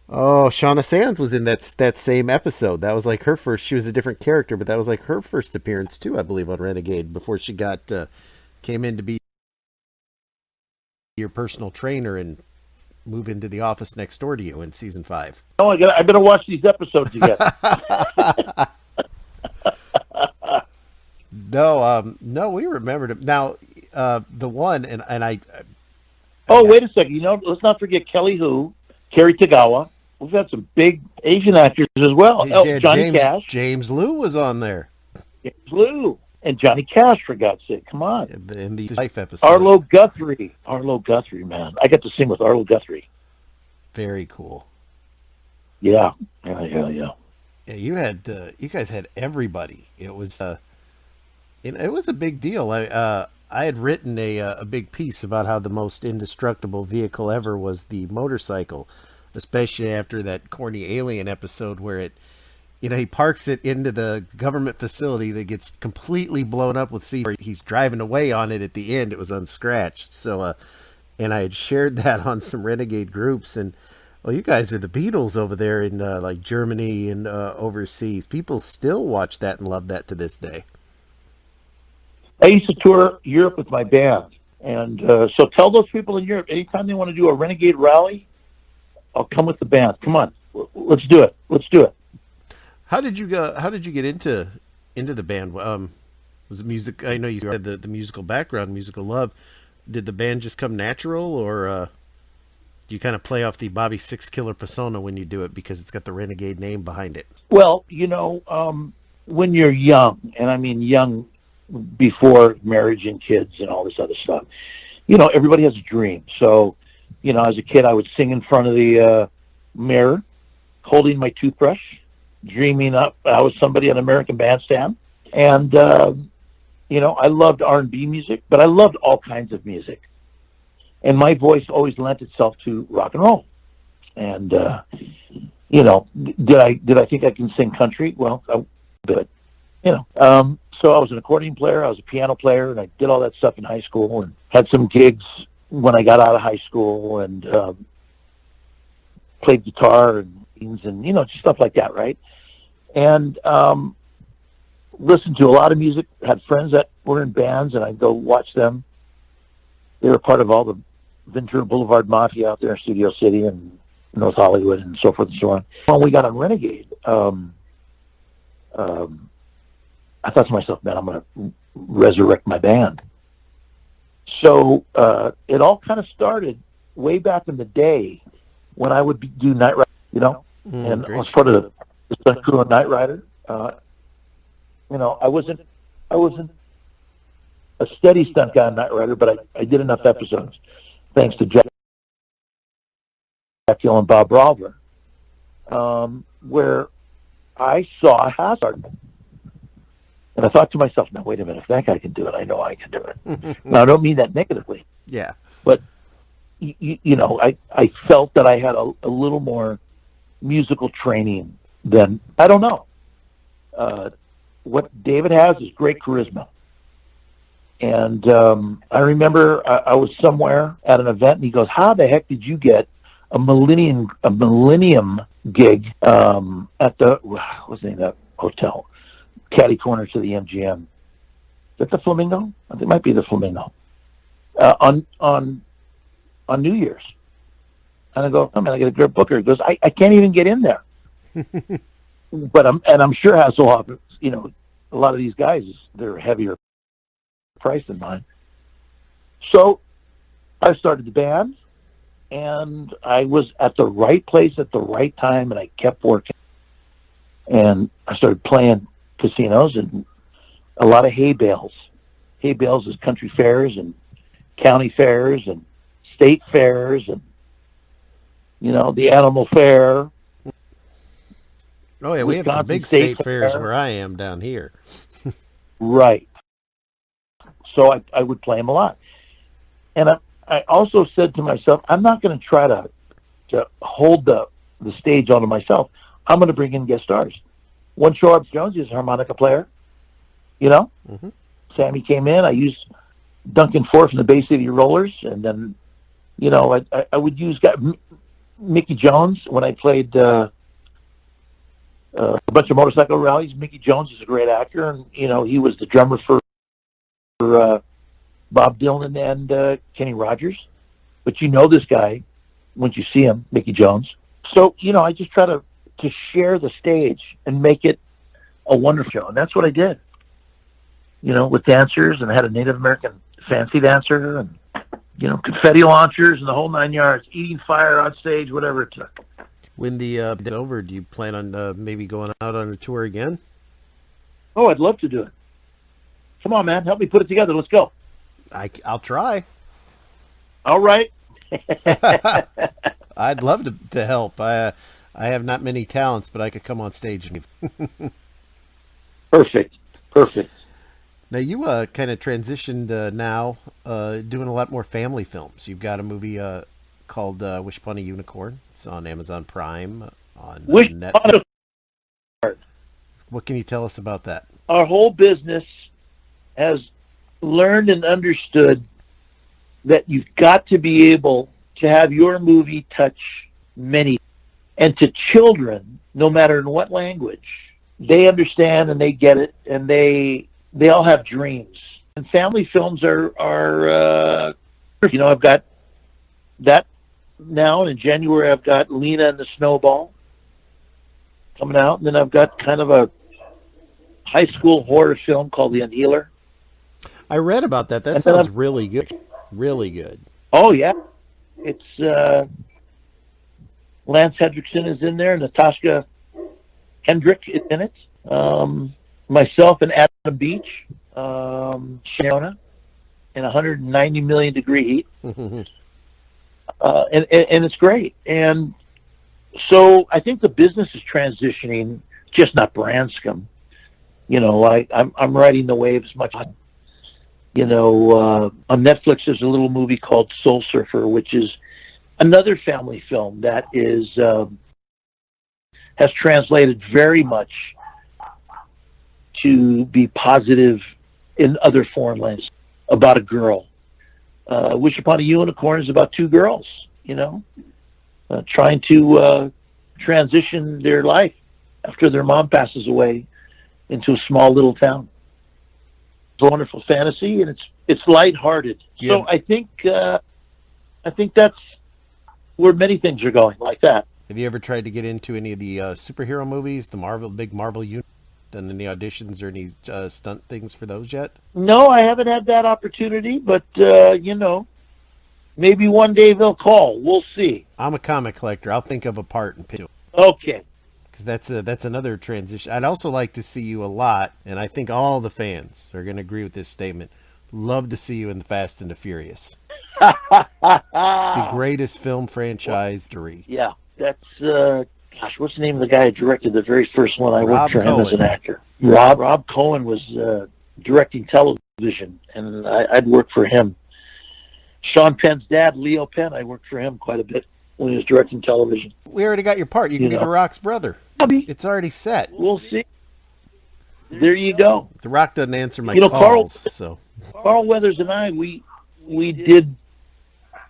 Shauna Sands was in that same episode. That was like her first. She was a different character, but that was like her first appearance too, I believe, on Renegade before she came in to be your personal trainer and move into the office next door to you in season 5. Oh, I better watch these episodes again. No, we remembered him. Now, the one, and I... wait a second. Let's not forget Kelly Hu, Kerry Tagawa. We've got some big Asian actors as well. Johnny Cash. James Liu was on there. James Liu. And Johnny Cash, for God's sake. Come on. In the Life episode. Arlo Guthrie, man. I got to sing with Arlo Guthrie. Very cool. Yeah. Yeah, you guys had everybody. It was it was a big deal. I had written a big piece about how the most indestructible vehicle ever was the motorcycle, especially after that corny Alien episode where it, he parks it into the government facility that gets completely blown up with C. He's driving away on it at the end. It was unscratched. So, and I had shared that on some Renegade groups, and you guys are the Beatles over there in like Germany and overseas. People still watch that and love that to this day. I used to tour Europe with my band, and so tell those people in Europe, anytime they want to do a Renegade rally, I'll come with the band. Come on, let's do it. How did you get into the band? Was it music? I know you had the musical background, musical love. Did the band just come natural, or do you kind of play off the Bobby Six Killer persona when you do it because it's got the Renegade name behind it? Well, when you're young, and I mean young before marriage and kids and all this other stuff, everybody has a dream. So, as a kid, I would sing in front of the mirror, holding my toothbrush, dreaming up I was somebody on American Bandstand. And, I loved R&B music, but I loved all kinds of music. And my voice always lent itself to rock and roll. And, did I think I can sing country? Well, I did. So I was an accordion player, I was a piano player, and I did all that stuff in high school and had some gigs when I got out of high school and played guitar and just stuff like that, right? And listened to a lot of music, had friends that were in bands, and I'd go watch them. They were part of all the Ventura Boulevard Mafia out there in Studio City and North Hollywood and so forth and so on. When we got on Renegade, I thought to myself, man, I'm going to resurrect my band. So it all kind of started way back in the day when I would do night ride, and I was part of the stunt crew on Knight Rider. I wasn't a steady stunt guy on Knight Rider, but I did enough episodes, thanks to Jack Hill and Bob Brawler, where I saw a hazard. And I thought to myself, now, wait a minute, if that guy can do it, I know I can do it. Now, I don't mean that negatively. Yeah. But, I felt that I had a little more musical training than, I don't know. What David has is great charisma. And I remember I was somewhere at an event, and he goes, how the heck did you get a Millennium gig at the, what's the name of that hotel? Caddy corner to the MGM. Is that the Flamingo? I think it might be the Flamingo. On New Year's. And I go, oh man, I got a great booker. He goes, I can't even get in there. But I'm sure Hasselhoff, a lot of these guys, they're heavier price than mine. So I started the band, and I was at the right place at the right time, and I kept working. And I started playing casinos and a lot of hay bales. Hay bales is country fairs and county fairs and state fairs and, the animal fair. Oh, yeah, we have some big state fairs where I am down here. Right. So I would play them a lot. And I also said to myself, I'm not going to try to hold the stage onto myself. I'm going to bring in guest stars. One show up, Jones is a harmonica player. Mm-hmm. Sammy came in. I used Duncan Ford from the Bay City Rollers. And then, I would use Mickey Jones when I played a bunch of motorcycle rallies. Mickey Jones is a great actor. And, he was the drummer for Bob Dylan and Kenny Rogers. But this guy once you see him, Mickey Jones. So, I just try to share the stage and make it a wonderful show. And that's what I did, with dancers, and I had a Native American fancy dancer and, confetti launchers and the whole 9 yards, eating fire on stage, whatever it took. When the is over, do you plan on maybe going out on a tour again? Oh, I'd love to do it. Come on, man. Help me put it together. Let's go. I'll try. All right. I'd love to help. I have not many talents, but I could come on stage. Perfect. Now, you kind of transitioned now, doing a lot more family films. You've got a movie called Wish Upon a Unicorn. It's on Amazon Prime, on Netflix. What can you tell us about that? Our whole business has learned and understood that you've got to be able to have your movie touch many. And to children, no matter in what language, they understand and they get it, and they all have dreams. And family films are I've got that now. In January, I've got Lena and the Snowball coming out. And then I've got kind of a high school horror film called The Unhealer. I read about that. That sounds really good. Really good. Oh, yeah. It's Lance Hendrickson is in there. Natasha Hendrick is in it. Myself and Adam Beach, Shona, in 190 million degree heat. And it's great. And so I think the business is transitioning, just not Branscombe. I'm riding the waves much. On Netflix there's a little movie called Soul Surfer, which is another family film that has translated very much to be positive in other foreign languages, about a girl. Wish Upon a Unicorn is about two girls, trying to transition their life after their mom passes away into a small little town. It's a wonderful fantasy, and it's lighthearted. Yeah. So I think that's where many things are going, like that. Have you ever tried to get into any of the superhero movies, the big Marvel universe? Done any auditions or any stunt things for those yet? No, I haven't had that opportunity, but maybe one day they'll call. We'll see. I'm a comic collector. I'll think of a part and pitch it. Okay. because that's another transition. I'd also like to see you a lot, and I think all the fans are going to agree with this statement. Love to see you in the Fast and the Furious, the greatest film franchise history. Yeah, that's gosh, what's the name of the guy who directed the very first one? I Rob worked for him Cohen. as an actor. Rob Cohen was directing television, and I'd worked for him. Sean Penn's dad, Leo Penn, I worked for him quite a bit when he was directing television. We already got your part. You can be The Rock's brother. It's already set. We'll see. There you go. The Rock doesn't answer my calls, so Carl Weathers and I, we did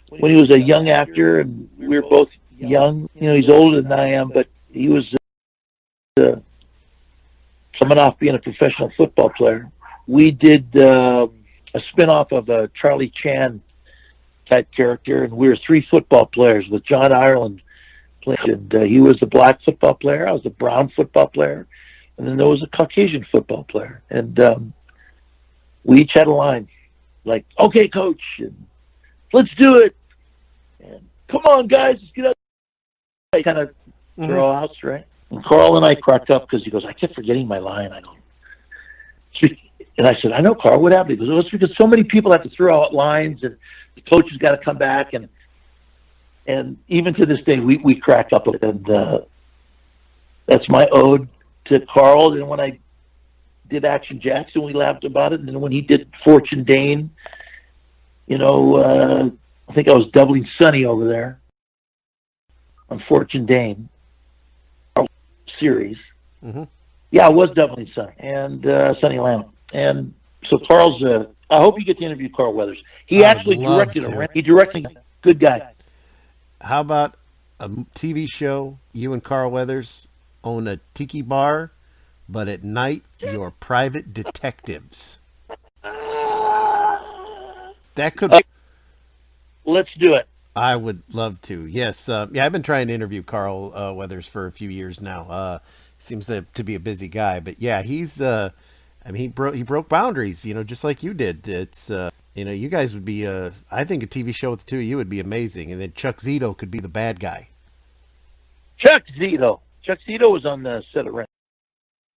when he was a young actor, and we were both young. He's older than I am, but he was coming off being a professional football player. We did a spin-off of a Charlie Chan type character, and we were 3 football players with John Ireland playing. And he was the black football player, I was the brown football player, and then there was a Caucasian football player. And we each had a line, like, "Okay, coach, and let's do it. And come on, guys, let's get out." Kind of throw outs, right? And Carl and I cracked up because he goes, "I kept forgetting my line." I go, and I said, "I know, Carl, what happened?" He goes, "Well, it's because so many people have to throw out lines, and the coach has got to come back." And even to this day, we crack up. And that's my ode to Carl. And when I did Action Jackson, we laughed about it. And then when he did Fortune Dane, I think I was doubling Sonny over there on Fortune Dane series. Mm-hmm. Yeah, I was doubling Sonny and Sonny Lamb. And so Carl's, I hope you get to interview Carl Weathers. He actually directed him. He directed him. Good guy. How about a TV show? You and Carl Weathers own a tiki bar, but at night you're private detectives. That could be. Let's do it. I would love to. Yes. I've been trying to interview Carl Weathers for a few years now. Seems to be a busy guy, but yeah, he's. He broke boundaries. Just like you did. It's. You guys would be. I think a TV show with the two of you would be amazing, and then Chuck Zito could be the bad guy. Chuck Zito was on the set of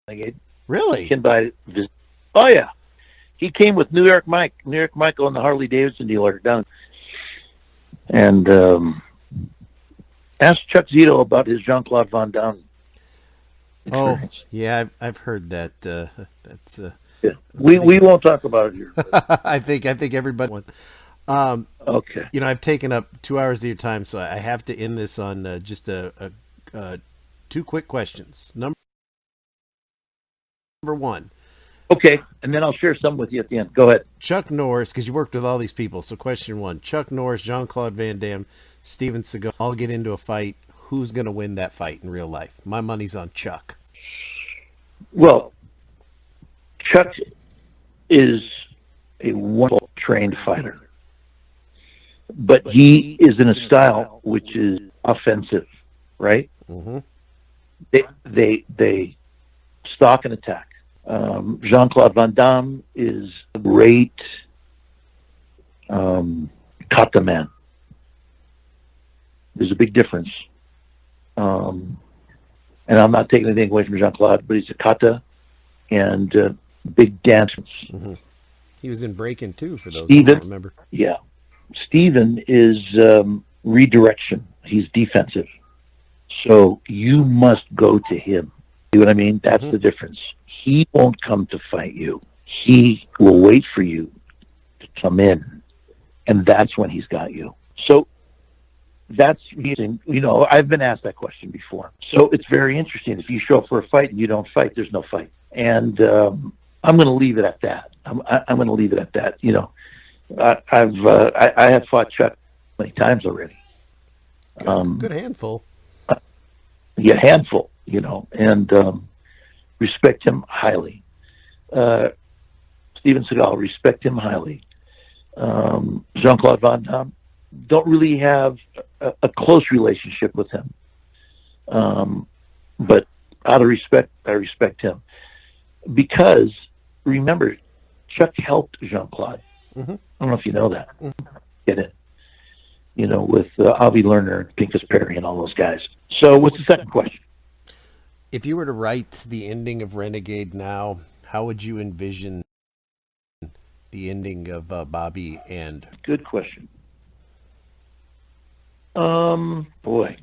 Renegade. Really? Oh yeah, he came with New York Michael and the Harley Davidson dealer down. And ask Chuck Zito about his Jean-Claude Van Damme experience. Oh, yeah, I've heard that. That's yeah. We won't talk about it here. I think everybody would. Okay. I've taken up 2 hours of your time, so I have to end this on just a 2 quick questions. Number 1. Okay, and then I'll share some with you at the end. Go ahead. Chuck Norris, because you worked with all these people. So question 1, Chuck Norris, Jean-Claude Van Damme, Steven Seagal, all get into a fight. Who's going to win that fight in real life? My money's on Chuck. Well, Chuck is a wonderful trained fighter. But he is in a style which is offensive, right? Mm-hmm. They stalk and attack. Jean-Claude Van Damme is a great kata man. There's a big difference. And I'm not taking anything away from Jean-Claude, but he's a kata and big dancers. Mm-hmm. He was in Breakin' too, for those Steven, who don't remember. Yeah. Steven is redirection. He's defensive. So you must go to him. See what I mean? That's the difference. He won't come to fight you. He will wait for you to come in, and that's when he's got you. So that's, I've been asked that question before. So it's very interesting. If you show up for a fight and you don't fight, there's no fight. And I'm going to leave it at that. I'm going to leave it at that. I have fought Chuck many times already. Good handful. Yeah, handful, and respect him highly. Steven Seagal, respect him highly. Jean-Claude Van Damme, don't really have a close relationship with him. But out of respect, I respect him. Because, remember, Chuck helped Jean-Claude. Mm-hmm. I don't know if you know that. Mm-hmm. Get it? With Avi Lerner and Pincus Perry and all those guys. So what's the second question? If you were to write the ending of Renegade now, how would you envision the ending of Bobby and? Good question. Boy,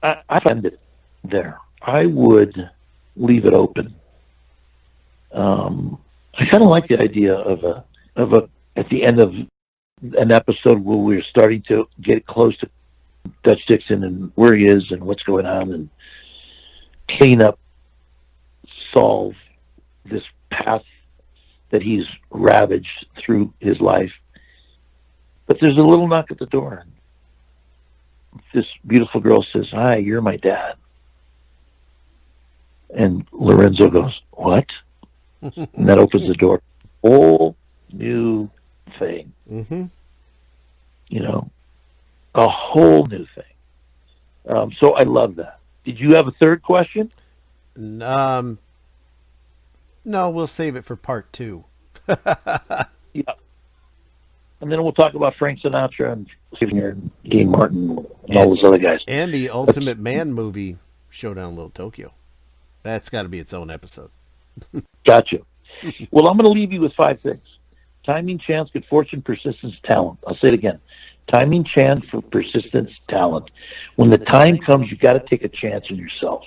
I find it there. I would leave it open. I kind of like the idea of a at the end of an episode where we're starting to get close to Dutch Dixon and where he is and what's going on, and clean up, solve this path that he's ravaged through his life. But there's a little knock at the door. This beautiful girl says, "Hi, you're my dad." And Lorenzo goes, "What?" And that opens the door. Whole new thing. Mm-hmm. You know, a whole new thing. So I love that. Did you have a third question? No, we'll save it for part 2. Yeah. And then we'll talk about Frank Sinatra and Dean Martin and all those other guys. And the Ultimate Man movie, Showdown Little Tokyo. That's got to be its own episode. Gotcha. Well, I'm going to leave you with 5 things. Timing, chance, good fortune, persistence, talent. I'll say it again. Timing, chance, for persistence, talent. When the time comes, you got to take a chance in yourself.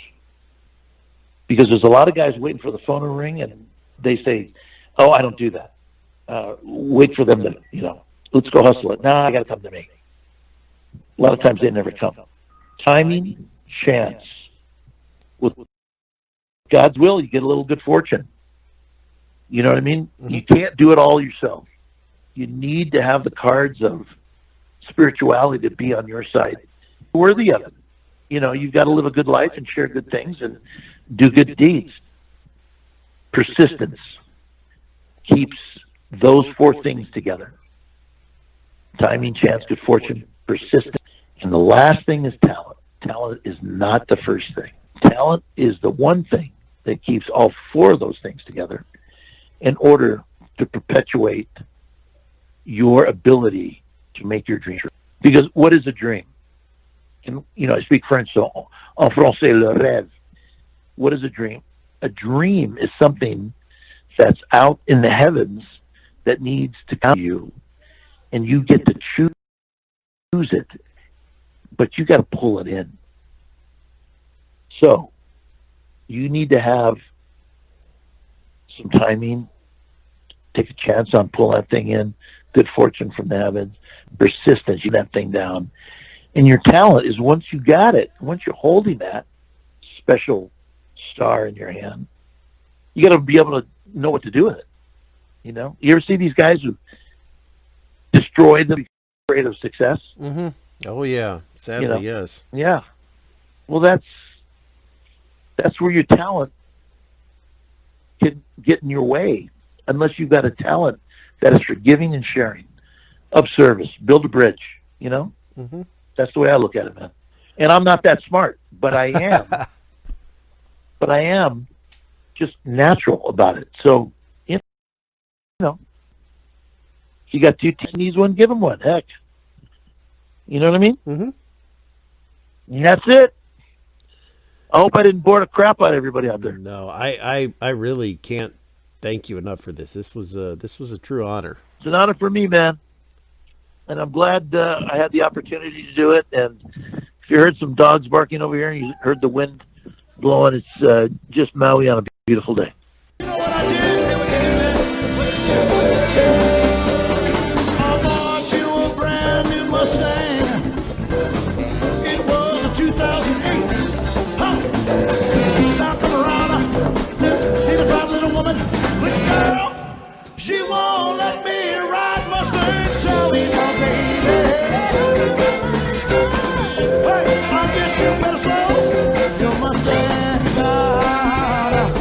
Because there's a lot of guys waiting for the phone to ring, and they say, "Oh, I don't do that." Wait for them to, let's go hustle it. Nah, I got to come to me. A lot of times they never come. Timing, chance. With God's will, you get a little good fortune. You know what I mean? Mm-hmm. You can't do it all yourself. You need to have the cards of spirituality to be on your side. Worthy of it. You've got to live a good life and share good things and do good deeds. Persistence keeps those 4 things together. Timing, chance, good fortune, persistence. And the last thing is talent. Talent is not the first thing. Talent is the one thing that keeps all 4 of those things together in order to perpetuate your ability to make your dream true. Because what is a dream? And, I speak French, so en français, le rêve. What is a dream? A dream is something that's out in the heavens that needs to come to you, and you get to choose it, but you got to pull it in. So you need to have some timing, take a chance on pulling that thing in, good fortune from the heavens, persistence, you get that thing down. And your talent is once you got it, once you're holding that special star in your hand, you got to be able to know what to do with it. You ever see these guys who destroy the rate of success? Mm-hmm. Oh, yeah. Sadly, yes. Yeah. Well, that's where your talent can get in your way, unless you've got a talent that is for giving and sharing, of service, build a bridge, Mm-hmm. That's the way I look at it, man. And I'm not that smart, but I am. But I am just natural about it. So, you got 2 teeth, needs one, give them one. Heck. You know what I mean? Mm-hmm. And that's it. I hope I didn't bore the crap out of everybody out there. No, I really can't thank you enough for this. This was a true honor. It's an honor for me, man. And I'm glad I had the opportunity to do it. And if you heard some dogs barking over here and you heard the wind blowing, it's just Maui on a beautiful day. You know what I did? I bought you a brand new Mustang. It was a 2008. Now come around, this dignified little woman. But girl, she won't let me ride Mustang. So we go, baby. Hey, I guess you better slow your Mustang down.